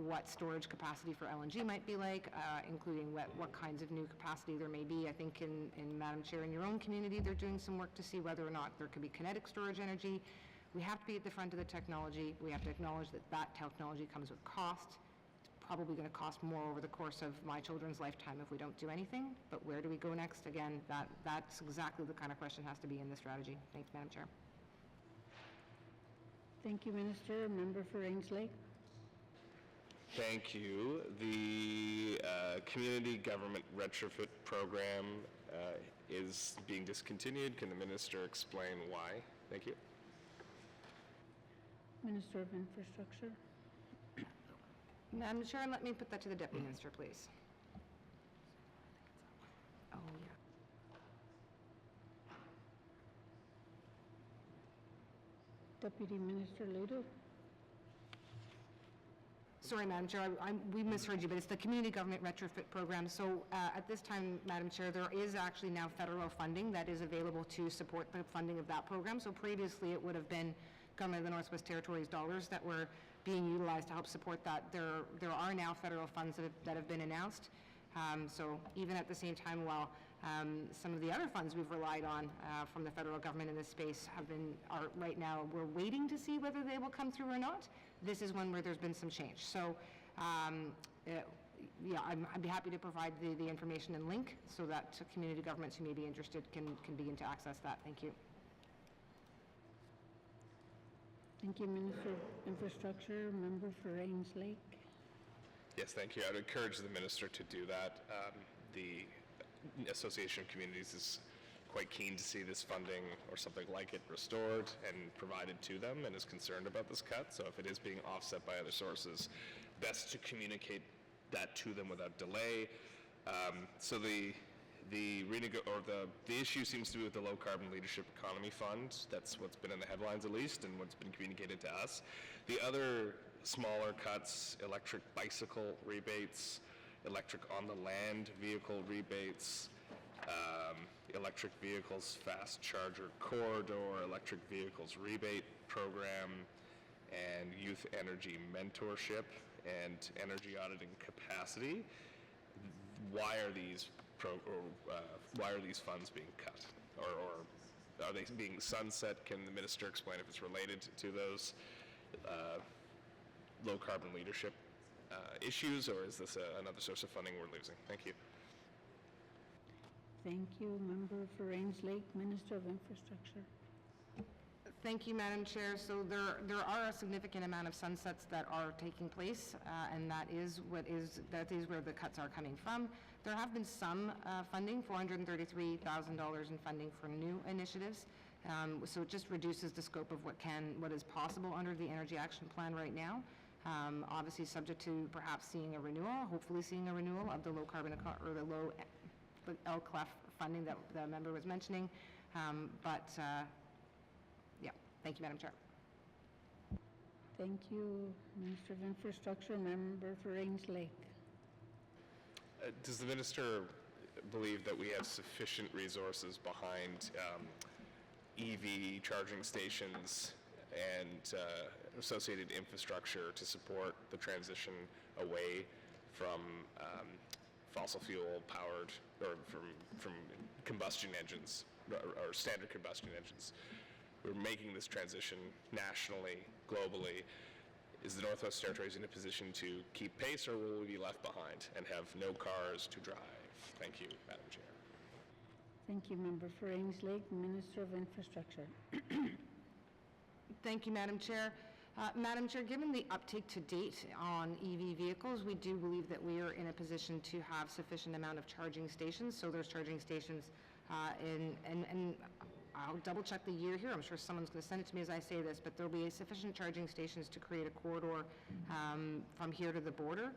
what storage capacity for LNG might be like, including what kinds of new capacity there may be. I think in Madam Chair, in your own community, they're doing some work to see whether or not there could be kinetic storage energy. We have to be at the front of the technology. We have to acknowledge that technology comes with cost. It's probably going to cost more over the course of my children's lifetime if we don't do anything. But where do we go next? Again, that's exactly the kind of question has to be in the strategy. Thanks, Madam Chair. Thank you, Minister. Member for Range Lake. Thank you. The community government retrofit program is being discontinued. Can the minister explain why? Thank you. Minister of Infrastructure. Madam Chair, let me put that to the Deputy Minister, please. Oh, yeah. Deputy Minister Ludo. Sorry, Madam Chair, we misheard you, but it's the Community Government Retrofit Program. So at this time, Madam Chair, there is actually now federal funding that is available to support the funding of that program. So previously it would have been Government of the Northwest Territories dollars that were being utilized to help support that. There are now federal funds that have been announced. So even at the same time, while some of the other funds we've relied on from the federal government in this space are right now, we're waiting to see whether they will come through or not. This is one where there's been some change. So yeah, I'd be happy to provide the information and link so that community governments who may be interested can begin to access that. Thank you. Thank you, Minister of Infrastructure. Member for Range Lake. Yes, thank you. I'd encourage the minister to do that. The Association of Communities is quite keen to see this funding or something like it restored and provided to them, and is concerned about this cut. So if it is being offset by other sources, best to communicate that to them without delay. So the issue seems to be with the Low Carbon Leadership Economy Fund. That's what's been in the headlines at least, and what's been communicated to us. The other smaller cuts, electric bicycle rebates, electric on the land vehicle rebates, electric vehicles fast charger corridor, electric vehicles rebate program, and youth energy mentorship and energy auditing capacity. Why are these funds being cut, or are they being sunset? Can the minister explain if it's related to those low carbon leadership issues, or is this another source of funding we're losing? Thank you. Thank you. Member for Rains Lake, Minister of Infrastructure. Thank you, Madam Chair. So there are a significant amount of sunsets that are taking place, and that is where the cuts are coming from. There have been some funding, $433,000 in funding for new initiatives. So it just reduces the scope of what is possible under the Energy Action Plan right now. Obviously, subject to perhaps seeing a renewal, hopefully seeing a renewal of the low carbon or the low LCLEF funding that the member was mentioning. Yeah, thank you, Madam Chair. Thank you, Minister of Infrastructure. Member for Rains Lake. Does the minister believe that we have sufficient resources behind EV charging stations and associated infrastructure to support the transition away from fossil fuel powered, or from combustion engines, or standard combustion engines? We're making this transition nationally, globally. Is the Northwest Territories in a position to keep pace, or will we be left behind and have no cars to drive? Thank you, Madam Chair. Thank you, Member for Rains Lake, Minister of Infrastructure. Thank you, Madam Chair. Madam Chair, given the uptake to date on EV vehicles, we do believe that we are in a position to have sufficient amount of charging stations. So there's charging stations and I'll double check the year here. I'm sure someone's going to send it to me as I say this, but there'll be sufficient charging stations to create a corridor from here to the border.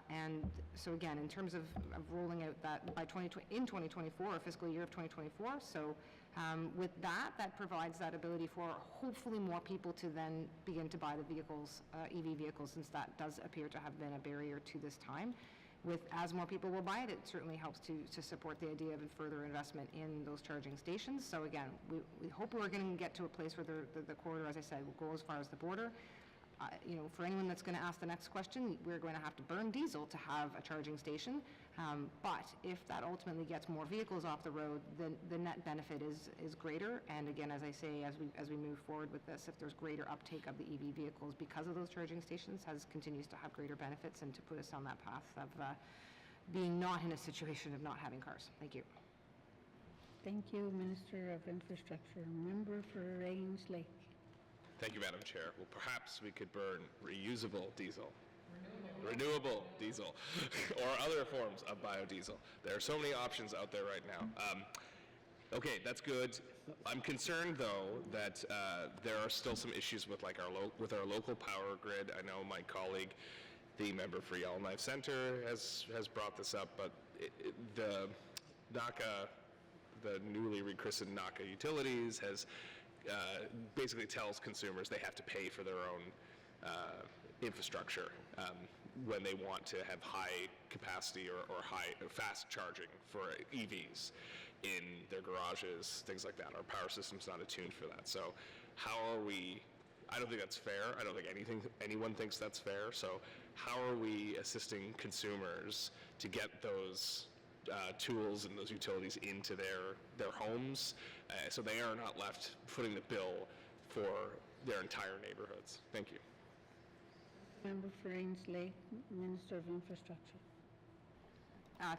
And so again, in terms of rolling out that by 2024, or fiscal year of 2024, so with that provides that ability for hopefully more people to then begin to buy the vehicles, EV vehicles, since that does appear to have been a barrier to this time. As more people will buy it, it certainly helps to support the idea of further investment in those charging stations. So again, we hope we're going to get to a place where the corridor, as I said, will go as far as the border. For anyone that's going to ask the next question, we're going to have to burn diesel to have a charging station. But if that ultimately gets more vehicles off the road, then the net benefit is greater. And again, as I say, as we move forward with this, if there's greater uptake of the EV vehicles because of those charging stations, continues to have greater benefits and to put us on that path of being not in a situation of not having cars. Thank you. Thank you, Minister of Infrastructure. Member for Rains Lake. Thank you, Madam Chair. Well, perhaps we could burn reusable diesel. Renewable diesel, or other forms of biodiesel. There are so many options out there right now. Okay, that's good. I'm concerned, though, that there are still some issues with our local power grid. I know my colleague, the member for Yellowknife Center, has brought this up, but the NACA, the newly rechristened NACA Utilities, has basically tells consumers they have to pay for their own infrastructure when they want to have high capacity or fast charging for EVs in their garages, things like that. Our power system's not attuned for that. So how are we, I don't think that's fair. I don't think anyone thinks that's fair. So how are we assisting consumers to get those tools and those utilities into their homes so they are not left footing the bill for their entire neighborhoods? Thank you. Member for Rains Lake, Minister of Infrastructure.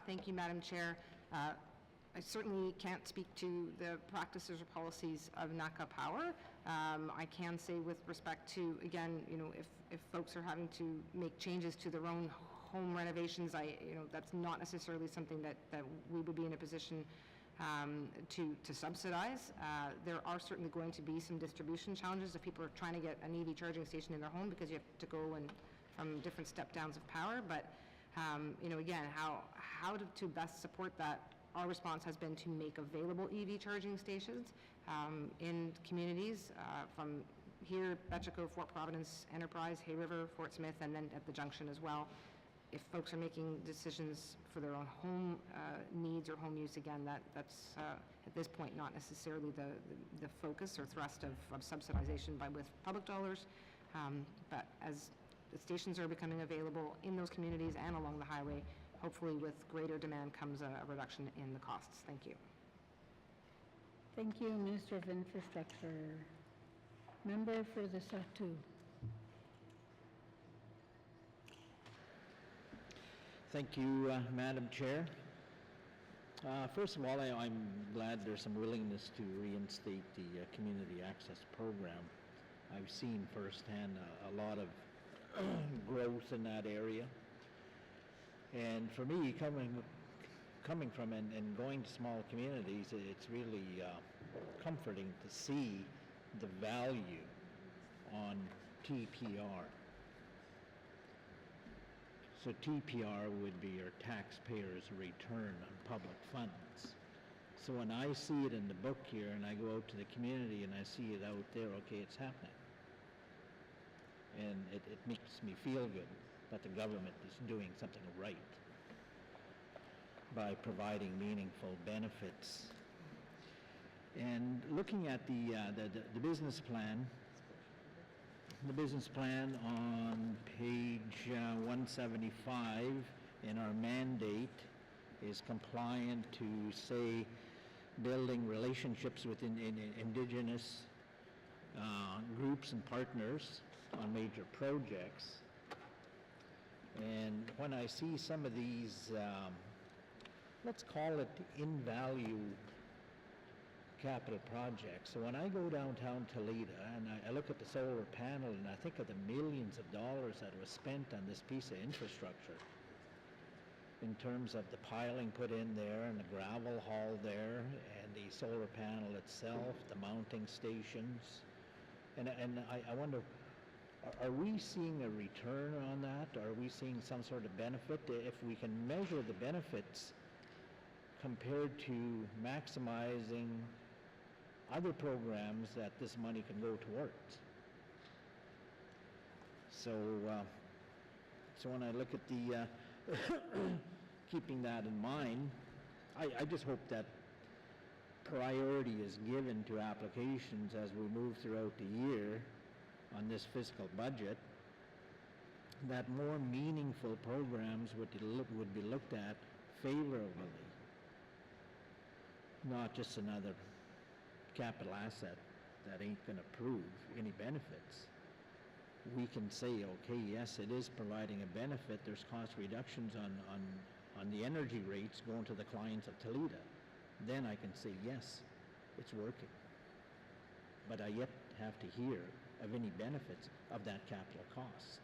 Thank you, Madam Chair. I certainly can't speak to the practices or policies of NACA Power. I can say with respect to, again, if folks are having to make changes to their own home renovations, that's not necessarily something that we would be in a position to subsidize. There are certainly going to be some distribution challenges if people are trying to get an EV charging station in their home because you have to go from different step downs of power. But again, how to best support that? Our response has been to make available EV charging stations in communities from here, Betchico, Fort Providence, Enterprise, Hay River, Fort Smith, and then at the junction as well. If folks are making decisions for their own home needs or home use, again, that's at this point not necessarily the focus or thrust of subsidization with public dollars. But as the stations are becoming available in those communities and along the highway. Hopefully with greater demand comes a reduction in the costs. Thank you. Thank you, Minister of Infrastructure. Member for the Satu. Thank you, Madam Chair. First of all, I'm glad there's some willingness to reinstate the community access program. I've seen firsthand a lot of growth in that area. And for me, coming from and going to small communities, it's really comforting to see the value on TPR. So TPR would be your taxpayers' return on public funds. So when I see it in the book here and I go out to the community and I see it out there, okay, it's happening. And it makes me feel good that the government is doing something right by providing meaningful benefits. And looking at the business plan, on page 175 in our mandate is compliant to, say, building relationships with Indigenous groups and partners on major projects. And when I see some of these, let's call it in-value capital projects. So when I go downtown Toledo and I look at the solar panel and I think of the millions of dollars that was spent on this piece of infrastructure in terms of the piling put in there and the gravel haul there and the solar panel itself, the mounting stations, and I wonder, are we seeing a return on that? Are we seeing some sort of benefit? If we can measure the benefits compared to maximizing other programs that this money can go towards. So when I look at the, keeping that in mind, I just hope that priority is given to applications as we move throughout the year on this fiscal budget, that more meaningful programs would be looked at favorably, not just another capital asset that ain't going to prove any benefits. We can say, okay, yes, it is providing a benefit. There's cost reductions on the energy rates going to the clients of Toledo. Then I can say, yes, it's working. But I yet have to hear of any benefits of that capital cost.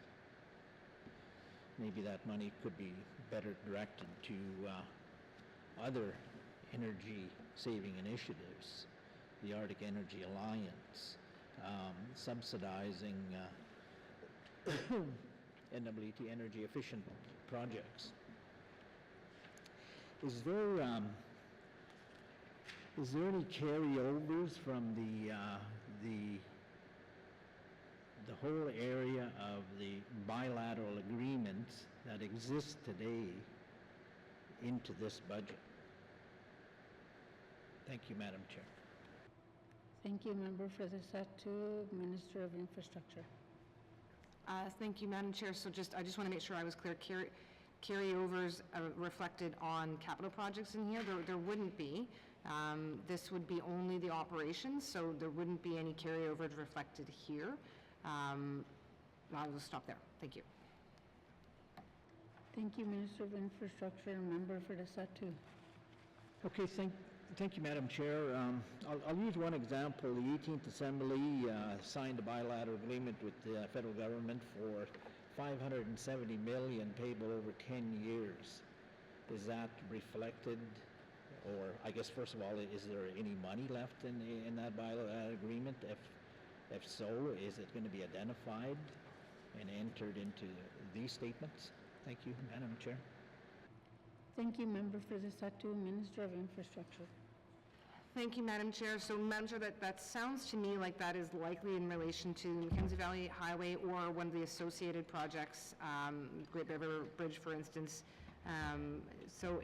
Maybe that money could be better directed to other energy-saving initiatives, the Arctic Energy Alliance, subsidizing NWT energy-efficient projects. Is there any carryovers from the whole area of the bilateral agreements that exist today into this budget? Thank you, Madam Chair. Thank you, Member for the Satu, Minister of Infrastructure. Thank you, Madam Chair. So I just want to make sure I was clear. Carryovers reflected on capital projects in here, there wouldn't be. This would be only the operations, so there wouldn't be any carryovers reflected here. I'll just stop there. Thank you. Thank you, Minister of Infrastructure, Member for the Satu. Okay, thank you, Madam Chair. I'll use one example. The 18th Assembly signed a bilateral agreement with the federal government for $570 million payable over 10 years. Is that reflected, or I guess first of all, is there any money left in that bilateral agreement? If so, is it going to be identified and entered into these statements? Thank you, Madam Chair. Thank you, Member for the Satu, Minister of Infrastructure. Thank you, Madam Chair. So, Madam Chair, that sounds to me like that is likely in relation to Mackenzie Valley Highway or one of the associated projects, Great River Bridge, for instance. So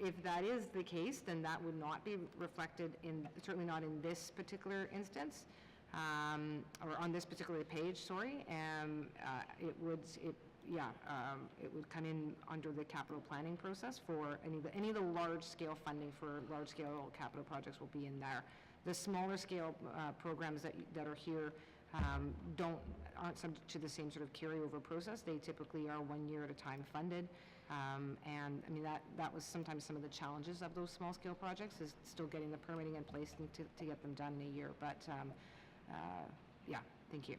if that is the case, then that would not be reflected in, certainly not in this particular instance. or on this particular page, sorry, it would come in under the capital planning process for any of the large-scale funding for large-scale capital projects will be in there. The smaller scale programs that are here aren't subject to the same sort of carryover process. They typically are 1 year at a time funded. And I mean, that was sometimes some of the challenges of those small scale projects, is still getting the permitting in place and to get them done in a year. But yeah, thank you.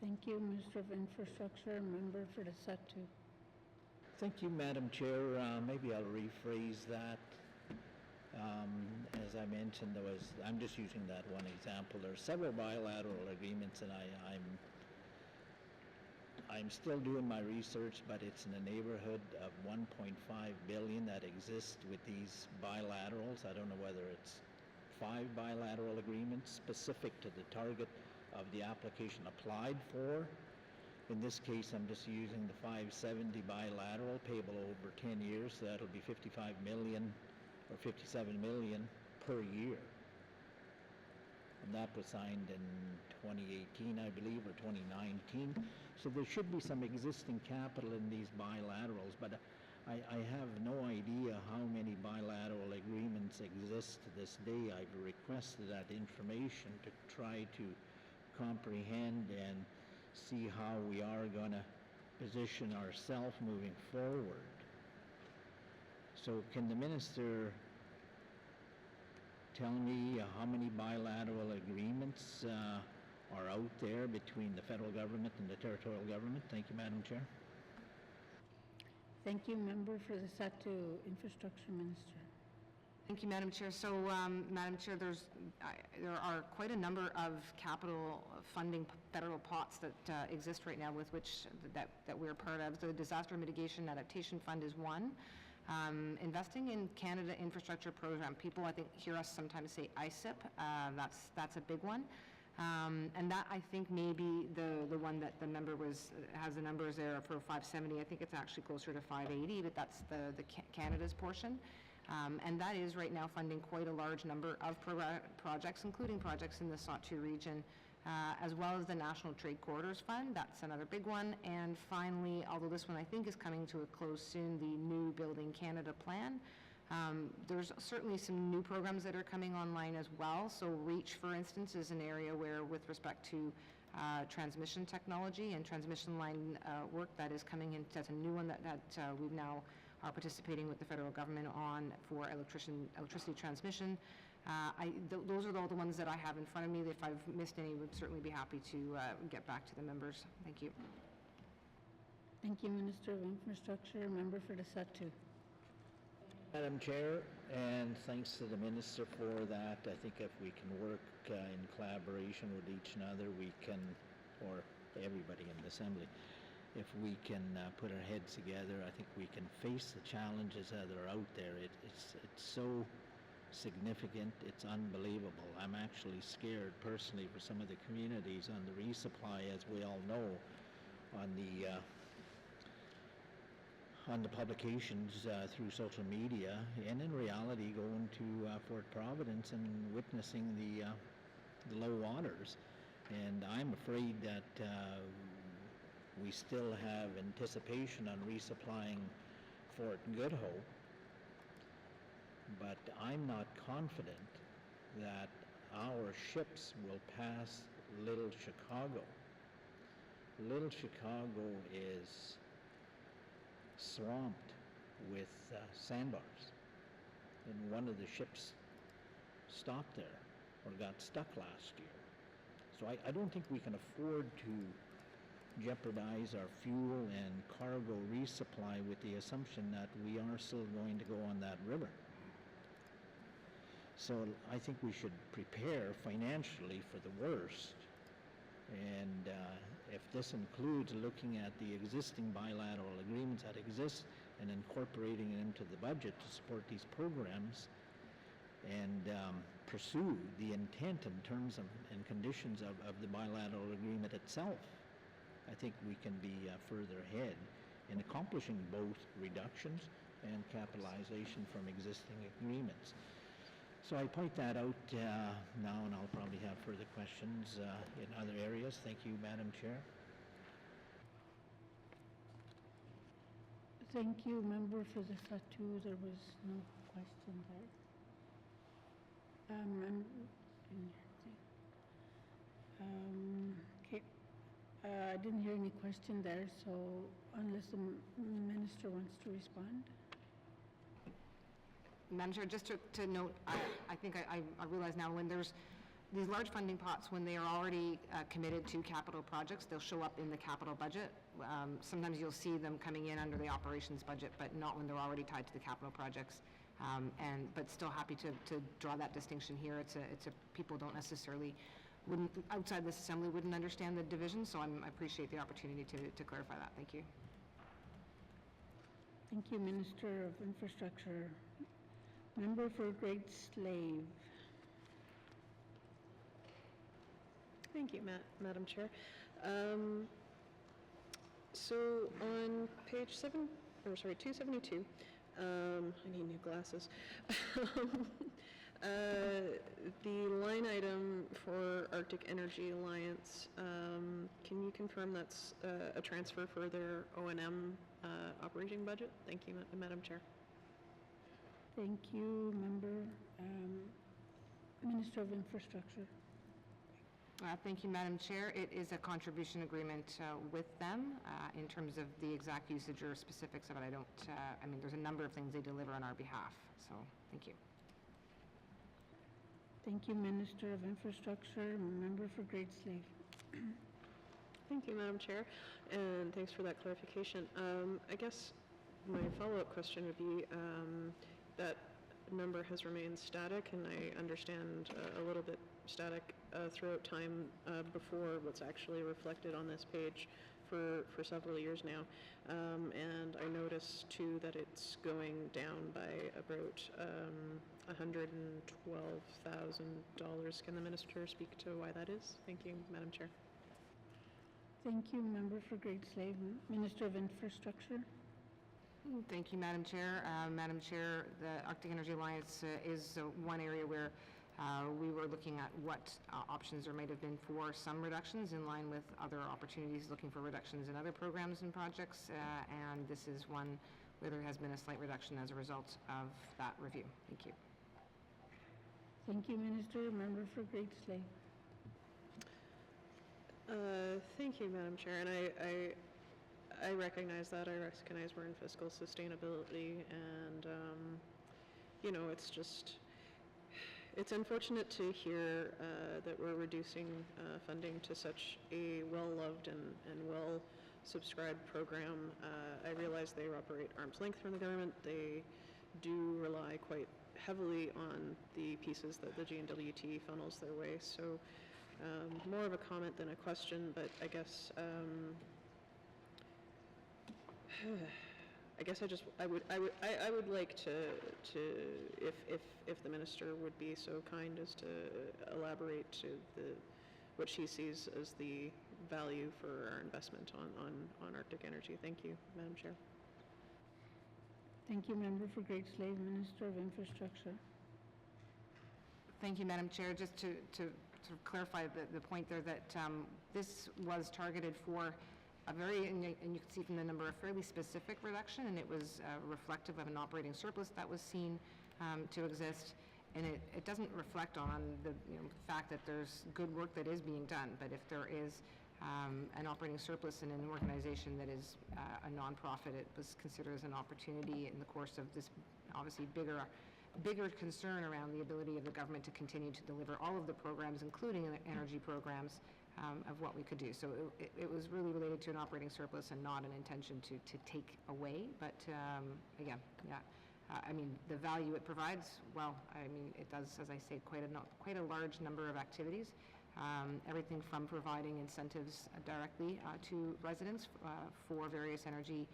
Thank you, Minister of Infrastructure. Member for the Satu. Thank you, Madam Chair. Maybe I'll rephrase that. As I mentioned, I'm just using that one example. There are several bilateral agreements, and I'm still doing my research, but it's in the neighborhood of 1.5 billion that exists with these bilaterals. I don't know whether it's 5 bilateral agreements specific to the target of the application applied for. In this case, I'm just using the 570 bilateral payable over 10 years, so that'll be 55 million or 57 million per year. And that was signed in 2018, I believe, or 2019. So there should be some existing capital in these bilaterals, but I have no idea how many bilateral agreements exist to this day. I've requested that information to try to comprehend and see how we are going to position ourselves moving forward. So can the minister tell me how many bilateral agreements are out there between the federal government and the territorial government? Thank you, Madam Chair. Thank you, Member for the Satu. Infrastructure Minister. Thank you, Madam Chair. So, Madam Chair, there are quite a number of capital funding federal pots that exist right now with which that we're part of. The Disaster Mitigation Adaptation Fund is one. Investing in Canada Infrastructure Program. People, I think, hear us sometimes say ISIP. That's a big one. And that, I think, may be the one that the member has the numbers there for 570. I think it's actually closer to 580, but that's the Canada's portion. And that is right now funding quite a large number of projects, including projects in the Satu region, as well as the National Trade Corridors Fund. That's another big one. And finally, although this one I think is coming to a close soon, the new Building Canada plan. There's certainly some new programs that are coming online as well. So REACH, for instance, is an area where, with respect to transmission technology and transmission line work that is coming in, that's a new one that we now are participating with the federal government on for electricity transmission. Those are all the ones that I have in front of me. If I've missed any, would certainly be happy to get back to the members. Thank you. Thank you, Minister of Infrastructure. Member for the Satu. Madam Chair, and thanks to the Minister for that. I think if we can work in collaboration with each other, we can, or everybody in the Assembly, if we can put our heads together, I think we can face the challenges that are out there. It's so significant, it's unbelievable. I'm actually scared personally for some of the communities on the resupply, as we all know, on the publications through social media, and in reality going to Fort Providence and witnessing the low waters. And I'm afraid that we still have anticipation on resupplying Fort Good Hope, but I'm not confident that our ships will pass Little Chicago. Little Chicago is swamped with sandbars, and one of the ships stopped there or got stuck last year. So I don't think we can afford to jeopardize our fuel and cargo resupply with the assumption that we are still going to go on that river. So I think we should prepare financially for the worst, and if this includes looking at the existing bilateral agreements that exist and incorporating it into the budget to support these programs and pursue the intent in terms of and conditions of the bilateral agreement itself, I think we can be further ahead in accomplishing both reductions and capitalization from existing agreements. So I point that out now, and I'll probably have further questions in other areas. Thank you, Madam Chair. Thank you, member for the Satu. There was no question there. Okay. I didn't hear any question there, so unless the minister wants to respond. Madam Chair, just to note, I think I realize now when there's these large funding pots, when they are already committed to capital projects, they'll show up in the capital budget. Sometimes you'll see them coming in under the operations budget, but not when they're already tied to the capital projects. But still happy to draw that distinction here. It's a people don't necessarily outside this assembly wouldn't understand the division, so I appreciate the opportunity to clarify that. Thank you. Thank you, Minister of Infrastructure. Member for Great Slave. Thank you, Madam Chair. So on page 272, I need new glasses. The line item for Arctic Energy Alliance, can you confirm that's a transfer for their O&M operating budget? Thank you, Madam Chair. Thank you, member. Minister of Infrastructure. Thank you, Madam Chair. It is a contribution agreement with them in terms of the exact usage or specifics of it. I mean, there's a number of things they deliver on our behalf, so thank you. Thank you, Minister of Infrastructure. Member for Great Slave. Thank you, Madam Chair, and thanks for that clarification. I guess my follow-up question would be that number has remained static, and I understand a little bit static throughout time before what's actually reflected on this page for several years now. And I noticed too that it's going down by about $112,000. Can the minister speak to why that is? Thank you, Madam Chair. Thank you, member for Great Slave. Minister of Infrastructure. Thank you, Madam Chair. Madam Chair, the Arctic Energy Alliance is one area where we were looking at what options there might have been for some reductions in line with other opportunities, looking for reductions in other programs and projects, and this is one where there has been a slight reduction as a result of that review. Thank you. Thank you, Minister. Member for Great Slave. Thank you, Madam Chair, and I recognize that. I recognize we're in fiscal sustainability, and you know, it's unfortunate to hear that we're reducing funding to such a well-loved and well-subscribed program. I realize they operate arm's length from the government. They do rely quite heavily on the pieces that the GNWT funnels their way. So more of a comment than a question, but I guess I would like to if the minister would be so kind as to elaborate to what she sees as the value for our investment on Arctic Energy. Thank you, Madam Chair. Thank you, member for Great Slave. Minister of Infrastructure. Thank you, Madam Chair. Just to sort of clarify the point there that this was targeted for a very, and you can see from the number, a fairly specific reduction, and it was reflective of an operating surplus that was seen to exist. And it doesn't reflect on the fact that there's good work that is being done, but if there is an operating surplus in an organization that is a nonprofit, it was considered as an opportunity in the course of this obviously bigger concern around the ability of the government to continue to deliver all of the programs, including the energy programs, of what we could do. So it was really related to an operating surplus and not an intention to take away, but again, yeah. I mean, the value it provides, well, I mean, it does, as I say, quite a large number of activities. Everything from providing incentives directly to residents for various energy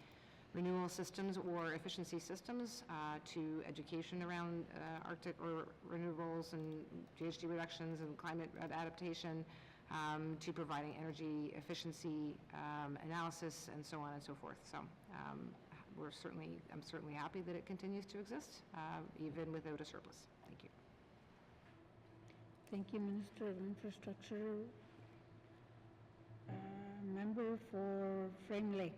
renewal systems or efficiency systems, to education around Arctic or renewables and GHG reductions and climate adaptation, to providing energy efficiency analysis and so on and so forth. So I'm certainly happy that it continues to exist, even without a surplus. Thank you. Thank you, Minister of Infrastructure. Member for Frame Lake.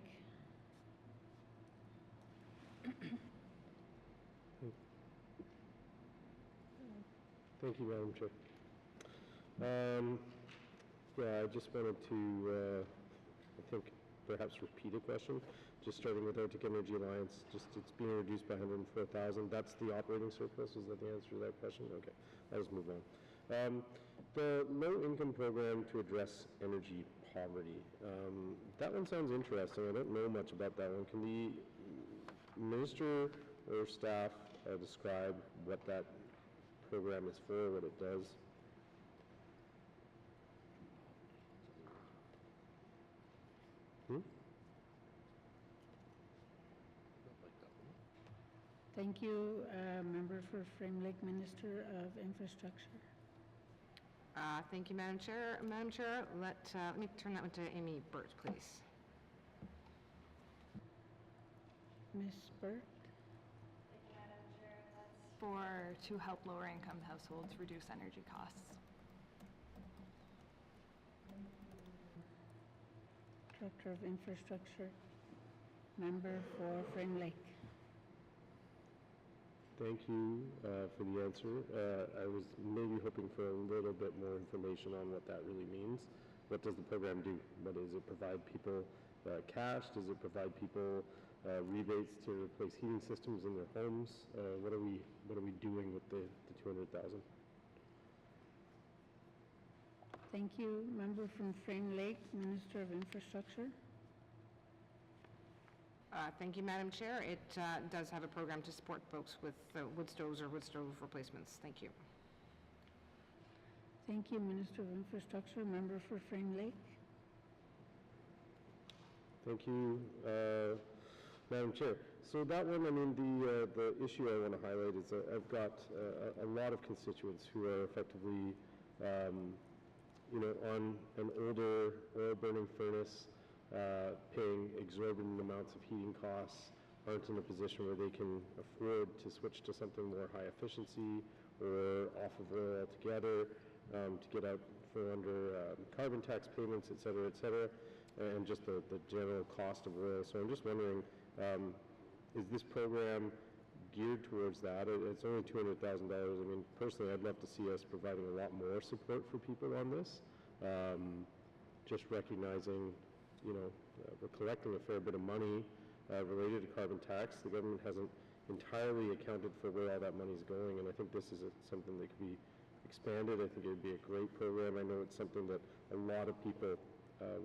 Thank you, Madam Chair. Yeah, I just wanted to, I think, perhaps repeat a question. Just starting with Arctic Energy Alliance, just it's being reduced by 104,000. That's the operating surplus. Is that the answer to that question? Okay, I'll just move on. The low-income program to address energy poverty. That one sounds interesting. I don't know much about that one. Can the minister or staff describe what that program is for, what it does? Thank you, Member for Frame Lake, Minister of Infrastructure. Thank you, Madam Chair. Madam Chair, let me turn that one to Amy Burt, please. Ms. Burt? To help lower-income households reduce energy costs. Director of Infrastructure, Member for Frame Lake. Thank you for the answer. I was maybe hoping for a little bit more information on what that really means. What does the program do? What does it provide people cash? Does it provide people rebates to replace heating systems in their homes? What are we doing with the 200,000? Thank you. Member from Frame Lake, Minister of Infrastructure. Thank you, Madam Chair. It does have a program to support folks with wood stoves or wood stove replacements. Thank you. Thank you, Minister of Infrastructure. Member for Frame Lake. Thank you, Madam Chair. So that one, I mean, the issue I want to highlight is I've got a lot of constituents who are effectively, on an older oil-burning furnace, paying exorbitant amounts of heating costs, aren't in a position where they can afford to switch to something more high efficiency or off of oil altogether, to get out from under carbon tax payments, et cetera, and just the general cost of oil. So I'm just wondering, is this program geared towards that? It's only $200,000. I mean, personally, I'd love to see us providing a lot more support for people on this. Just recognizing, we're collecting a fair bit of money related to carbon tax. The government hasn't entirely accounted for where all that money is going, and I think this is something that could be expanded. I think it would be a great program. I know it's something that a lot of people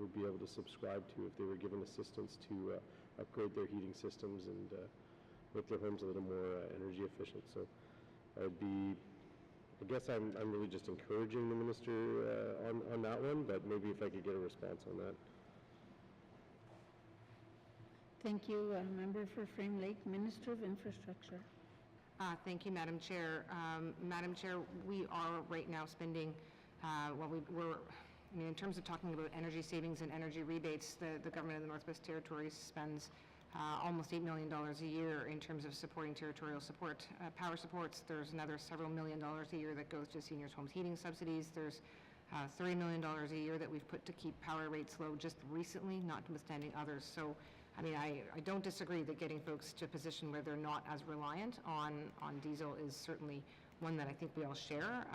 would be able to subscribe to if they were given assistance to upgrade their heating systems and make their homes a little more energy efficient. So I guess I'm really just encouraging the minister on that one, but maybe if I could get a response on that. Thank you, Member for Frame Lake, Minister of Infrastructure. Thank you, Madam Chair. Madam Chair, we are right now spending, in terms of talking about energy savings and energy rebates, the government of the Northwest Territories spends almost $8 million a year in terms of supporting territorial support, power supports. There's another several $1 million a year that goes to seniors' homes heating subsidies. There's $30 million a year that we've put to keep power rates low just recently, notwithstanding others. So, I mean, I don't disagree that getting folks to a position where they're not as reliant on diesel is certainly one that I think we all share,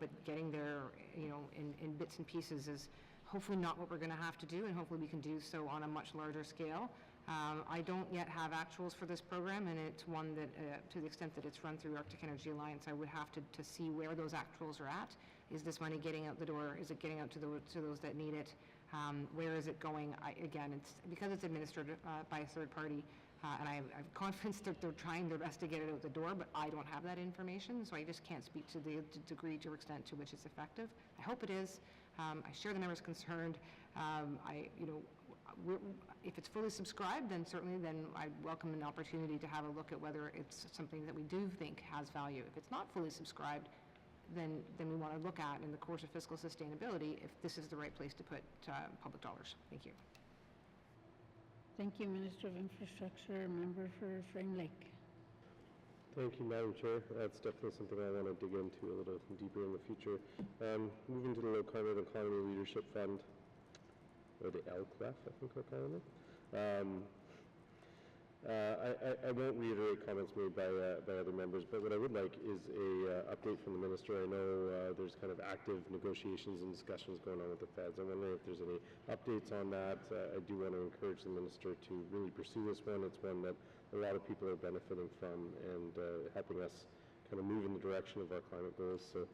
but getting there, in bits and pieces is hopefully not what we're going to have to do, and hopefully we can do so on a much larger scale. I don't yet have actuals for this program, and it's one that, to the extent that it's run through Arctic Energy Alliance, I would have to see where those actuals are at. Is this money getting out the door? Is it getting out to those that need it? Where is it going? Again, it's because it's administered by a third party, and I have confidence that they're trying their best to get it out the door, but I don't have that information, so I just can't speak to the degree or extent to which it's effective. I hope it is. I share the members' concerned. If it's fully subscribed, then certainly I welcome an opportunity to have a look at whether it's something that we do think has value. If it's not fully subscribed, then we want to look at, in the course of fiscal sustainability, if this is the right place to put public dollars. Thank you. Thank you, Minister of Infrastructure. Member for Frame Lake. Thank you, Madam Chair. That's definitely something I want to dig into a little deeper in the future. Moving to the Low Climate Economy Leadership Fund, or the LCLEF, I think we're calling it. I won't reiterate comments made by other members, but what I would like is a update from the Minister. I know there's kind of active negotiations and discussions going on with the feds. I'm wondering if there's any updates on that. I do want to encourage the Minister to really pursue this one. It's one that a lot of people are benefiting from and helping us kind of move in the direction of our climate goals. So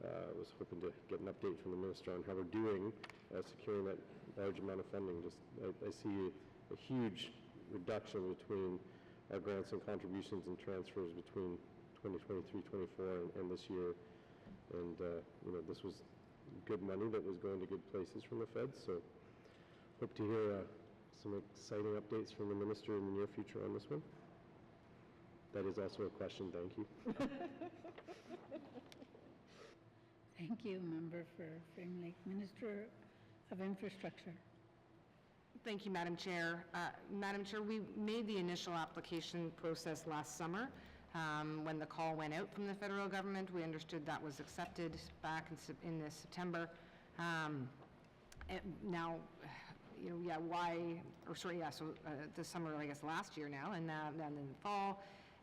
I was hoping to get an update from the Minister on how we're doing securing that large amount of funding. I see a huge reduction between our grants and contributions and transfers between 2023-24 and this year. And this was good money that was going to good places from the feds. So hope to hear some exciting updates from the Minister in the near future on this one. That is also a question. Thank you. Thank you, Member for Frame Lake. Minister of Infrastructure. Thank you, Madam Chair. Madam Chair, we made the initial application process last summer. When the call went out from the federal government, we understood that was accepted back in September. Now, this summer, I guess last year now, and then in the fall.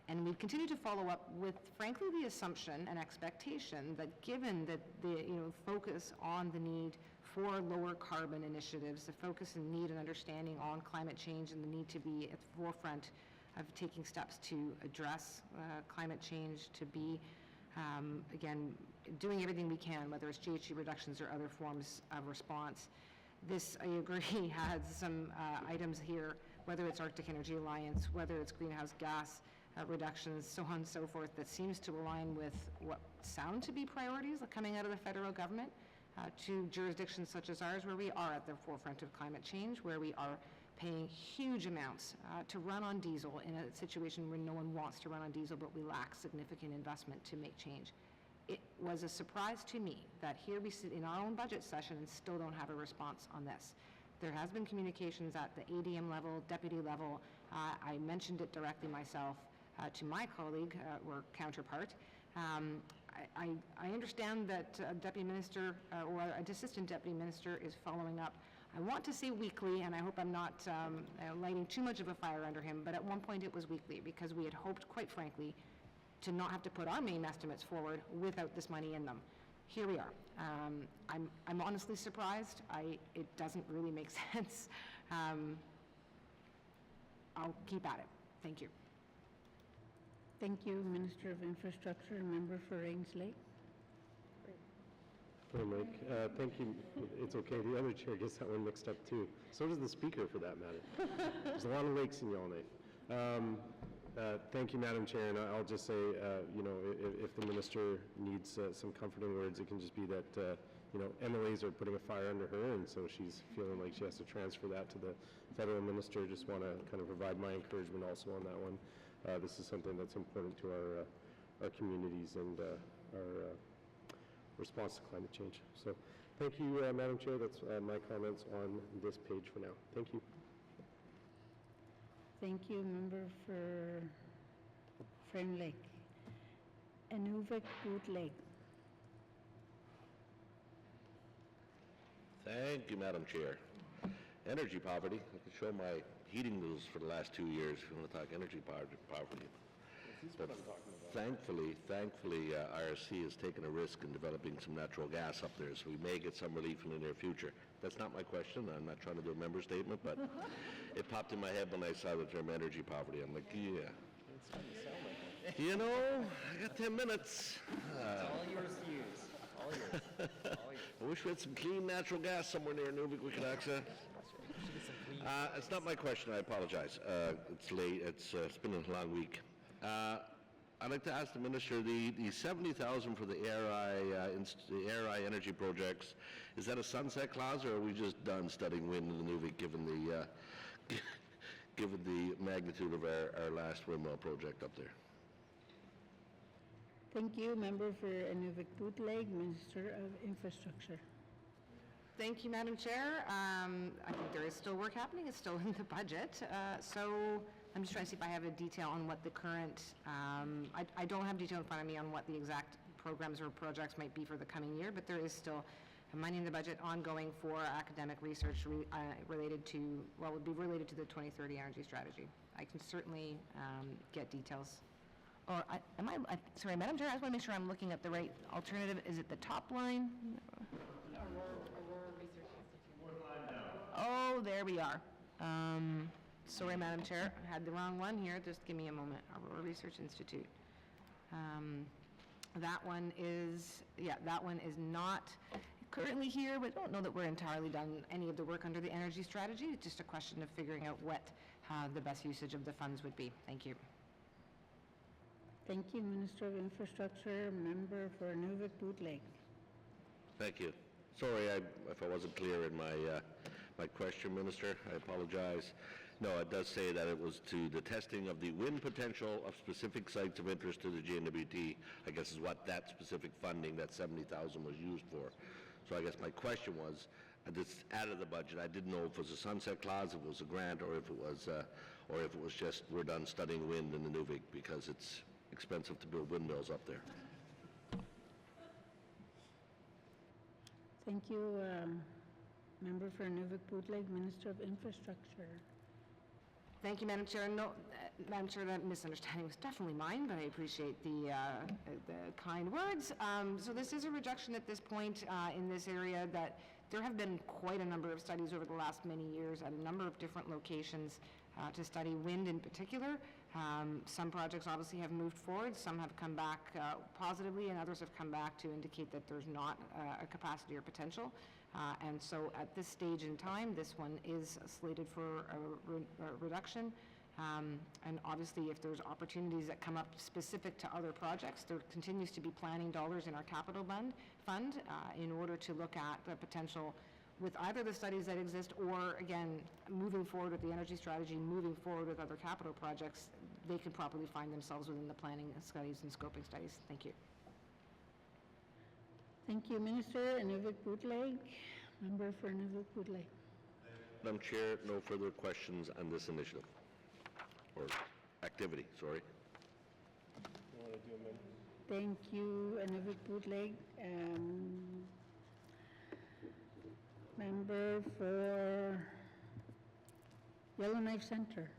And we continue to follow up with, frankly, the assumption and expectation that given that the focus on the need for lower carbon initiatives, the focus and need and understanding on climate change and the need to be at the forefront of taking steps to address climate change, to be, again, doing everything we can, whether it's GHG reductions or other forms of response. This, I agree, has some items here, whether it's Arctic Energy Alliance, whether it's greenhouse gas reductions, so on and so forth, that seems to align with what sound to be priorities coming out of the federal government to jurisdictions such as ours, where we are at the forefront of climate change, where we are paying huge amounts to run on diesel in a situation where no one wants to run on diesel, but we lack significant investment to make change. It was a surprise to me that here we sit in our own budget session and still don't have a response on this. There has been communications at the ADM level, deputy level. I mentioned it directly myself to my colleague or counterpart. I understand that a deputy minister or an assistant deputy minister is following up. I want to say weekly, and I hope I'm not lighting too much of a fire under him, but at one point it was weekly because we had hoped, quite frankly, to not have to put our main estimates forward without this money in them. Here we are. I'm honestly surprised. It doesn't really make sense. I'll keep at it. Thank you. Thank you, Minister of Infrastructure. Member for Rains Lake. Frame Lake. Thank you. It's okay. The other chair gets that one mixed up too. So does the speaker, for that matter. There's a lot of lakes in Yellowknife. Thank you, Madam Chair, and I'll just say, if the minister needs some comforting words, it can just be that, MLAs are putting a fire under her, and so she's feeling like she has to transfer that to the federal minister. Just want to kind of provide my encouragement also on that one. This is something that's important to our communities and our response to climate change. So thank you, Madam Chair. That's my comments on this page for now. Thank you. Thank you, Member for Frame Lake. Inuvik Boot Lake. Thank you, Madam Chair. Energy poverty. I can show my heating bills for the last 2 years if you want to talk energy poverty. But thankfully, IRC has taken a risk in developing some natural gas up there, so we may get some relief in the near future. That's not my question. I'm not trying to do a member statement, but it popped in my head when I saw the term energy poverty. I'm like, yeah. I got 10 minutes. It's all yours to use. All yours. All yours. I wish we had some clean natural gas somewhere near Inuvik we could access. It's not my question. I apologize. It's late. It's been a long week. I'd like to ask the minister, the $70,000 for the ARI energy projects, is that a sunset clause, or are we just done studying wind in Inuvik given the magnitude of our last windmill project up there? Thank you, Member for Inuvik Boot Lake, Minister of Infrastructure. Thank you, Madam Chair. I think there is still work happening. It's still in the budget. So I'm just trying to see if I have a detail on what the current, I don't have detail in front of me on what the exact programs or projects might be for the coming year, but there is still money in the budget ongoing for academic research related to, well, would be related to the 2030 energy strategy. I can certainly get details. Or, sorry, Madam Chair, I just want to make sure I'm looking at the right alternative. Is it the top line? Aurora Research Institute. Oh, there we are. Sorry, Madam Chair, I had the wrong one here. Just give me a moment. Aurora Research Institute. That one is not currently here, but I don't know that we're entirely done any of the work under the energy strategy. It's just a question of figuring out what the best usage of the funds would be. Thank you. Thank you, Minister of Infrastructure. Member for Nunavut-Boot Lake. Thank you. Sorry if I wasn't clear in my question, Minister. I apologize. No, it does say that it was to the testing of the wind potential of specific sites of interest to the JNWT, I guess is what that specific funding, that 70,000 was used for. So I guess my question was, this out of the budget, I didn't know if it was a sunset clause, if it was a grant, or if it was just we're done studying wind in the Nunavut because it's expensive to build windmills up there. Thank you, Member for Nunavut-Boot Lake, Minister of Infrastructure. Thank you, Madam Chair. No, Madam Chair, that misunderstanding was definitely mine, but I appreciate the kind words. So this is a reduction at this point in this area that there have been quite a number of studies over the last many years at a number of different locations to study wind in particular. Some projects obviously have moved forward, some have come back positively, and others have come back to indicate that there's not a capacity or potential. And so at this stage in time, this one is slated for a reduction. And obviously, if there's opportunities that come up specific to other projects, there continues to be planning dollars in our capital fund in order to look at the potential with either the studies that exist or, again, moving forward with the energy strategy, moving forward with other capital projects, they can properly find themselves within the planning studies and scoping studies. Thank you. Thank you, Minister. Nunavut-Boot Lake. Member for Nunavut-Boot Lake. Madam Chair, no further questions on this initiative, or activity, sorry. Thank you, Nunavut-Boot Lake. Member for Yellowknife Center.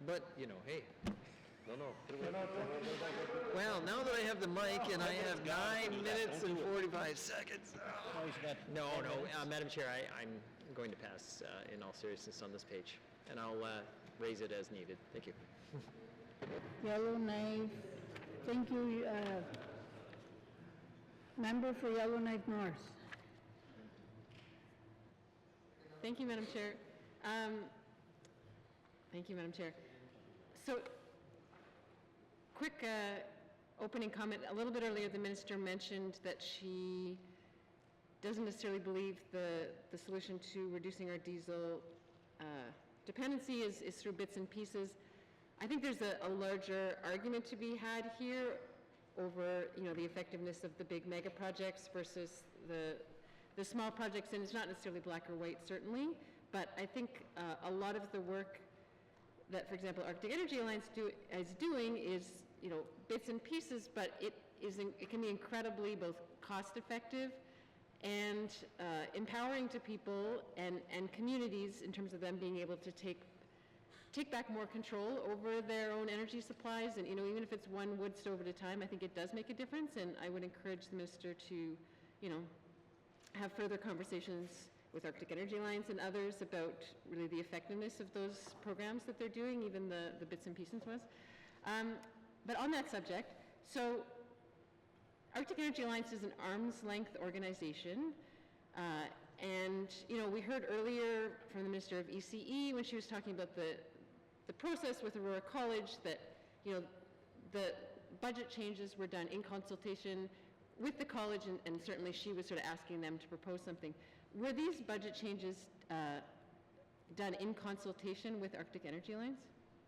But, you know, hey. No. Well, now that I have the mic and I have 9 minutes and 45 seconds. No, Madam Chair, I'm going to pass in all seriousness on this page, and I'll raise it as needed. Thank you. Yellowknife. Thank you. Member for Yellowknife North. Thank you, Madam Chair. Thank you, Madam Chair. So, quick opening comment. A little bit earlier, the Minister mentioned that she doesn't necessarily believe the solution to reducing our diesel dependency is through bits and pieces. I think there's a larger argument to be had here over, the effectiveness of the big mega projects versus the small projects, and it's not necessarily black or white, certainly, but I think a lot of the work that, for example, Arctic Energy Alliance is doing is, bits and pieces, but it can be incredibly both cost-effective and empowering to people and communities in terms of them being able to take back more control over their own energy supplies. And, even if it's one wood stove at a time, I think it does make a difference. And I would encourage the Minister to, have further conversations with Arctic Energy Alliance and others about really the effectiveness of those programs that they're doing, even the bits and pieces ones. But on that subject, so Arctic Energy Alliance is an arm's length organization. And, we heard earlier from the Minister of ECE when she was talking about the process with Aurora College that, the budget changes were done in consultation with the college, and certainly she was sort of asking them to propose something. Were these budget changes done in consultation with Arctic Energy Alliance.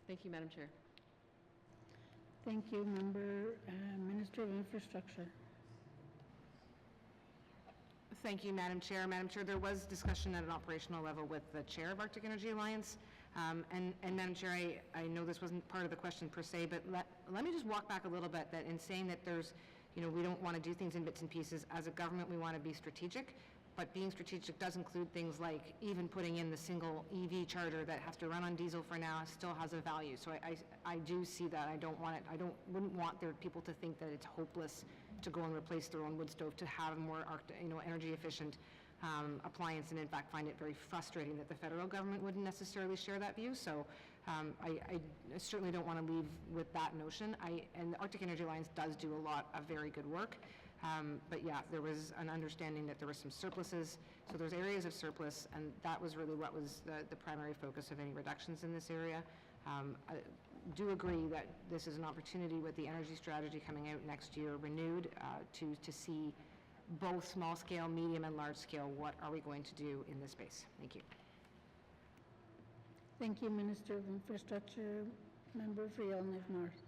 Thank you, Madam Chair. Thank you, Minister of Infrastructure. Thank you, Madam Chair. Madam Chair, there was discussion at an operational level with the chair of Arctic Energy Alliance. And Madam Chair, I know this wasn't part of the question per se, but let me just walk back a little bit, that in saying that there's, we don't want to do things in bits and pieces. As a government, we want to be strategic, but being strategic does include things like even putting in the single EV charger that has to run on diesel for now still has a value. So I do see that. Wouldn't want people to think that it's hopeless to go and replace their own wood stove to have a more energy efficient appliance, and in fact find it very frustrating that the federal government wouldn't necessarily share that view. So I certainly don't want to leave with that notion. And the Arctic Energy Alliance does do a lot of very good work. But yeah, there was an understanding that there were some surpluses. So there's areas of surplus, and that was really what was the primary focus of any reductions in this area. I do agree that this is an opportunity with the energy strategy coming out next year, renewed, to see both small scale, medium, and large scale, what are we going to do in this space? Thank you. Thank you, Minister of Infrastructure. Member for Yellowknife North.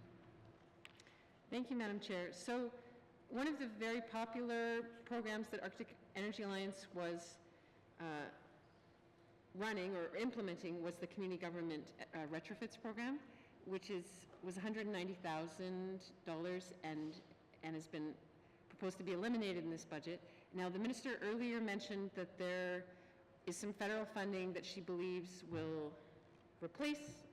Thank you, Madam Chair. So one of the very popular programs that Arctic Energy Alliance was running or implementing was the Community Government Retrofits Program, which was $190,000 and has been proposed to be eliminated in this budget. Now, the minister earlier mentioned that there is some federal funding that she believes will replace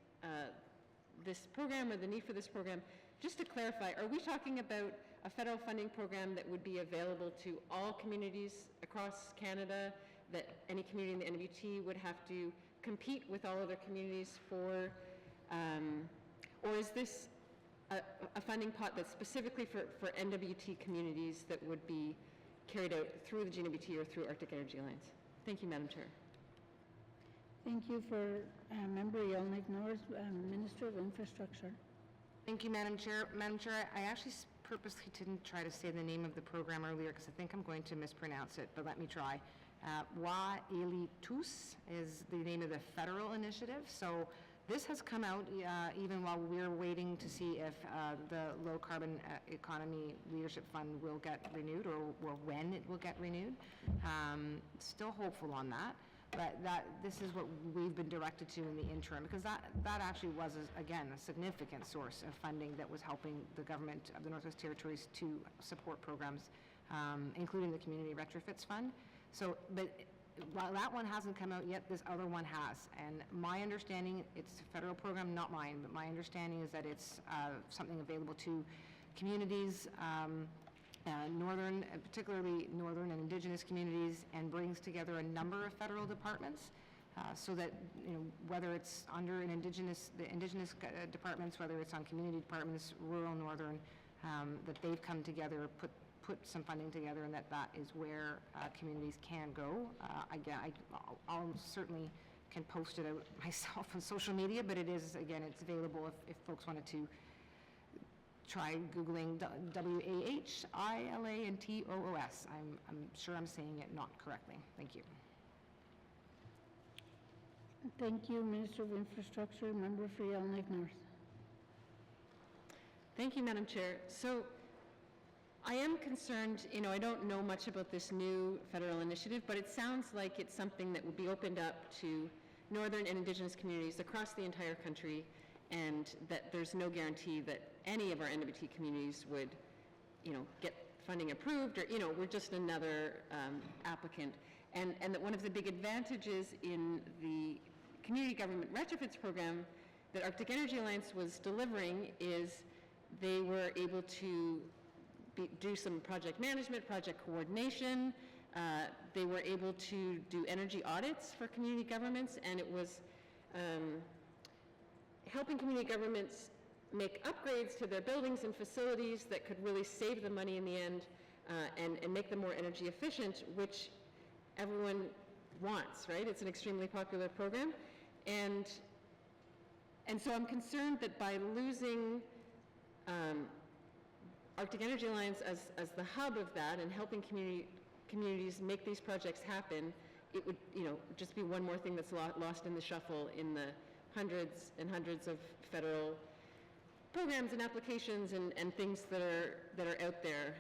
this program, or the need for this program. Just to clarify, are we talking about a federal funding program that would be available to all communities across Canada, that any community in the NWT would have to compete with all other communities for, or is this a funding pot that's specifically for NWT communities that would be carried out through the GNWT or through Arctic Energy Alliance? Thank you, Madam Chair. Thank you for Member Yellowknife North, Minister of Infrastructure. Thank you, Madam Chair. Madam Chair, I actually purposely didn't try to say the name of the program earlier because I think I'm going to mispronounce it, but let me try. Wa Eli Tus is the name of the federal initiative. So this has come out even while we're waiting to see if the Low Carbon Economy Leadership Fund will get renewed, or when it will get renewed. Still hopeful on that. But this is what we've been directed to in the interim, because that actually was, again, a significant source of funding that was helping the government of the Northwest Territories to support programs, including the Community Retrofits Fund. So, but while that one hasn't come out yet, this other one has. And my understanding, it's a federal program, not mine, but my understanding is that it's something available to communities, northern, particularly northern and Indigenous communities, and brings together a number of federal departments, so that whether it's under the Indigenous departments, whether it's on community departments, rural, northern, that they've come together, put some funding together, and that is where communities can go. Again, I'll certainly can post it out myself on social media, but it is, again, it's available if folks wanted to try Googling WAHILANTOOS. I'm sure I'm saying it not correctly. Thank you. Thank you, Minister of Infrastructure. Member for Yellowknife North. Thank you, Madam Chair. So I am concerned, I don't know much about this new federal initiative, but it sounds like it's something that would be opened up to northern and Indigenous communities across the entire country, and that there's no guarantee that any of our NWT communities would, get funding approved, or, we're just another applicant. And that one of the big advantages in the Community Government Retrofits Program that Arctic Energy Alliance was delivering is they were able to do some project management, project coordination. They were able to do energy audits for community governments, and it was helping community governments make upgrades to their buildings and facilities that could really save them money in the end, and make them more energy efficient, which everyone wants, right? It's an extremely popular program. And so I'm concerned that by losing Arctic Energy Alliance as the hub of that and helping communities make these projects happen it would, just be one more thing that's lost in the shuffle in the hundreds and hundreds of federal programs and applications and things that are out there.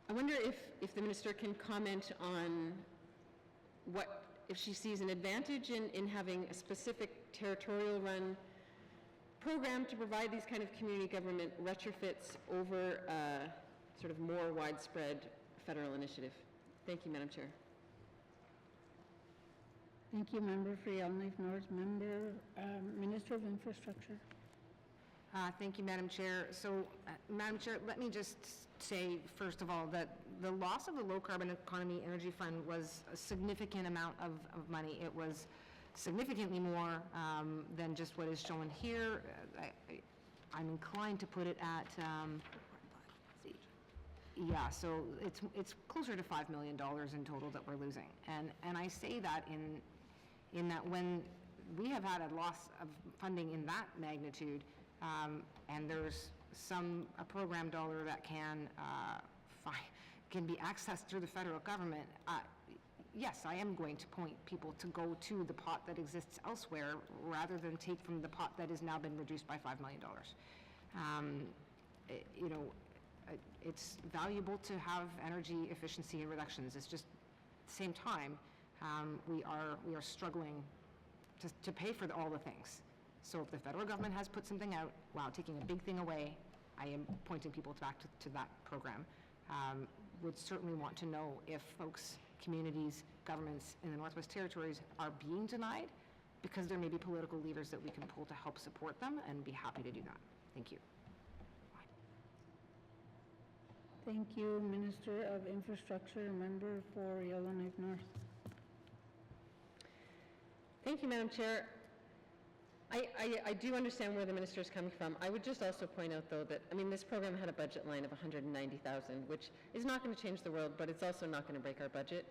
I wonder if the minister can comment on if she sees an advantage in having a specific territorial run program to provide these kind of community government retrofits over sort of more widespread federal initiative. Thank you, Madam Chair. Thank you, Member for Yellowknife North. Minister of Infrastructure. Thank you, Madam Chair. So, Madam Chair, let me just say, first of all, that the loss of the Low Carbon Economy Energy Fund was a significant amount of money. It was significantly more than just what is shown here. I'm inclined to put it at, so it's closer to $5 million in total that we're losing. And I say that in that when we have had a loss of funding in that magnitude, and there's a program dollar that can be accessed through the federal government, yes, I am going to point people to go to the pot that exists elsewhere rather than take from the pot that has now been reduced by $5 million. It's valuable to have energy efficiency and reductions. It's just at the same time, we are struggling to pay for all the things. So if the federal government has put something out while taking a big thing away, I am pointing people back to that program. Would certainly want to know if folks, communities, governments in the Northwest Territories are being denied, because there may be political levers that we can pull to help support them, and be happy to do that. Thank you. Thank you, Minister of Infrastructure. Member for Yellowknife North. Thank you, Madam Chair. I do understand where the minister is coming from. I would just also point out, though, that, this program had a budget line of $190,000, which is not going to change the world, but it's also not going to break our budget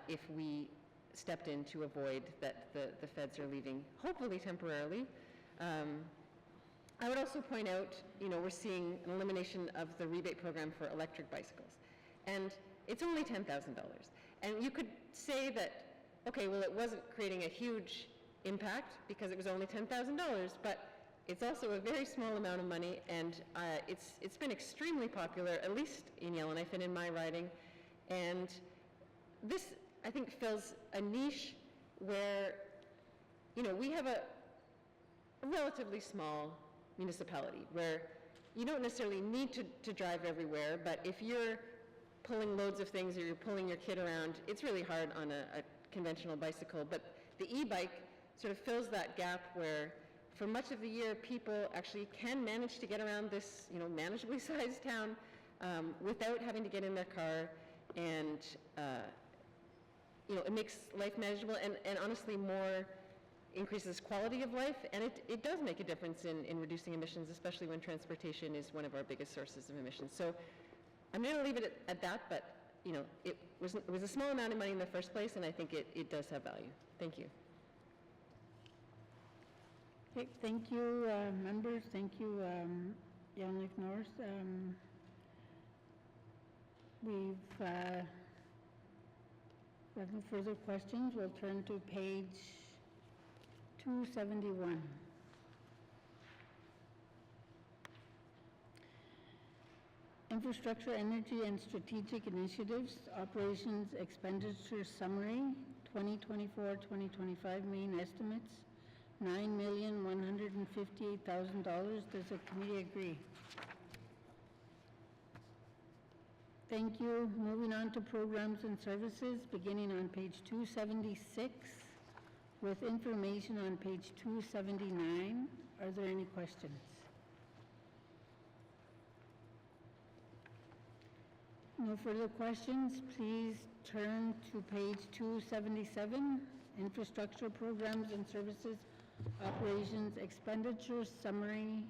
if we stepped in to avoid that the feds are leaving, hopefully temporarily. I would also point out, we're seeing an elimination of the rebate program for electric bicycles, and it's only $10,000. And you could say that, okay, well, it wasn't creating a huge impact because it was only $10,000, but it's also a very small amount of money, and it's been extremely popular, at least in Yellowknife and in my riding. And this, I think, fills a niche where, we have a relatively small municipality where you don't necessarily need to drive everywhere, but if you're pulling loads of things or you're pulling your kid around, it's really hard on a conventional bicycle. But the e-bike sort of fills that gap where for much of the year people actually can manage to get around this manageably sized town without having to get in their car, and it makes life manageable and honestly increases quality of life, and it does make a difference in reducing emissions, especially when transportation is one of our biggest sources of emissions. So I'm going to leave it at that, but it was a small amount of money in the first place, and I think it does have value. Thank you. Okay, thank you, members. Thank you, Yellowknife North. We've got no further questions. We'll turn to page 271. Infrastructure, Energy and Strategic Initiatives, Operations Expenditure Summary, 2024-2025 main estimates, $9,158,000. Does the committee agree? Thank you. Moving on to programs and services, beginning on page 276 with information on page 279. Are there any questions? No further questions. Please turn to page 277, Infrastructure Programs and Services, Operations Expenditure Summary,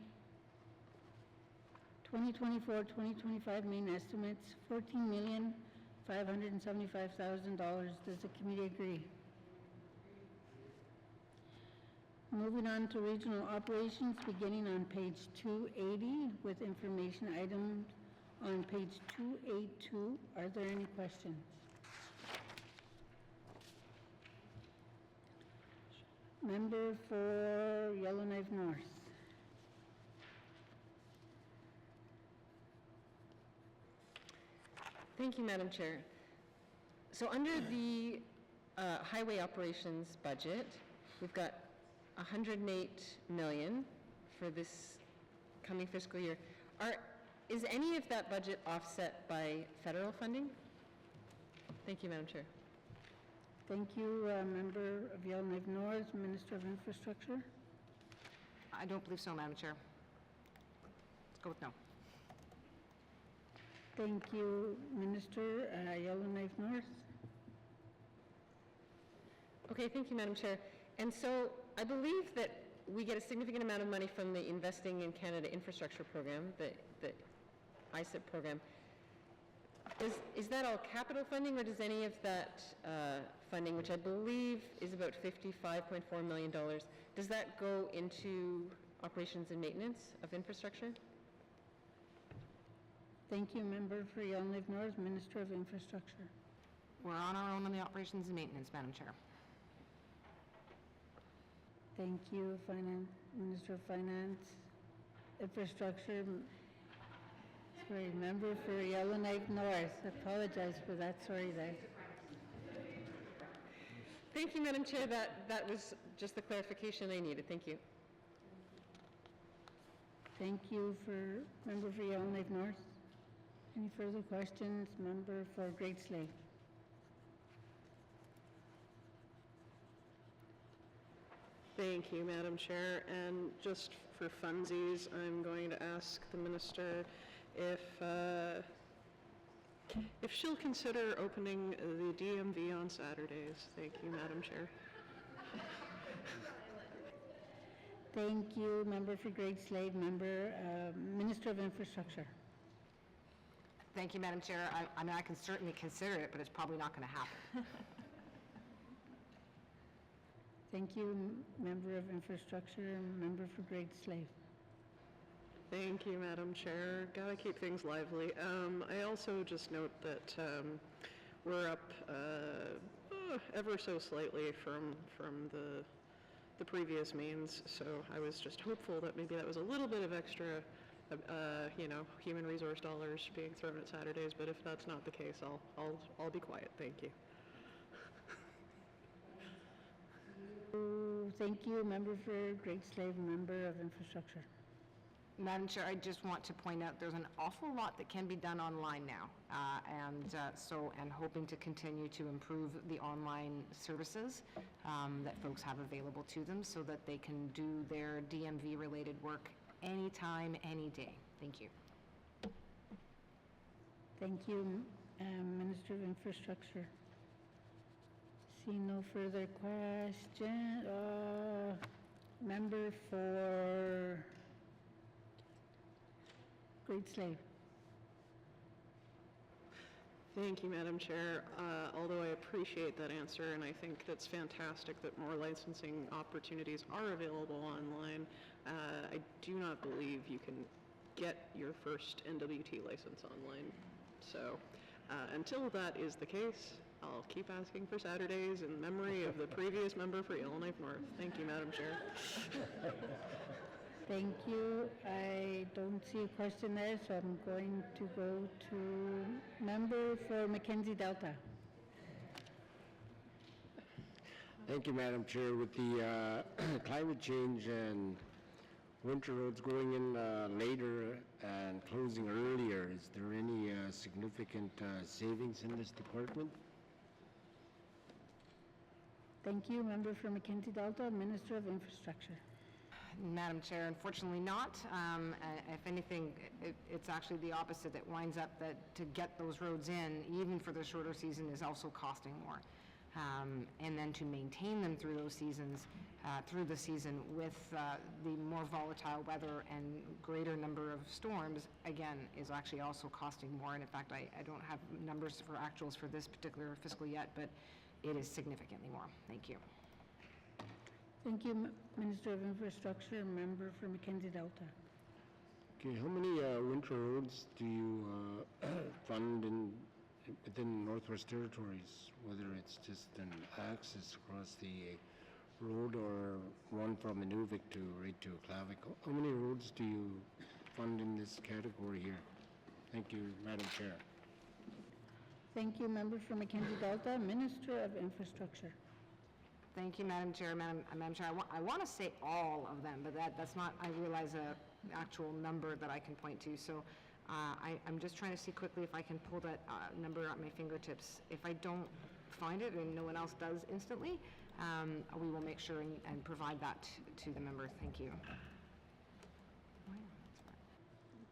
2024-2025 main estimates, $14,575,000. Does the committee agree? Moving on to regional operations, beginning on page 280 with information items on page 282. Are there any questions? Member for Yellowknife North. Thank you, Madam Chair. So under the highway operations budget, we've got 108 million for this coming fiscal year. Is any of that budget offset by federal funding? Thank you, Madam Chair. Thank you, Member of Yellowknife North, Minister of Infrastructure. I don't believe so, Madam Chair. Let's go with no. Thank you, Minister. Yellowknife North. Okay, thank you, Madam Chair. And so I believe that we get a significant amount of money from the Investing in Canada Infrastructure Program, the ICIP program. Is that all capital funding, or does any of that funding, which I believe is about $55.4 million, does that go into operations and maintenance of infrastructure? Thank you, Member for Yellowknife North, Minister of Infrastructure. We're on our own on the operations and maintenance, Madam Chair. Thank you, Minister of Finance, Infrastructure. Sorry, Member for Yellowknife North. Apologize for that. Sorry there. Thank you, Madam Chair. That was just the clarification I needed. Thank you. Thank you for Member for Yellowknife North. Any further questions? Member for Great Slave. Thank you, Madam Chair. And just for funsies, I'm going to ask the Minister if she'll consider opening the DMV on Saturdays. Thank you, Madam Chair. Thank you, Member for Great Slave. Member, Minister of Infrastructure. Thank you, Madam Chair. I mean, I can certainly consider it, but it's probably not going to happen. Thank you, Member of Infrastructure. Member for Great Slave. Thank you, Madam Chair. Gotta keep things lively. I also just note that we're up ever so slightly from the previous means, so I was just hopeful that maybe that was a little bit of extra, human resource dollars being thrown at Saturdays. But if that's not the case, I'll be quiet. Thank you. Thank you, Member for Great Slave, Member of Infrastructure. Madam Chair, I just want to point out there's an awful lot that can be done online now, and hoping to continue to improve the online services that folks have available to them so that they can do their DMV-related work anytime, any day. Thank you. Thank you, Minister of Infrastructure. See no further question. Member for Great Slave. Thank you, Madam Chair. Although I appreciate that answer, and I think that's fantastic that more licensing opportunities are available online, I do not believe you can get your first NWT license online. So until that is the case, I'll keep asking for Saturdays in memory of the previous member for Yellowknife North. Thank you, Madam Chair. Thank you. I don't see a question there, so I'm going to go to member for Mackenzie Delta. Thank you, Madam Chair. With the climate change and winter roads going in later and closing earlier, is there any significant savings in this department? Thank you. Member for Mackenzie Delta, Minister of Infrastructure. Madam Chair, unfortunately not. If anything, it's actually the opposite. It winds up that to get those roads in, even for the shorter season, is also costing more. And then to maintain them through those seasons, through the season with the more volatile weather and greater number of storms, again, is actually also costing more. And in fact, I don't have numbers for actuals for this particular fiscal yet, but it is significantly more. Thank you. Thank you, Minister of Infrastructure. Member for Mackenzie Delta. Okay, how many winter roads do you fund within Northwest Territories, whether it's just an access across the road or one from Inuvik to right to Clavicle? How many roads do you fund in this category here? Thank you, Madam Chair. Thank you. Member for Mackenzie Delta, Minister of Infrastructure. Thank you, Madam Chair. Madam Chair, I want to say all of them, but that's not, I realize, a actual number that I can point to. So I'm just trying to see quickly if I can pull that number at my fingertips. If I don't find it and no one else does instantly, we will make sure and provide that to the member. Thank you.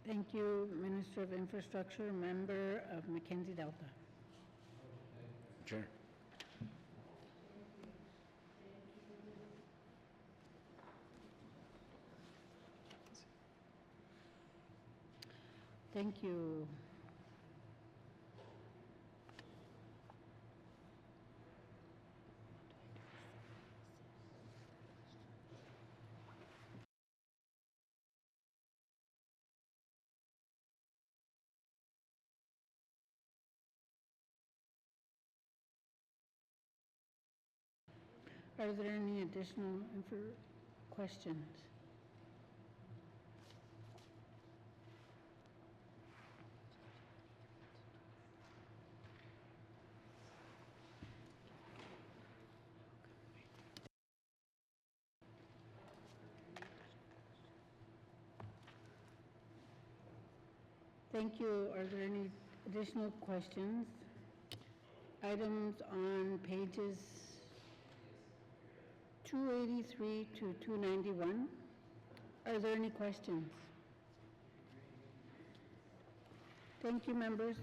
Thank you, Minister of Infrastructure, Member of Mackenzie Delta. Chair. Thank you. Are there any additional questions? Thank you. Are there any additional questions? Items on pages 283 to 291. Are there any questions? Thank you, members.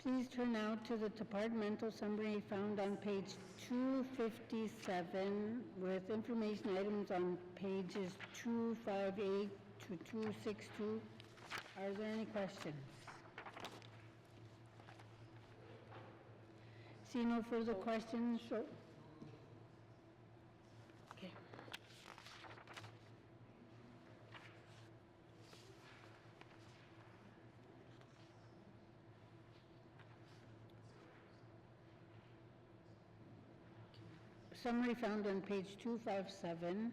Please turn now to the departmental summary found on page 257 with information items on pages 258 to 262. Are there any questions? See no further questions. Okay. Summary found on page 257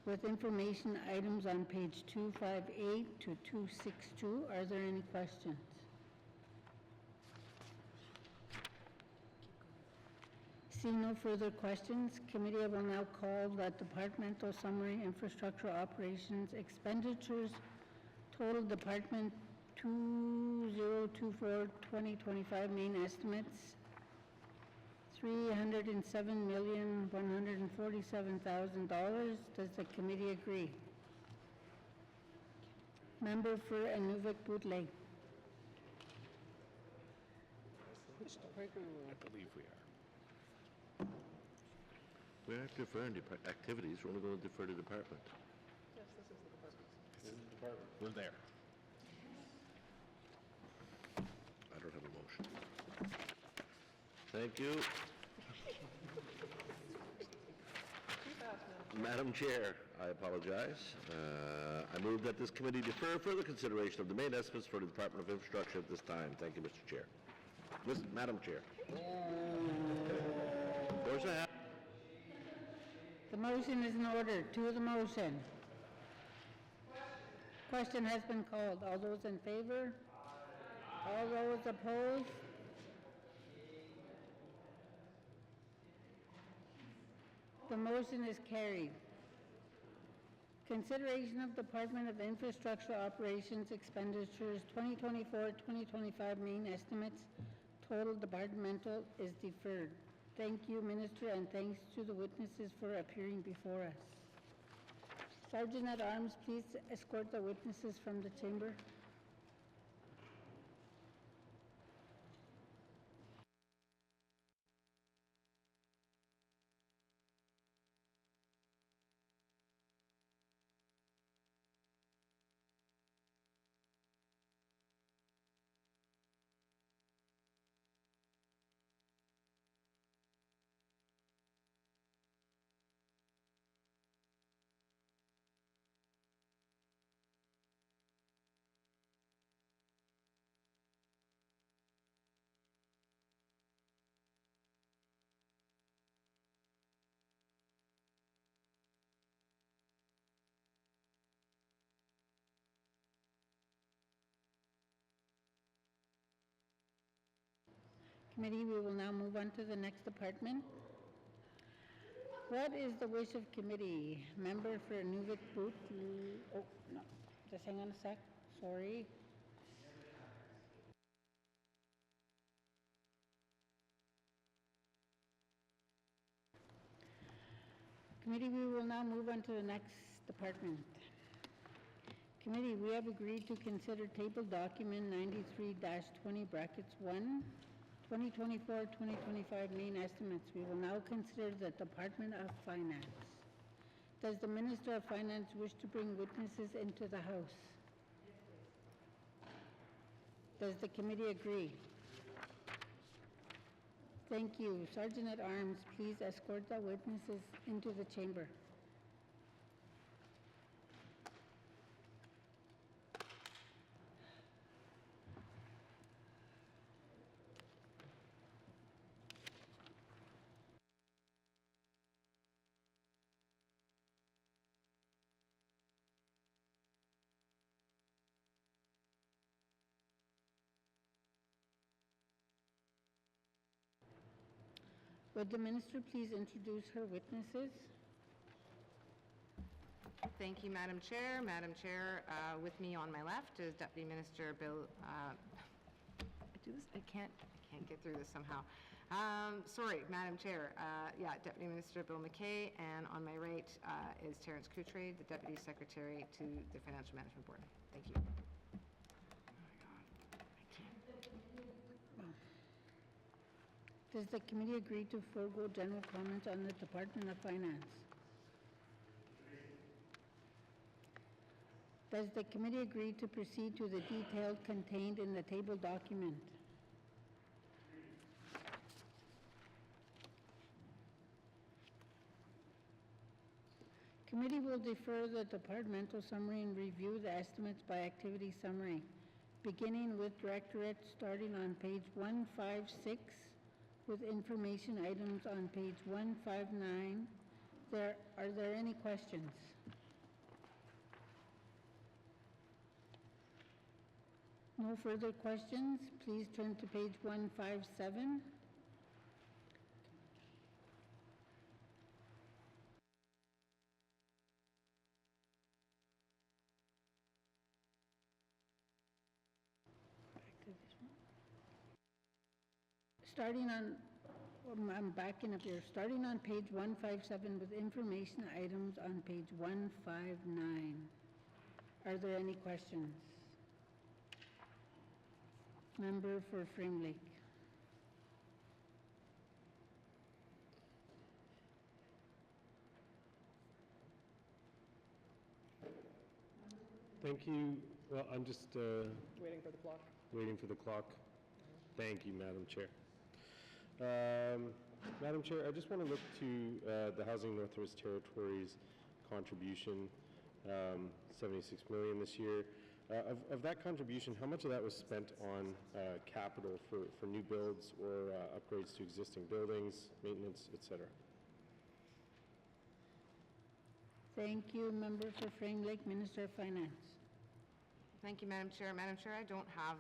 with information items on page 258 to 262. Are there any questions? Seeing no further questions, committee will now call the departmental summary infrastructure operations expenditures total department 2024-2025 main estimates $307,147,000. Does the committee agree? Member for Inuvik Boot Lake. I believe we are. We aren't deferring activities, we're only going to defer to department. Yes, this is the department. This is the department. We're there. I don't have a motion. Thank you. Madam Chair, I apologize. I move that this committee defer further consideration of the main estimates for the Department of Infrastructure at this time. Thank you, Mr. Chair. Madam Chair. Where's that? The motion is in order. To the motion. Question has been called. All those in favor? All those opposed? The motion is carried. Consideration of Department of Infrastructure Operations Expenditures 2024-2025 main estimates total departmental is deferred. Thank you, Minister, and thanks to the witnesses for appearing before us. Sergeant at Arms, please escort the witnesses from the chamber. Committee, we will now move on to the next department. What is the wish of committee? Member for Nuvik Boot, oh, no, just hang on a sec, sorry. Committee, we will now move on to the next department. Committee, we have agreed to consider table document 93-20 brackets 1, 2024-2025 main estimates. We will now consider the Department of Finance. Does the Minister of Finance wish to bring witnesses into the House? Does the committee agree? Thank you. Sergeant at Arms, please escort the witnesses into the chamber. Would the minister please introduce her witnesses? Thank you, Madam Chair. Madam Chair, with me on my left is Deputy Minister Bill, I can't get through this somehow. Sorry, Madam Chair. Deputy Minister Bill McKay, and on my right is Terence Coutre, the Deputy Secretary to the Financial Management Board. Thank you. Does the committee agree to forego general comments on the Department of Finance? Does the committee agree to proceed to the details contained in the table document? Committee will defer the departmental summary and review the estimates by activity summary, beginning with Directorate starting on page 156 with information items on page 159. Are there any questions? No further questions. Please turn to page 157. Starting on, I'm backing up here, starting on page 157 with information items on page 159. Are there any questions? Member for Frame Lake. Thank you. Well, I'm just Waiting for the clock. waiting for the clock. Thank you, Madam Chair. Madam Chair, I just want to look to the Housing Northwest Territories contribution, 76 million this year. Of that contribution, how much of that was spent on capital for new builds or upgrades to existing buildings, maintenance, et cetera? Thank you, Member for Frame Lake, Minister of Finance. Thank you, Madam Chair. Madam Chair, I don't have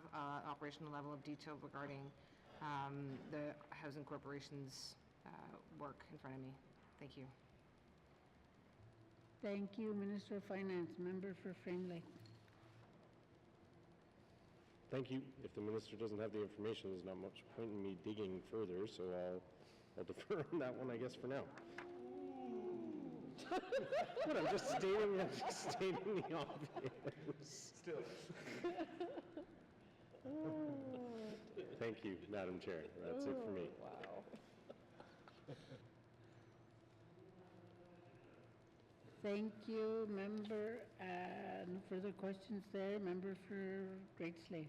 operational level of detail regarding the Housing Corporation's work in front of me. Thank you. Thank you, Minister of Finance. Member for Frame Lake. Thank you. If the minister doesn't have the information, there's not much point in me digging further, so I'll defer on that one, I guess, for now. What, I'm just stating the obvious. Still. Thank you, Madam Chair. That's it for me. Wow. Thank you, Member. No further questions there. Member for Great Slave.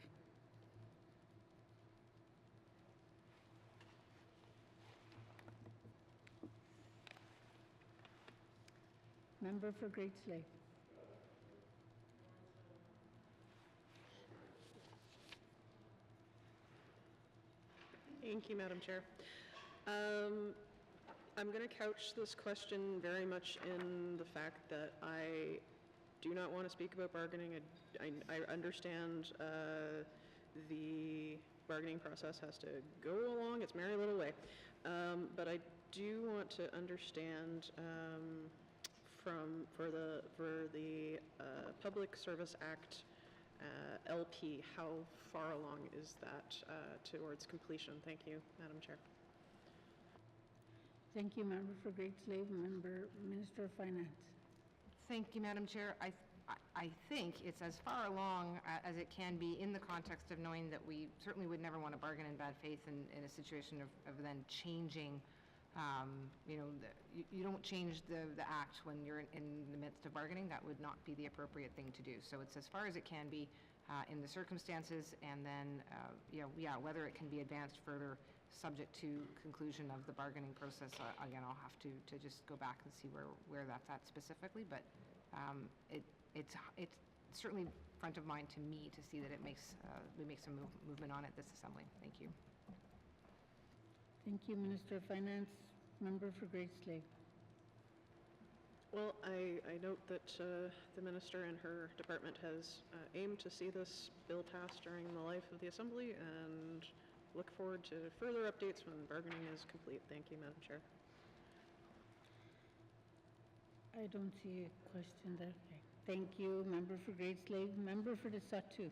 Member for Great Slave. Thank you, Madam Chair. I'm going to couch this question very much in the fact that I do not want to speak about bargaining. I understand the bargaining process has to go along its merry little way. But I do want to understand for the Public Service Act LP, how far along is that towards completion? Thank you, Madam Chair. Thank you, Member for Great Slave. Minister of Finance. Thank you, Madam Chair. I think it's as far along as it can be in the context of knowing that we certainly would never want to bargain in bad faith in a situation of then changing, you don't change the act when you're in the midst of bargaining. That would not be the appropriate thing to do. So it's as far as it can be in the circumstances, and then, whether it can be advanced further subject to conclusion of the bargaining process. Again, I'll have to just go back and see where that's at specifically, but it's certainly front of mind to me to see that we make some movement on it this Assembly. Thank you. Thank you, Minister of Finance. Member for Great Slave. Well, I note that the Minister and her department has aimed to see this bill passed during the life of the Assembly, and look forward to further updates when bargaining is complete. Thank you, Madam Chair. I don't see a question there. Okay. Thank you, Member for Great Slave. Member for the Satu.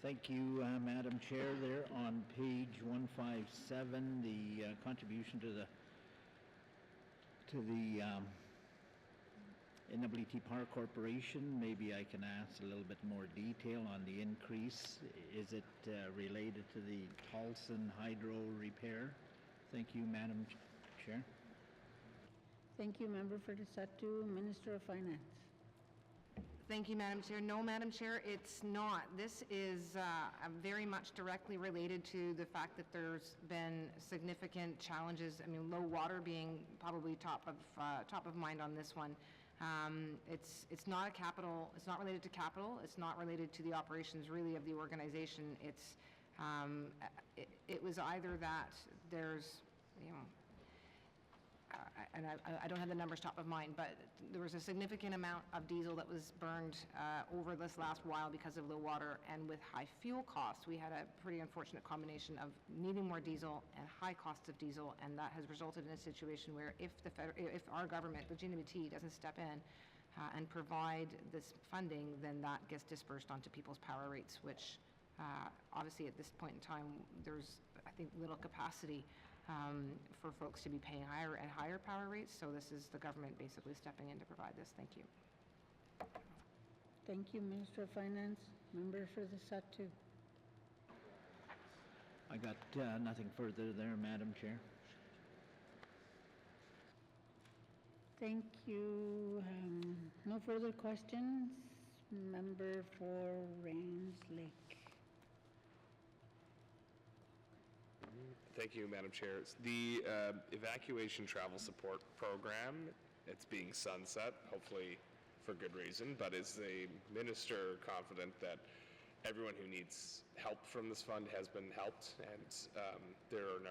Thank you, Madam Chair. There on page 157, the contribution to the NWT Power Corporation. Maybe I can ask a little bit more detail on the increase. Is it related to the Paulson Hydro repair? Thank you, Madam Chair. Thank you, Member for the Satu. Minister of Finance. Thank you, Madam Chair. No, Madam Chair, it's not. This is very much directly related to the fact that there's been significant challenges. I mean, low water being probably top of mind on this one. It's not a capital. It's not related to capital. It's not related to the operations really of the organization. It's it was either that there's and I don't have the numbers top of mind, but there was a significant amount of diesel that was burned over this last while because of low water, and with high fuel costs, we had a pretty unfortunate combination of needing more diesel and high costs of diesel, and that has resulted in a situation where if our government, the GNWT, doesn't step in and provide this funding, then that gets dispersed onto people's power rates, which obviously at this point in time, there's, I think, little capacity for folks to be paying higher and higher power rates. So this is the government basically stepping in to provide this. Thank you. Thank you, Minister of Finance. Member for the Satu. I got nothing further there, Madam Chair. Thank you. No further questions. Member for Rains Lake. Thank you, Madam Chair. It's the evacuation travel support program. It's being sunset, hopefully for good reason, but is the minister confident that everyone who needs help from this fund has been helped, and there are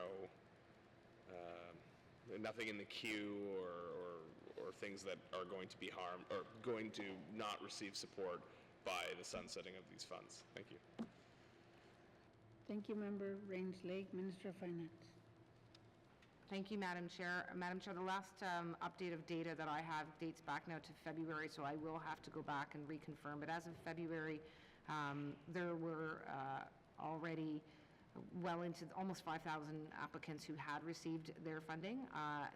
nothing in the queue or things that are going to be harmed or going to not receive support by the sunsetting of these funds? Thank you. Thank you, Member Range Lake. Minister of Finance. Thank you, Madam Chair. Madam Chair, the last update of data that I have dates back now to February, so I will have to go back and reconfirm. But as of February, there were already well into almost 5,000 applicants who had received their funding.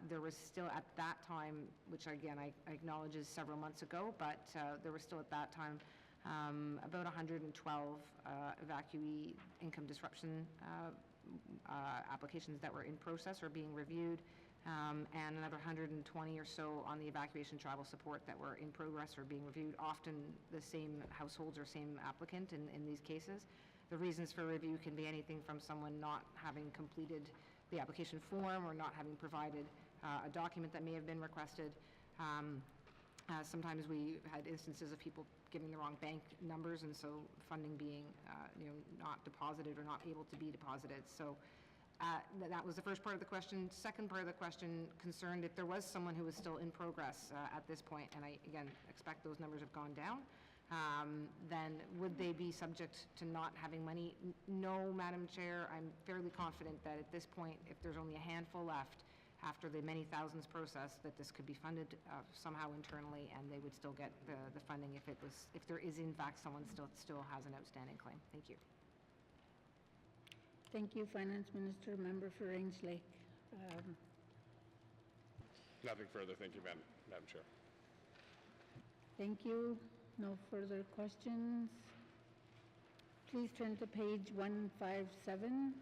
There was still at that time, which again I acknowledge is several months ago, but there was still at that time about 112 evacuee income disruption applications that were in process or being reviewed, and another 120 or so on the evacuation travel support that were in progress or being reviewed, often the same households or same applicant in these cases. The reasons for review can be anything from someone not having completed the application form or not having provided a document that may have been requested. Sometimes we had instances of people giving the wrong bank numbers, and so funding being not deposited or not able to be deposited. So that was the first part of the question. Second part of the question concerned if there was someone who was still in progress at this point, and I again expect those numbers have gone down. then would they be subject to not having money? No, Madam Chair. I'm fairly confident that at this point, if there's only a handful left after the many thousands process, that this could be funded somehow internally, and they would still get the funding if there is in fact someone still has an outstanding claim. Thank you. Thank you, Finance Minister. Member for Range Lake. Nothing further. Thank you, Madam Chair. Thank you. No further questions. Please turn to page 157.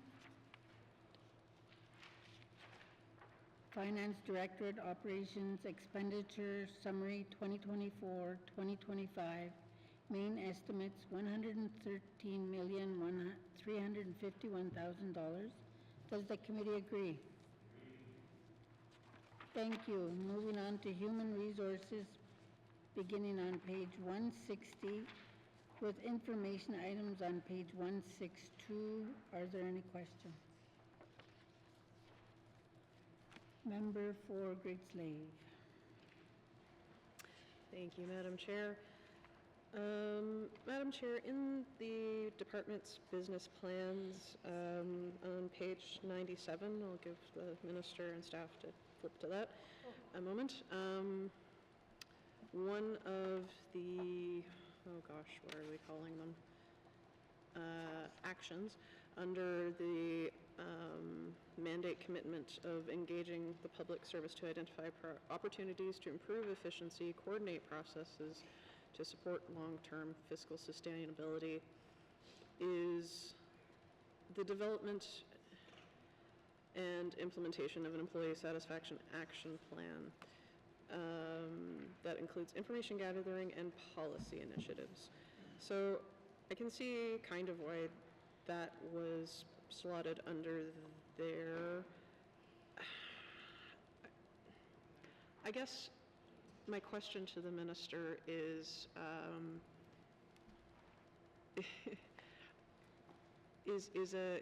Finance Directorate Operations Expenditure Summary 2024-2025. Main estimates $113,351,000. Does the committee agree? Thank you. Moving on to Human Resources, beginning on page 160 with information items on page 162. Are there any questions? Member for Great Slave. Thank you, Madam Chair. Madam Chair, in the department's business plans on page 97, I'll give the minister and staff to flip to that a moment. One of the, oh gosh, what are we calling them? Actions under the mandate commitment of engaging the public service to identify opportunities to improve efficiency, coordinate processes to support long-term fiscal sustainability is the development and implementation of an employee satisfaction action plan that includes information gathering and policy initiatives. So I can see kind of why that was slotted under there. I guess my question to the minister is, is a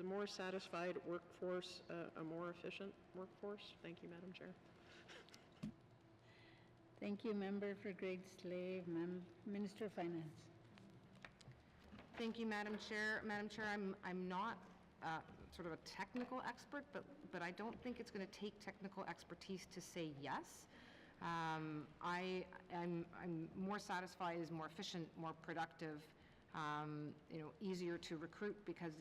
more satisfied workforce a more efficient workforce? Thank you, Madam Chair. Thank you, Member for Great Slave. Minister of Finance. Thank you, Madam Chair. Madam Chair, I'm not sort of a technical expert, but I don't think it's going to take technical expertise to say yes. I'm more satisfied, is more efficient, more productive, easier to recruit because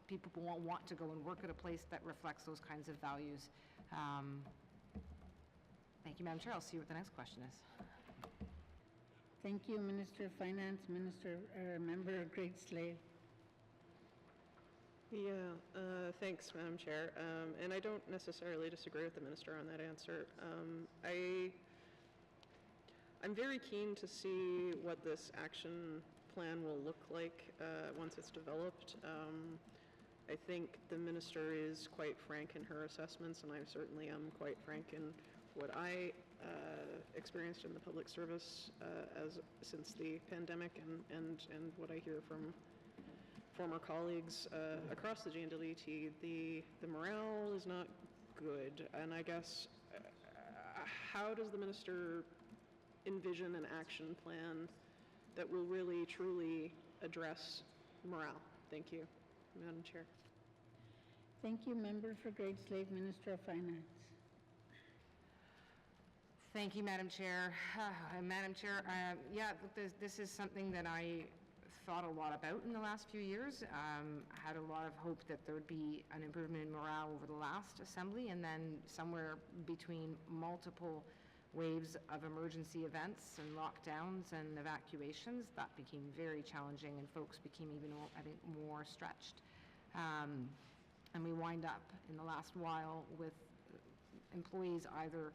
people want to go and work at a place that reflects those kinds of values. Thank you, Madam Chair. I'll see what the next question is. Thank you, Minister of Finance. Member of Great Slave. Yeah, thanks, Madam Chair. And I don't necessarily disagree with the minister on that answer. I'm very keen to see what this action plan will look like once it's developed. I think the minister is quite frank in her assessments, and I certainly am quite frank in what I experienced in the public service since the pandemic, and what I hear from former colleagues across the GNWT. The morale is not good, and I guess how does the minister envision an action plan that will really truly address morale? Thank you, Madam Chair. Thank you, Member for Great Slave, Minister of Finance. Thank you, Madam Chair. Madam Chair, yeah, this is something that I thought a lot about in the last few years. I had a lot of hope that there would be an improvement in morale over the last assembly, and then somewhere between multiple waves of emergency events and lockdowns and evacuations, that became very challenging, and folks became even, I think, more stretched. And we wind up in the last while with employees either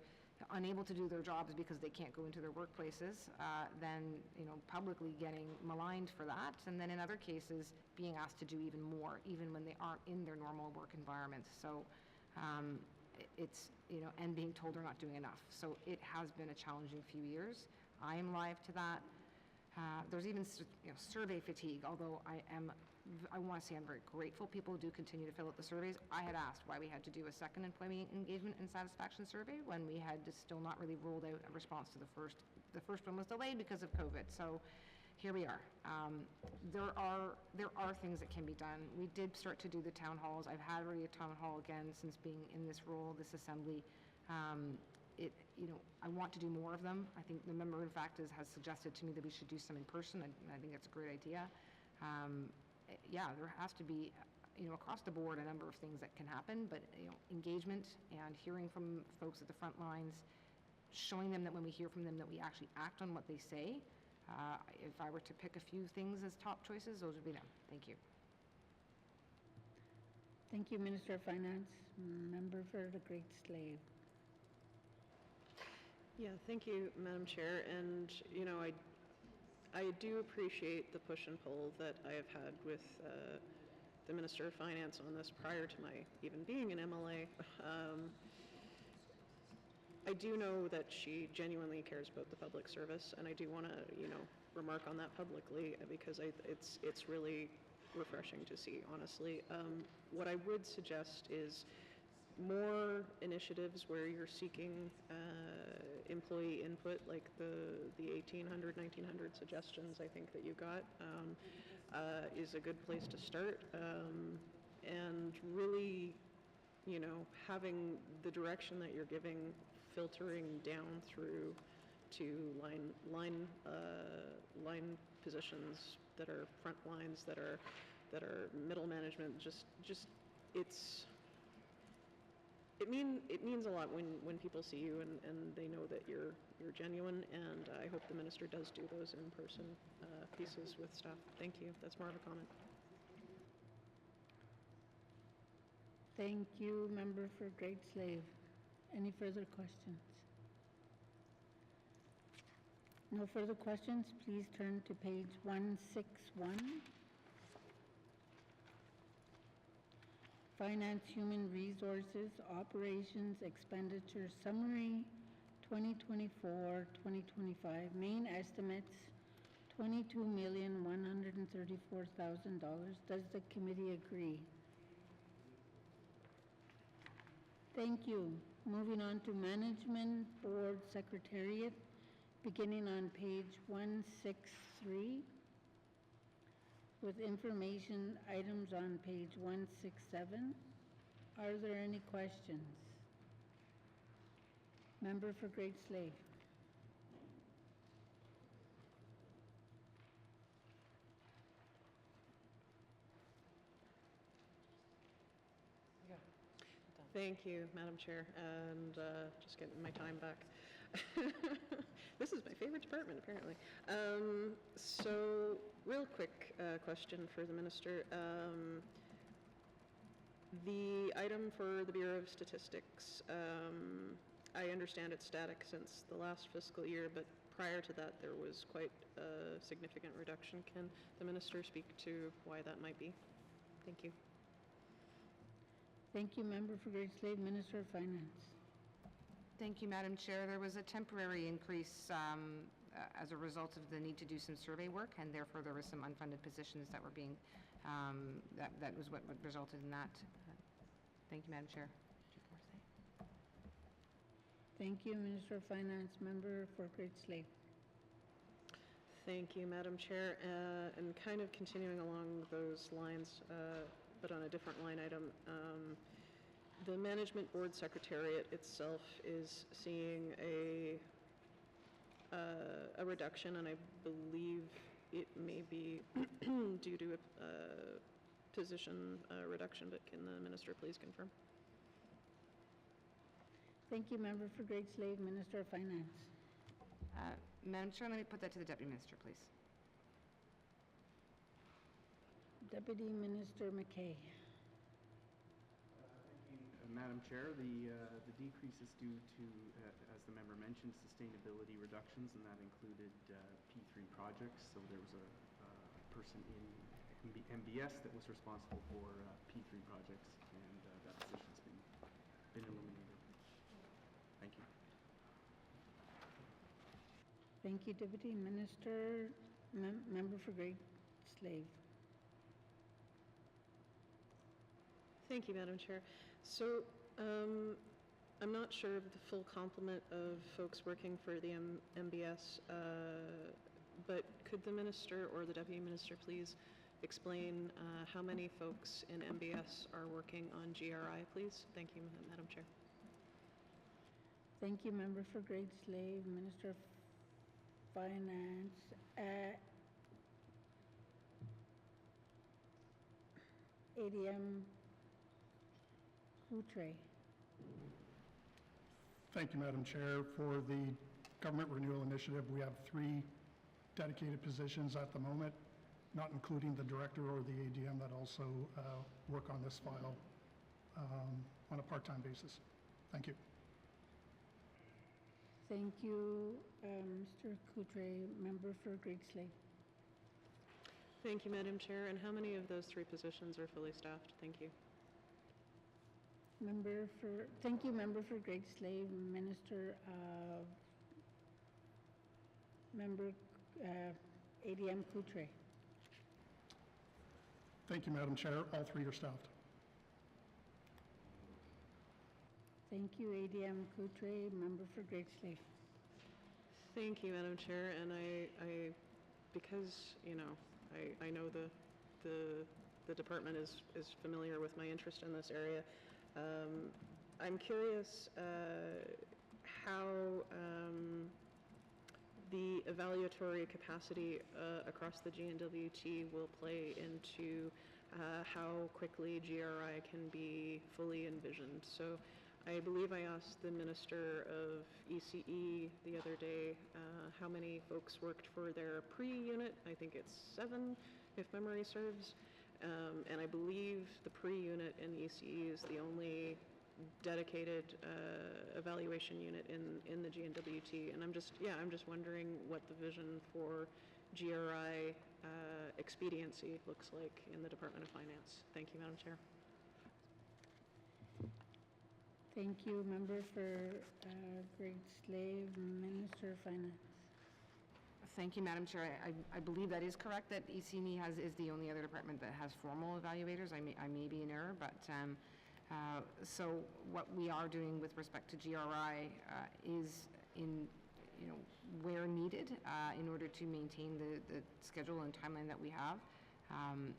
unable to do their jobs because they can't go into their workplaces, then publicly getting maligned for that, and then in other cases being asked to do even more, even when they aren't in their normal work environment. So it's and being told they're not doing enough. So it has been a challenging few years. I am live to that. There's even survey fatigue, although I want to say I'm very grateful people do continue to fill out the surveys. I had asked why we had to do a second employee engagement and satisfaction survey when we had still not really rolled out a response to the first The first one was delayed because of COVID, so here we are. There are things that can be done. We did start to do the town halls. I've had already a town hall again since being in this role, this assembly. I want to do more of them. I think the member, in fact, has suggested to me that we should do some in person, and I think that's a great idea. Yeah, there has to be, across the board, a number of things that can happen, but, engagement and hearing from folks at the front lines, showing them that when we hear from them that we actually act on what they say. If I were to pick a few things as top choices, those would be them. Thank you. Thank you, Minister of Finance. Member for the Great Slave. Yeah, thank you, Madam Chair. And, I do appreciate the push and pull that I have had with the Minister of Finance on this prior to my even being an MLA. I do know that she genuinely cares about the public service, and I do want to, remark on that publicly because it's really refreshing to see, honestly. What I would suggest is more initiatives where you're seeking employee input, like the 1,800, 1,900 suggestions I think that you got is a good place to start. And really, having the direction that you're giving filtering down through to line positions that are front lines, that are middle management. It means a lot when people see you and they know that you're genuine, and I hope the minister does do those in-person pieces with staff. Thank you. That's more of a comment. Thank you, Member for Great Slave. Any further questions? No further questions. Please turn to page 161. Finance, Human Resources, Operations, Expenditure Summary, 2024-2025. Main estimates, $22,134,000. Does the committee agree? Thank you. Moving on to Management Board Secretariat, beginning on page 163, with information items on page 167. Are there any questions? Member for Great Slave. Thank you, Madam Chair, and just getting my time back. This is my favorite department, apparently. So, real quick question for the Minister. The item for the Bureau of Statistics, I understand it's static since the last fiscal year, but prior to that there was quite a significant reduction. Can the Minister speak to why that might be? Thank you. Thank you, Member for Great Slave. Minister of Finance. Thank you, Madam Chair. There was a temporary increase as a result of the need to do some survey work, and therefore there were some unfunded positions that were being, that was what resulted in that. Thank you, Madam Chair. Thank you, Minister of Finance. Member for Great Slave. Thank you, Madam Chair. And kind of continuing along those lines, but on a different line item, the Management Board Secretariat itself is seeing a reduction, and I believe it may be due to a position reduction, but can the Minister please confirm? Thank you, Member for Great Slave. Minister of Finance. Madam Chair, let me put that to the Deputy Minister, please. Deputy Minister McKay. Madam Chair, the decrease is due to, as the member mentioned, sustainability reductions, and that included P3 projects. So there was a person in MBS that was responsible for P3 projects, and that position's been eliminated. Thank you. Thank you, Deputy Minister. Member for Great Slave. Thank you, Madam Chair. So, I'm not sure of the full complement of folks working for the MBS, but could the minister or the deputy minister please explain how many folks in MBS are working on GRI, please? Thank you, Madam Chair. Thank you, Member for Great Slave, Minister of Finance. ADM Coutre. Thank you, Madam Chair. For the Government Renewal Initiative, we have 3 dedicated positions at the moment, not including the director or the ADM that also work on this file on a part-time basis. Thank you. Thank you, Mr. Coutre, Member for Great Slave. Thank you, Madam Chair. And how many of those 3 positions are fully staffed? Thank you. Thank you, Member for Great Slave, Minister, Member ADM Coutre. Thank you, Madam Chair. All 3 are staffed. Thank you, ADM Coutre, Member for Great Slave. Thank you, Madam Chair. And I because, you know, I know the department is familiar with my interest in this area. I'm curious how the evaluatory capacity across the GNWT will play into how quickly GRI can be fully envisioned. So I believe I asked the Minister of ECE the other day how many folks worked for their pre-unit. I think it's 7, if memory serves. And I believe the pre-unit in ECE is the only dedicated evaluation unit in the GNWT. And I'm just wondering what the vision for GRI expediency looks like in the Department of Finance. Thank you, Madam Chair. Thank you, Member for Great Slave, Minister of Finance. Thank you, Madam Chair. I believe that is correct, that ECNE is the only other department that has formal evaluators. I may be in error, but so what we are doing with respect to GRI is where needed in order to maintain the schedule and timeline that we have,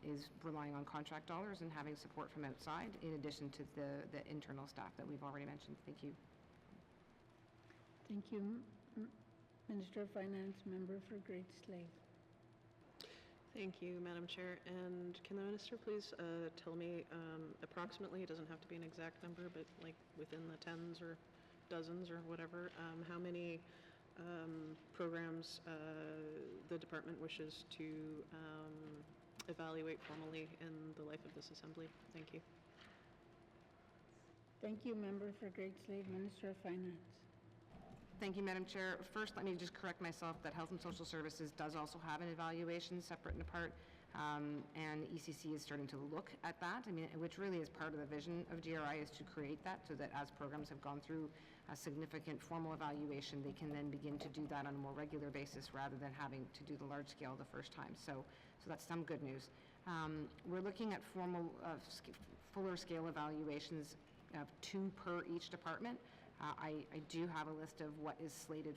is relying on contract dollars and having support from outside in addition to the internal staff that we've already mentioned. Thank you. Thank you, Minister of Finance, Member for Great Slave. Thank you, Madam Chair. And can the Minister please tell me approximately, it doesn't have to be an exact number, but like within the tens or dozens or whatever, how many programs the department wishes to evaluate formally in the life of this Assembly? Thank you. Thank you, Member for Great Slave, Minister of Finance. Thank you, Madam Chair. First, let me just correct myself that Health and Social Services does also have an evaluation separate and apart, and ECC is starting to look at that. I mean, which really is part of the vision of GRI, is to create that so that as programs have gone through a significant formal evaluation, they can then begin to do that on a more regular basis rather than having to do the large scale the first time. So that's some good news. We're looking at formal, fuller scale evaluations of 2 per each department. I do have a list of what is slated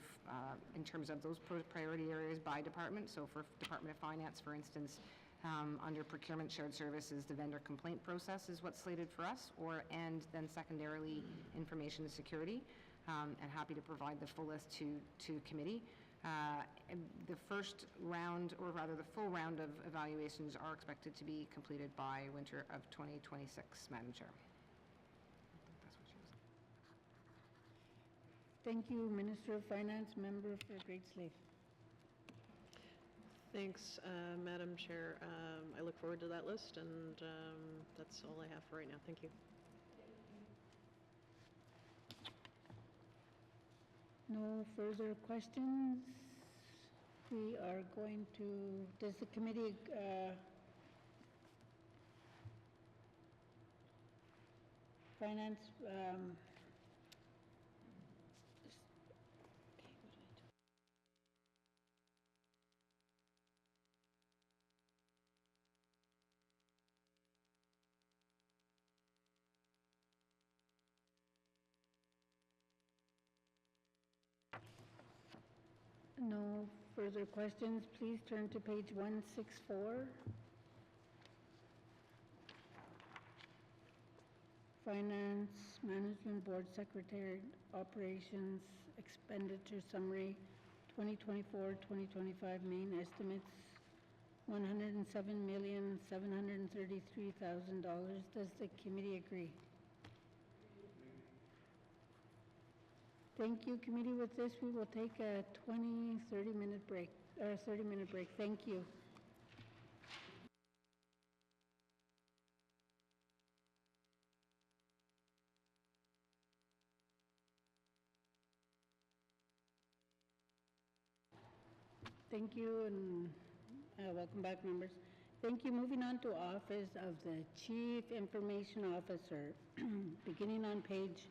in terms of those priority areas by department. So for Department of Finance, for instance, under procurement shared services, the vendor complaint process is what's slated for us, and then secondarily information security, and happy to provide the full list to committee. The first round, or rather the full round of evaluations are expected to be completed by winter of 2026, Madam Chair. Thank you, Minister of Finance, Member for Great Slave. Thanks, Madam Chair. I look forward to that list, and that's all I have for right now. Thank you. No further questions. We are going to, does the committee Finance No further questions. Please turn to page 164. Finance Management Board Secretary Operations Expenditure Summary 2024-2025 main estimates $107,733,000. Does the committee agree? Thank you, committee. With this, we will take a 30-minute break. Thank you. Thank you, and welcome back, members. Thank you. Moving on to Office of the Chief Information Officer, beginning on page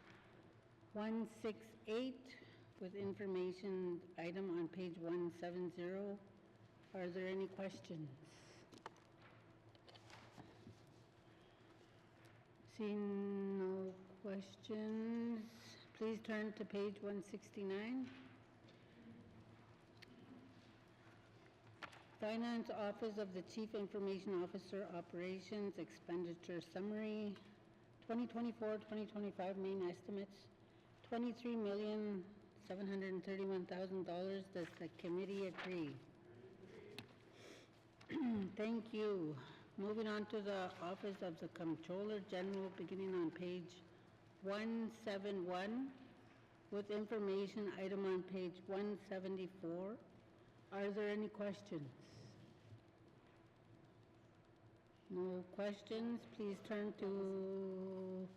168 with information item on page 170. Are there any questions? Seeing no questions, please turn to page 169. Finance Office of the Chief Information Officer Operations Expenditure Summary 2024-2025 main estimates $23,731,000. Does the committee agree? Thank you. Moving on to the Office of the Comptroller General, beginning on page 171 with information item on page 174. Are there any questions? No questions. Please turn to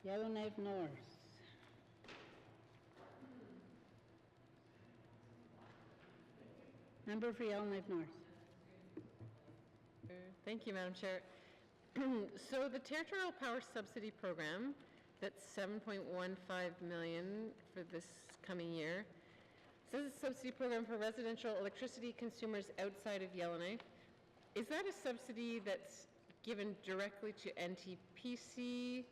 Yellowknife North. Member for Yellowknife North. Thank you, Madam Chair. So the Territorial Power Subsidy Program, that's $7.15 million for this coming year, says a subsidy program for residential electricity consumers outside of Yellowknife. Is that a subsidy that's given directly to NTPC,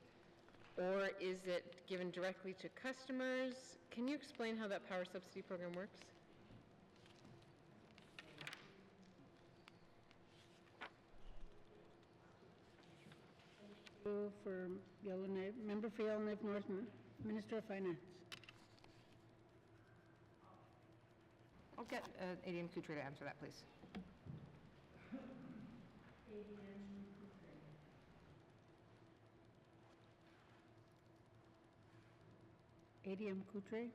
or is it given directly to customers? Can you explain how that power subsidy program works? For Yellowknife, member for Yellowknife North, Minister of Finance. I'll get ADM Couture to answer that, please. ADM Couture.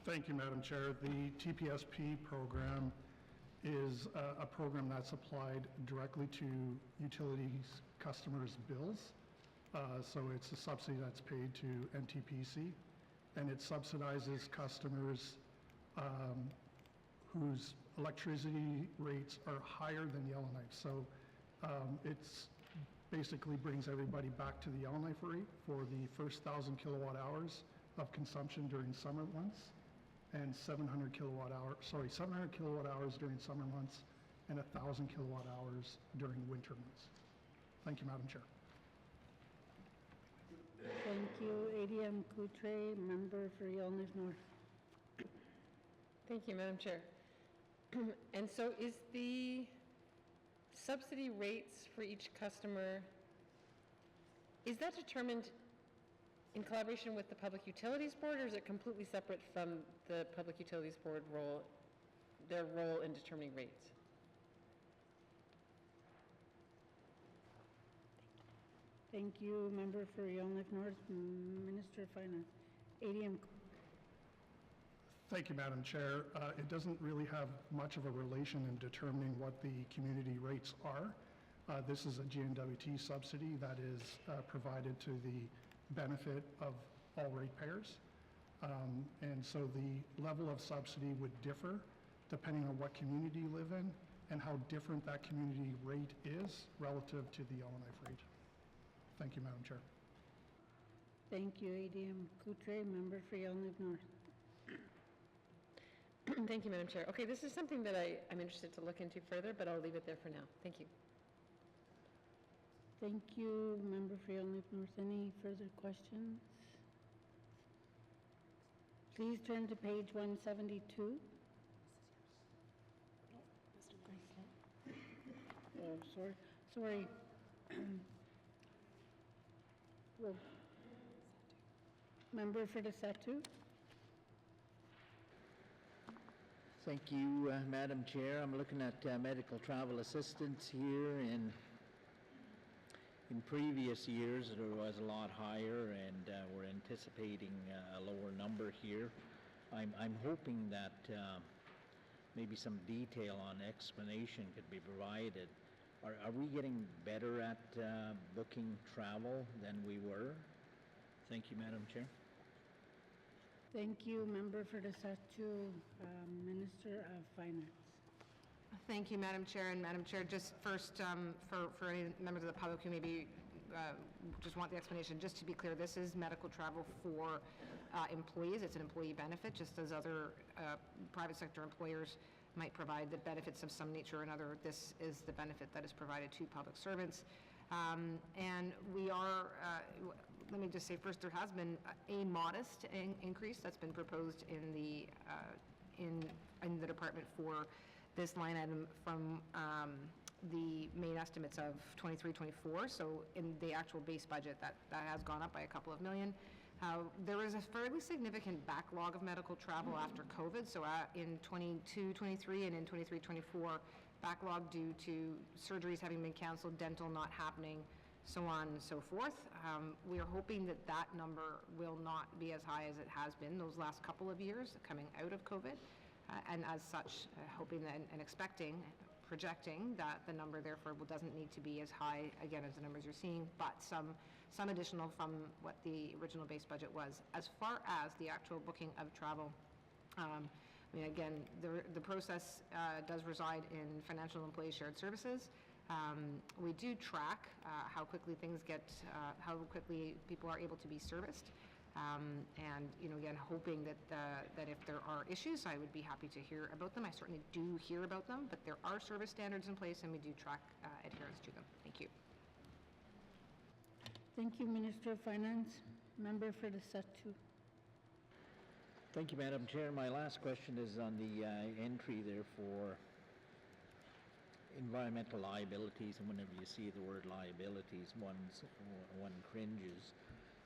Thank you, Madam Chair. The TPSP program is a program that's applied directly to utilities customers' bills. So it's a subsidy that's paid to NTPC, and it subsidizes customers whose electricity rates are higher than Yellowknife. So it's basically brings everybody back to the Yellowknife rate for the first 1,000 kilowatt hours of consumption during summer months, and 700 kilowatt hours during summer months, and 1,000 kilowatt hours during winter months. Thank you, Madam Chair. Thank you, ADM Couture, member for Yellowknife North. Thank you, Madam Chair. And so is the subsidy rates for each customer, is that determined in collaboration with the Public Utilities Board, or is it completely separate from the Public Utilities Board role, their role in determining rates? Thank you, member for Yellowknife North, Minister of Finance. ADM. Thank you, Madam Chair. It doesn't really have much of a relation in determining what the community rates are. This is a GNWT subsidy that is provided to the benefit of all ratepayers. And so the level of subsidy would differ depending on what community you live in and how different that community rate is relative to the Yellowknife rate. Thank you, Madam Chair. Thank you, ADM Couture, member for Yellowknife North. Thank you, Madam Chair. Okay, this is something that I'm interested to look into further, but I'll leave it there for now. Thank you. Thank you, member for Yellowknife North. Any further questions? Please turn to page 172. Oh, sorry. Well, Member for the Satu. Thank you, Madam Chair. I'm looking at medical travel assistance here. In previous years, it was a lot higher, and we're anticipating a lower number here. I'm hoping that maybe some detail on explanation could be provided. Are we getting better at booking travel than we were? Thank you, Madam Chair. Thank you, Member for the Satu, Minister of Finance. Thank you, Madam Chair. And Madam Chair, just first, for any members of the public who maybe just want the explanation, just to be clear, this is medical travel for employees. It's an employee benefit, just as other private sector employers might provide the benefits of some nature or another. This is the benefit that is provided to public servants. And we are, let me just say first, there has been a modest increase that's been proposed in the department for this line item from the main estimates of 23-24. So in the actual base budget, that has gone up by a couple of million. There is a fairly significant backlog of medical travel after COVID. So in 22-23 and in 23-24, backlog due to surgeries having been canceled, dental not happening, so on and so forth. We are hoping that that number will not be as high as it has been those last couple of years coming out of COVID. And as such, hoping that and expecting, projecting that the number therefore doesn't need to be as high, again, as the numbers you're seeing, but some additional from what the original base budget was. As far as the actual booking of travel, I mean, again, the process does reside in Financial and Employee Shared Services. We do track how quickly things get, how quickly people are able to be serviced. And, you know, again, hoping that if there are issues, I would be happy to hear about them. I certainly do hear about them, but there are service standards in place and we do track adherence to them. Thank you. Thank you, Minister of Finance. Member for the Satu. Thank you, Madam Chair. My last question is on the entry there for environmental liabilities, and whenever you see the word liabilities, one cringes.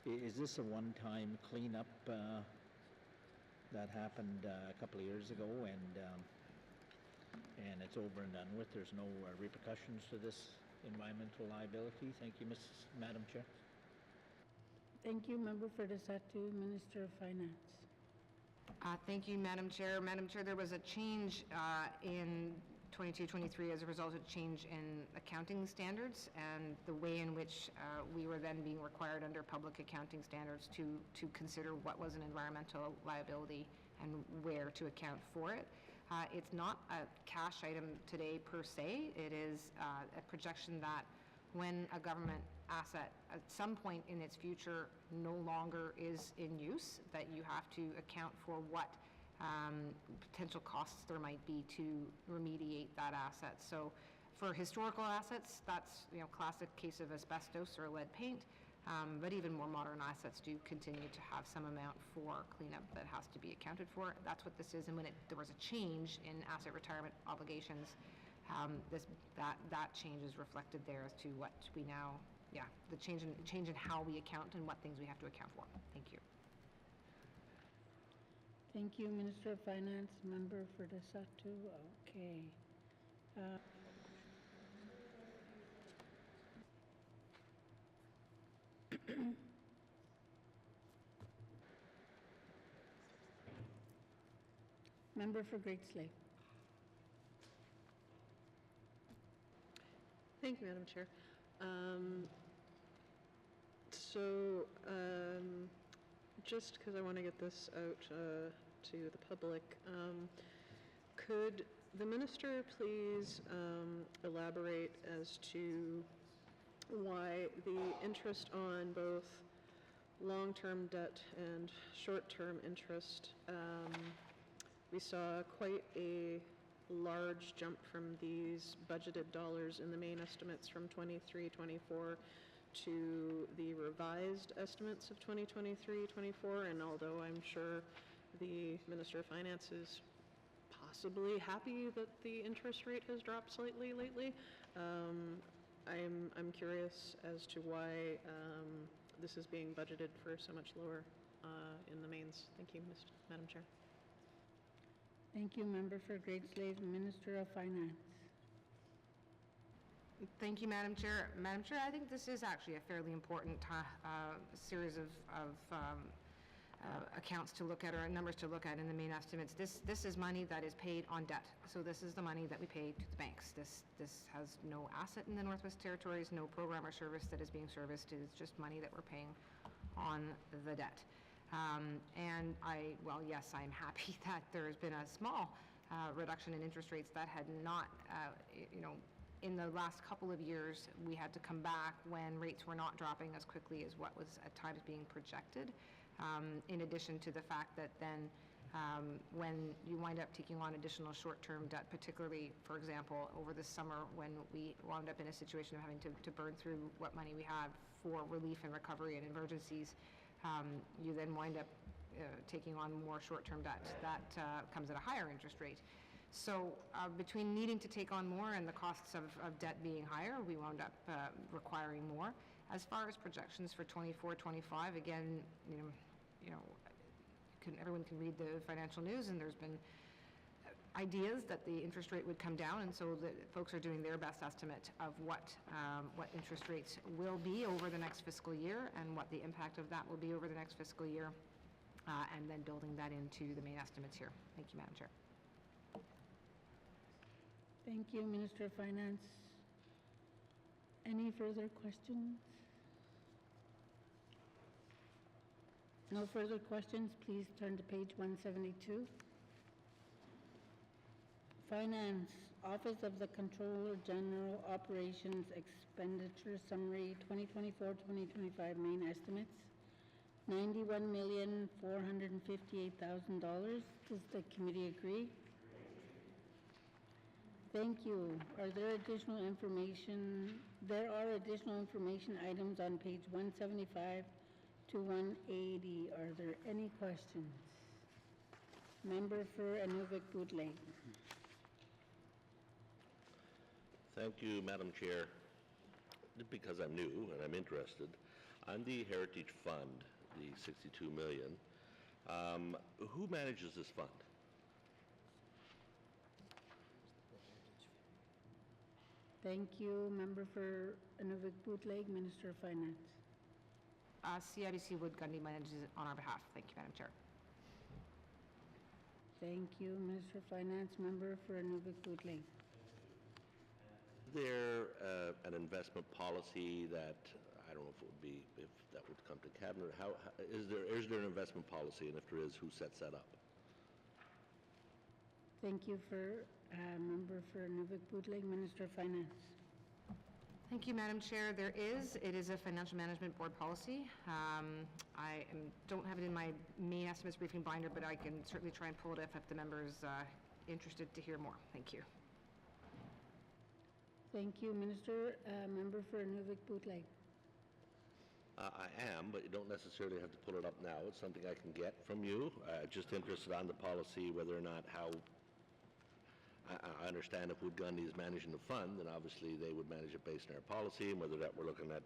Is this a one-time cleanup that happened a couple of years ago, and it's over and done with? There's no repercussions to this environmental liability? Thank you, Madam Chair. Thank you, Member for the Satu, Minister of Finance. Thank you, Madam Chair. Madam Chair, there was a change in 22-23 as a result of change in accounting standards and the way in which we were then being required under public accounting standards to consider what was an environmental liability and where to account for it. It's not a cash item today per se. It is a projection that when a government asset at some point in its future no longer is in use, that you have to account for what potential costs there might be to remediate that asset. So for historical assets, that's, you know, classic case of asbestos or lead paint, but even more modern assets do continue to have some amount for cleanup that has to be accounted for. That's what this is, and when there was a change in asset retirement obligations, that change is reflected there as to what we now, the change in how we account and what things we have to account for. Thank you. Thank you, Minister of Finance. Member for the Satu. Okay. Member for Great Slave. Thank you, Madam Chair. Just because I want to get this out to the public, could the Minister please elaborate as to why the interest on both long-term debt and short-term interest, we saw quite a large jump from these budgeted dollars in the main estimates from 23-24 to the revised estimates of 2023-24, and although I'm sure the Minister of Finance is possibly happy that the interest rate has dropped slightly lately. I'm curious as to why this is being budgeted for so much lower in the mains. Thank you, Madam Chair. Thank you, Member for Great Slave, Minister of Finance. Thank you, Madam Chair. Madam Chair, I think this is actually a fairly important series of accounts to look at, or numbers to look at in the main estimates. This is money that is paid on debt. So this is the money that we pay to the banks. This has no asset in the Northwest Territories, no program or service that is being serviced. It is just money that we're paying on the debt. And yes, I'm happy that there has been a small reduction in interest rates. That had not, in the last couple of years, we had to come back when rates were not dropping as quickly as what was at times being projected. In addition to the fact that then when you wind up taking on additional short-term debt, particularly, for example, over the summer when we wound up in a situation of having to burn through what money we had for relief and recovery and emergencies, you then wind up taking on more short-term debt. That comes at a higher interest rate. So between needing to take on more and the costs of debt being higher, we wound up requiring more. As far as projections for 24-25, again, everyone can read the financial news, and there's been ideas that the interest rate would come down, and so the folks are doing their best estimate of what interest rates will be over the next fiscal year and what the impact of that will be over the next fiscal year, and then building that into the main estimates here. Thank you, Madam Chair. Thank you, Minister of Finance. Any further questions? No further questions. Please turn to page 172. Finance, Office of the Comptroller General Operations Expenditure Summary 2024-2025 main estimates, $91,458,000. Does the committee agree? Thank you. Are there additional information? There are additional information items on page 175 to 180. Are there any questions? Member for Inuvik-Bootleg. Thank you, Madam Chair. Because I'm new and I'm interested, on the Heritage Fund, the $62 million, who manages this fund? Thank you. Member for Inuvik-Bootleg, Minister of Finance. CIBC Wood Gundy manages it on our behalf. Thank you, Madam Chair. Thank you, Minister of Finance. Member for Inuvik-Bootleg. Is there an investment policy that, I don't know if it would be, if that would come to cabinet, is there an investment policy, and if there is, who sets that up? Thank you for Member for Inuvik-Bootleg, Minister of Finance. Thank you, Madam Chair. It is a financial management board policy. I don't have it in my main estimates briefing binder, but I can certainly try and pull it up if the member's interested to hear more. Thank you. Thank you, Minister. Member for Inuvik-Bootleg. I am, but you don't necessarily have to pull it up now. It's something I can get from you. Just interested on the policy, whether or not how, I understand if Wood Gundy is managing the fund, then obviously they would manage it based on our policy, and whether that we're looking at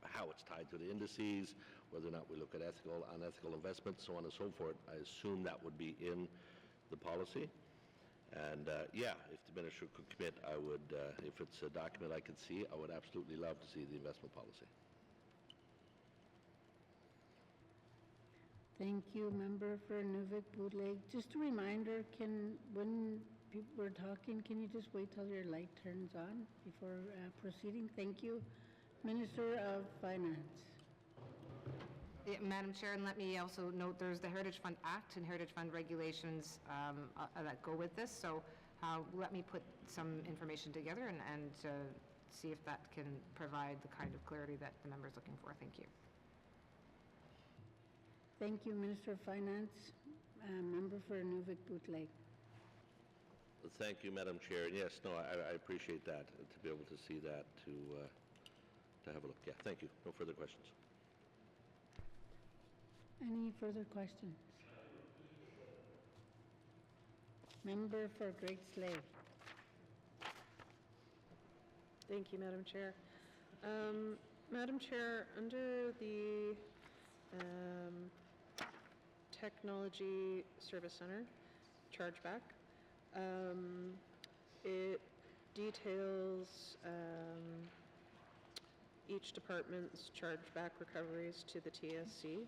how it's tied to the indices, whether or not we look at unethical investments, so on and so forth. I assume that would be in the policy. And if the minister could commit, I would, if it's a document I could see, I would absolutely love to see the investment policy. Thank you, Member for Inuvik-Bootleg. Just a reminder, when people are talking, can you just wait till your light turns on before proceeding? Thank you. Minister of Finance. Yeah, Madam Chair, and let me also note there's the Heritage Fund Act and Heritage Fund regulations that go with this. So let me put some information together and see if that can provide the kind of clarity that the member is looking for. Thank you. Thank you, Minister of Finance. Member for Inuvik-Bootleg. Thank you, Madam Chair. And yes, no, I appreciate that, to be able to see that, to have a look. Yeah, thank you. No further questions. Any further questions? Member for Great Slave. Thank you, Madam Chair. Madam Chair, under the Technology Service Center chargeback, it details each department's chargeback recoveries to the TSC.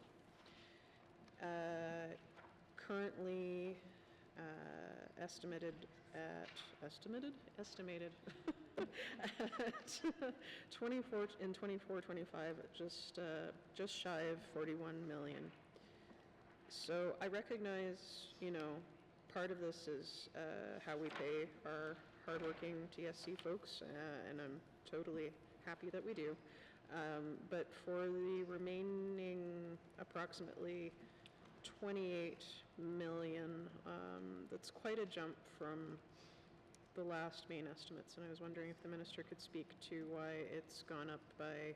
Currently estimated at 24-25 just shy of 41 million. So I recognize, part of this is how we pay our hardworking TSC folks, and I'm totally happy that we do. But for the remaining approximately 28 million, that's quite a jump from the last main estimates, and I was wondering if the minister could speak to why it's gone up by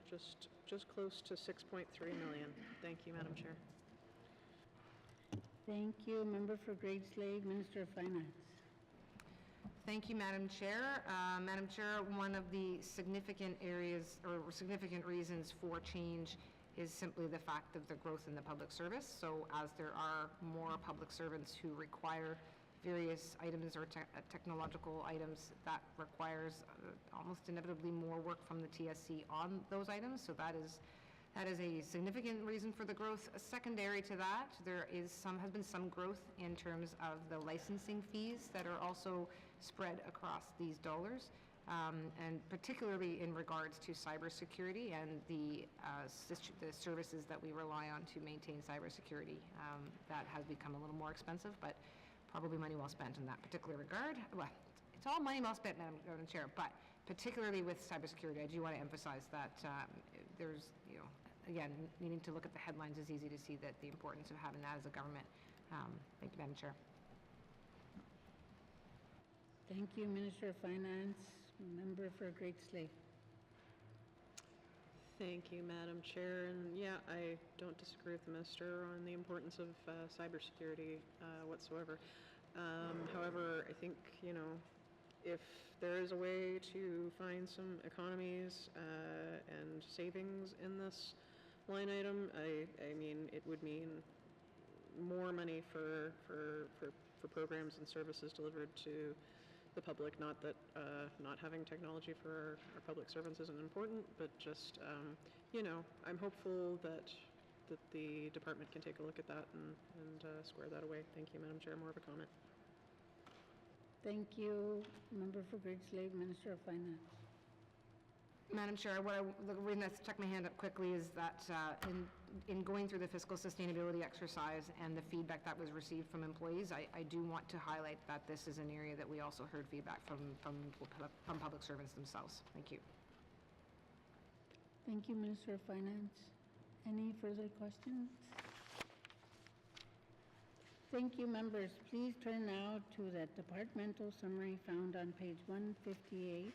just close to 6.3 million. Thank you, Madam Chair. Thank you. Member for Great Slave, Minister of Finance. Thank you, Madam Chair. Madam Chair, one of the significant areas or significant reasons for change is simply the fact of the growth in the public service. So as there are more public servants who require various items or technological items, that requires almost inevitably more work from the TSC on those items. So that is a significant reason for the growth. Secondary to that, has been some growth in terms of the licensing fees that are also spread across these dollars, and particularly in regards to cybersecurity and the services that we rely on to maintain cybersecurity. That has become a little more expensive, but probably money well spent in that particular regard. Well, it's all money well spent, Madam Chair, but particularly with cybersecurity, I do want to emphasize that there's, again, needing to look at the headlines is easy to see that the importance of having that as a government. Thank you, Madam Chair. Thank you, Minister of Finance. Member for Great Slave. Thank you, Madam Chair. And yeah, I don't disagree with the Minister on the importance of cybersecurity whatsoever. However, I think, if there is a way to find some economies and savings in this line item, I mean, it would mean more money for programs and services delivered to the public. Not that not having technology for our public servants isn't important, but just, I'm hopeful that the department can take a look at that and square that away. Thank you, Madam Chair. More of a comment. Thank you. Member for Great Slave, Minister of Finance. Madam Chair, the reason I stuck my hand up quickly is that in going through the fiscal sustainability exercise and the feedback that was received from employees, I do want to highlight that this is an area that we also heard feedback from public servants themselves. Thank you. Thank you, Minister of Finance. Any further questions? Thank you, members. Please turn now to the departmental summary found on page 153,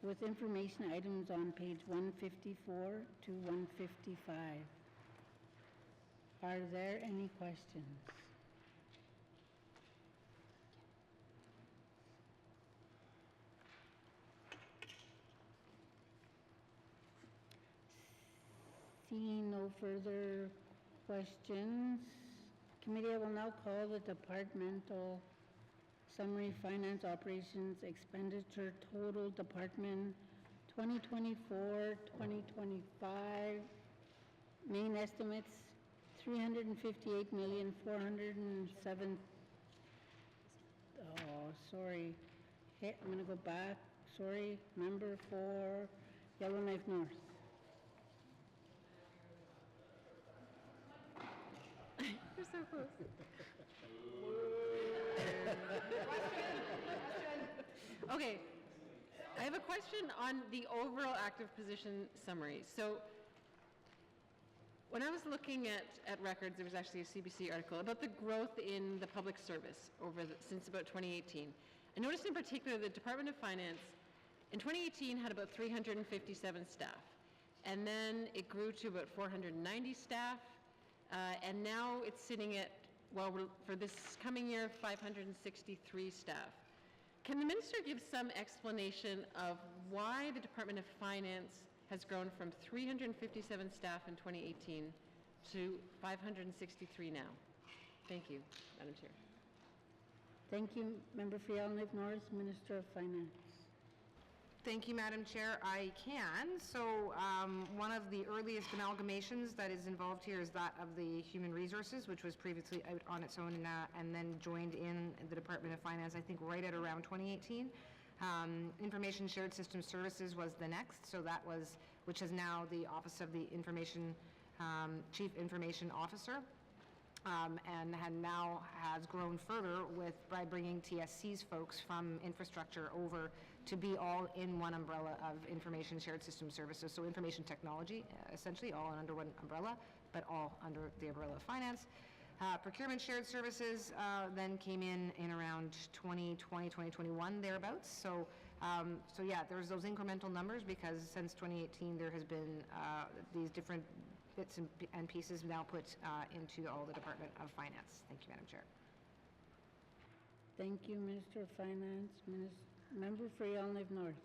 with information items on page 154 to 155. Are there any questions? Seeing no further questions, committee, I will now call the departmental summary finance operations expenditure total department 2024-2025 main estimates $358,407. Oh, sorry. Hey, I'm going to go back. Sorry, member for Yellowknife North. You're so close. Okay, I have a question on the overall active position summary. So when I was looking at records, there was actually a CBC article about the growth in the public service since about 2018. I noticed in particular the Department of Finance in 2018 had about 357 staff, and then it grew to about 490 staff, And now it's sitting at, well, for this coming year, 563 staff. Can the minister give some explanation of why the Department of Finance has grown from 357 staff in 2018 to 563 now? Thank you, Madam Chair. Thank you. Member for Yellowknife North, Minister of Finance. Thank you, Madam Chair. I can. So one of the earliest amalgamations that is involved here is that of the Human Resources, which was previously out on its own and then joined in the Department of Finance, I think right at around 2018. Information Shared System Services was the next, so that was, which is now the Office of the Chief Information Officer. And now has grown further by bringing TSC's folks from infrastructure over to be all in one umbrella of Information Shared System Services. So information technology, essentially all under one umbrella, but all under the umbrella of finance. Procurement Shared Services then came in around 2020, 2021, thereabouts. So yeah, there's those incremental numbers because since 2018 there has been these different bits and pieces now put into all the Department of Finance. Thank you, Madam Chair. Thank you, Minister of Finance. Member for Yellowknife North.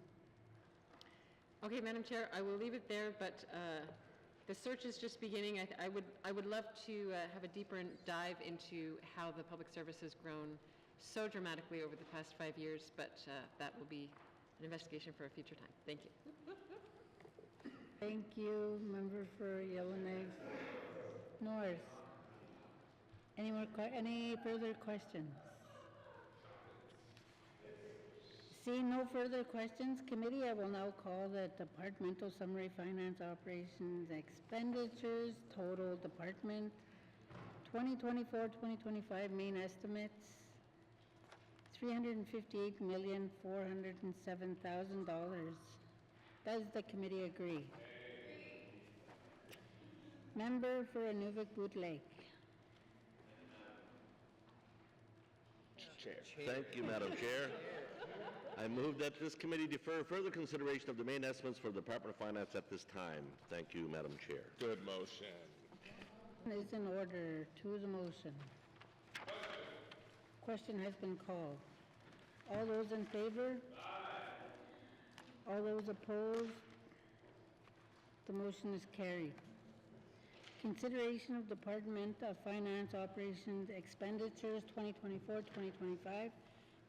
Okay, Madam Chair, I will leave it there, but the search is just beginning. I would love to have a deeper dive into how the public service has grown so dramatically over the past 5 years, but that will be an investigation for a future time. Thank you. Thank you, Member for Yellowknife North. Any further questions? Seeing no further questions, committee, I will now call the Departmental Summary Finance Operations Expenditures, total department, 2024-2025 main estimates, $358,407,000. Does the committee agree? Member for Inuvik Boot Lake. Chair. Thank you, Madam Chair. I move that this committee defer further consideration of the main estimates for the Department of Finance at this time. Thank you, Madam Chair. Good motion. Is in order. To the motion. Question has been called. All those in favor? Aye. All those opposed? The motion is carried. Consideration of Department of Finance Operations Expenditures 2024-2025.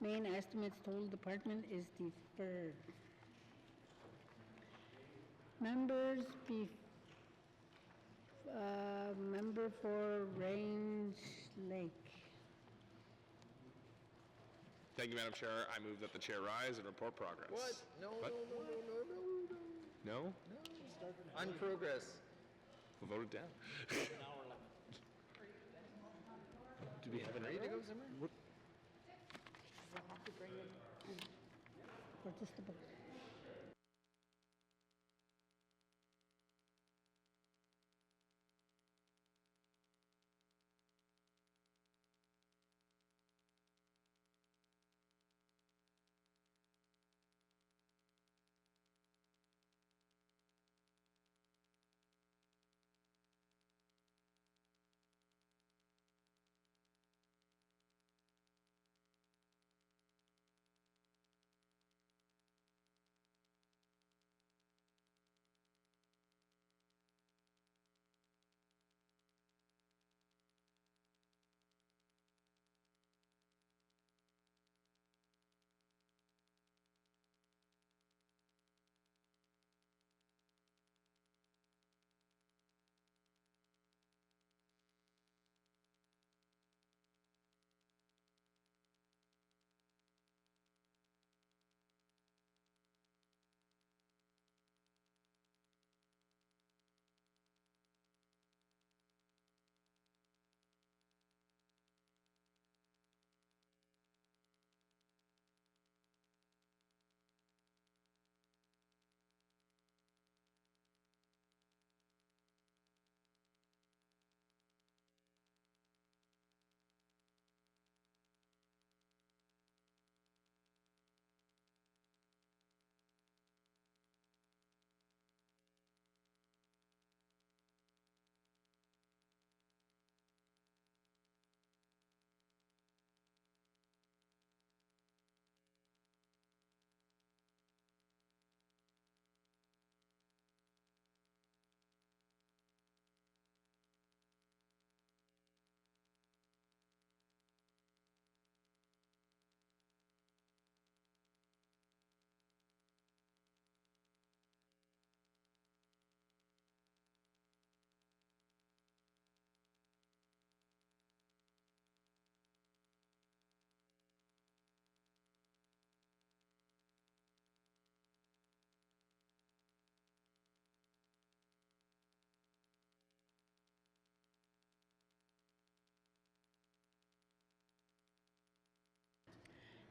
Main estimates total department is deferred. Members, member for Range Lake. Thank you, Madam Chair. I move that the chair rise and report progress. What? No, What? no. No? On progress. We'll vote it down. Do we have an Ready to go, Zimmer? Or just about.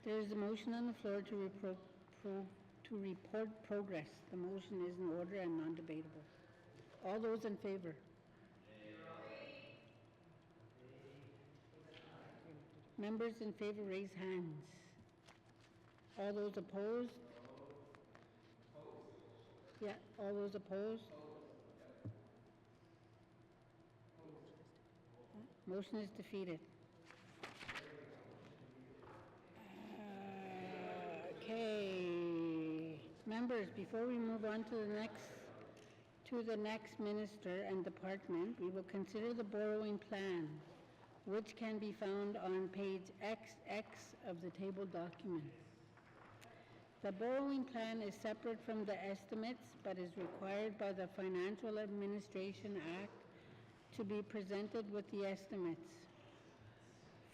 There is a motion on the floor to report progress. The motion is in order and non-debatable. All those in favor? Members in favor raise hands. All those opposed? Yeah, all those opposed? Motion is defeated. Okay. Members, before we move on to the next minister and department, we will consider the borrowing plan, which can be found on page XX of the table document. The borrowing plan is separate from the estimates, but is required by the Financial Administration Act to be presented with the estimates.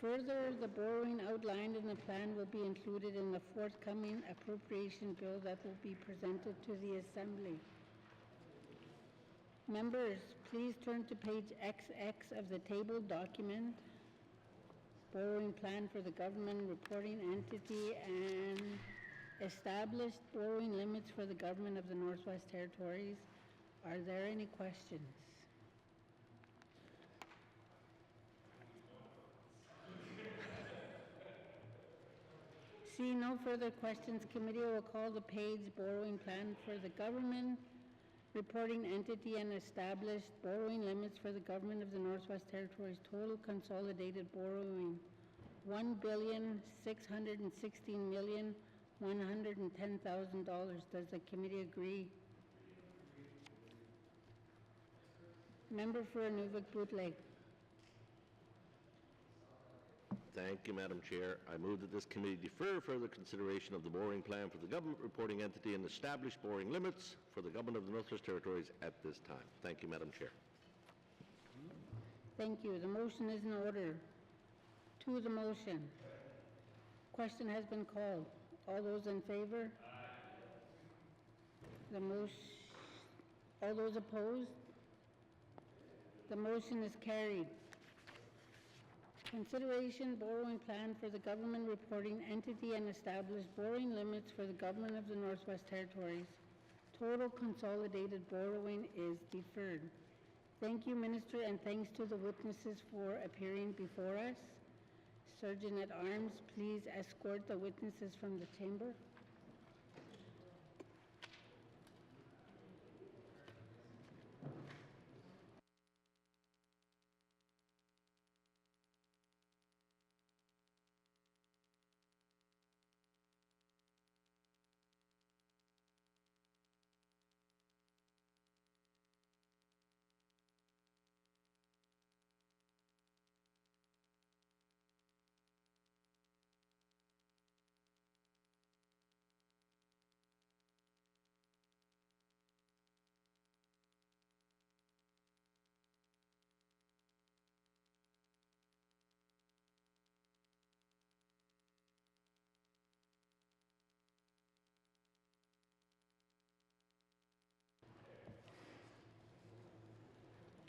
Further, the borrowing outlined in the plan will be included in the forthcoming appropriation bill that will be presented to the Assembly. Members, please turn to page XX of the table document, borrowing plan for the government reporting entity and established borrowing limits for the government of the Northwest Territories. Are there any questions? See no further questions, committee will call the page borrowing plan for the government reporting entity and established borrowing limits for the government of the Northwest Territories. Total consolidated borrowing, $1,616,110,000. Does the committee agree? Member for Nunavut Lake. Thank you, Madam Chair. I move that this committee defer further consideration of the borrowing plan for the government reporting entity and establish borrowing limits for the government of the Northwest Territories at this time. Thank you, Madam Chair. Thank you. The motion is in order. To the motion. Question has been called. All those in favor? All those opposed? The motion is carried. Consideration borrowing plan for the government reporting entity and established borrowing limits for the government of the Northwest Territories. Total consolidated borrowing is deferred. Thank you, Minister, and thanks to the witnesses for appearing before us. Sergeant at Arms, please escort the witnesses from the chamber.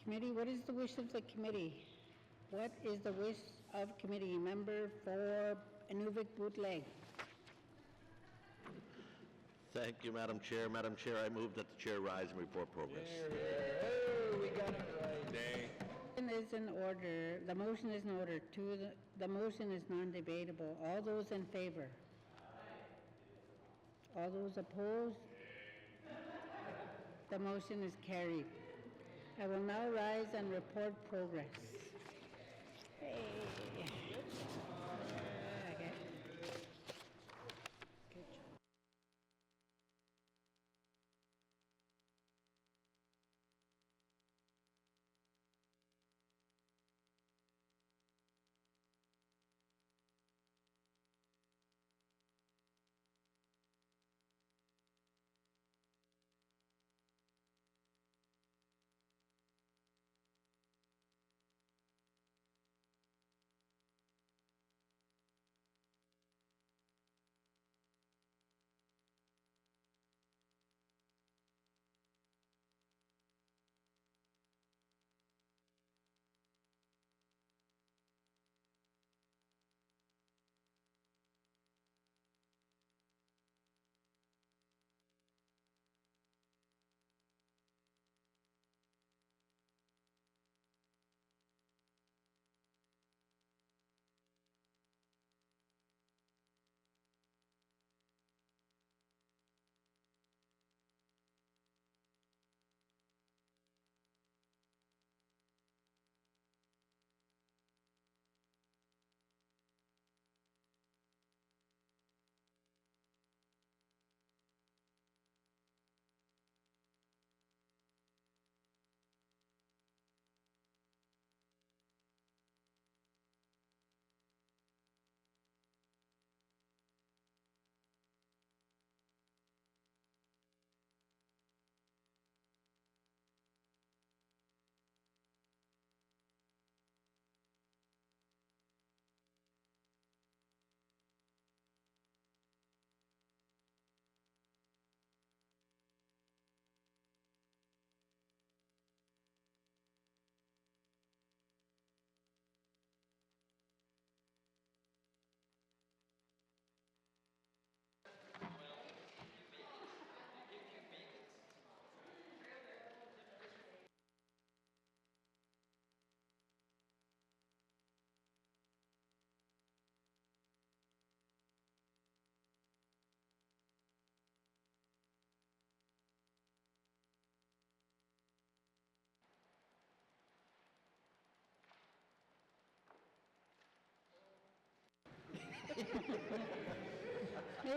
Committee, what is the wish of the committee? What is the wish of committee? Member for Nunavut-Bootleg. Thank you, Madam Chair. Madam Chair, I move that the chair rise and report progress. We got it right. Motion is in order. The motion is in order. The motion is non-debatable. All those in favor? All those opposed? The motion is carried. I will now rise and report progress. Hey.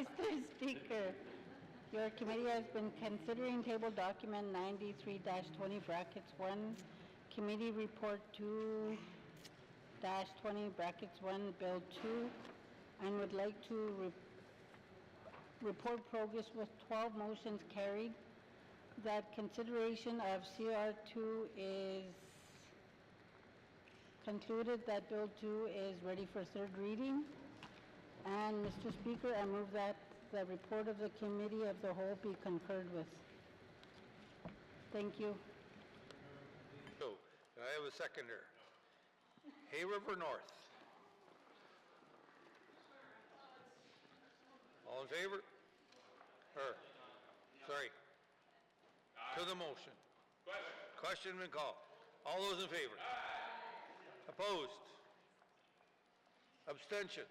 Mr. Speaker, your committee has been considering table document 93-20 brackets 1, committee report 2-20 brackets 1, bill 2, and would like to report progress with 12 motions carried, that consideration of CR2 is concluded, that bill 2 is ready for third reading. And Mr. Speaker, I move that the report of the Committee of the Whole be concurred with. Thank you. So, do I have a seconder? Hay River North. All in favor? Sorry. To the motion. Question been called. All those in favor? Opposed? Abstentions?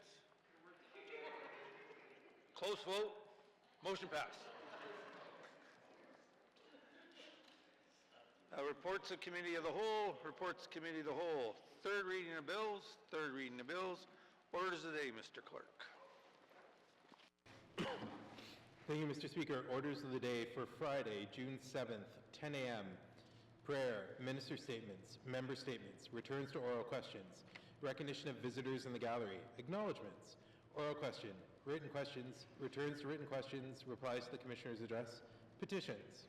Close vote. Motion passed. Reports of Committee of the Whole. Reports of Committee of the Whole. Third reading of bills. Third reading of bills. Orders of the day, Mr. Clerk. Thank you, Mr. Speaker. Orders of the day for Friday, June 7th, 10 a.m. Prayer, minister statements, member statements, returns to oral questions, recognition of visitors in the gallery, acknowledgements, oral question, written questions, returns to written questions, replies to the Commissioner's address, petitions,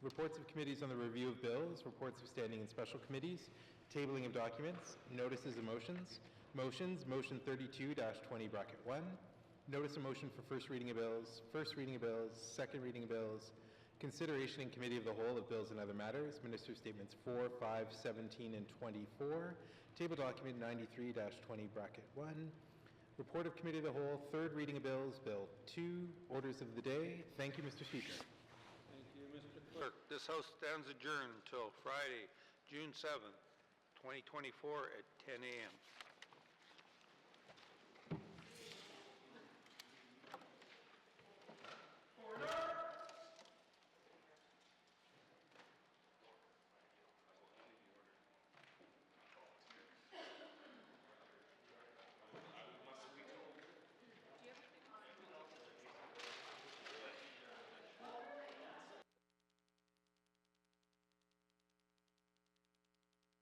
reports of committees on the review of bills, reports of standing and special committees, tabling of documents, notices of motions, motion 32-20 bracket 1, notice of motion for first reading of bills, second reading of bills, consideration in Committee of the Whole of bills and other matters, Minister Statements 4, 5, 17, and 24, table document 93-20 bracket 1, report of Committee of the Whole, third reading of bills, Bill 2, orders of the day. Thank you, Mr. Speaker. Thank you, Mr. Clerk. This House stands adjourned until Friday, June 7th, 2024 at 10 a.m.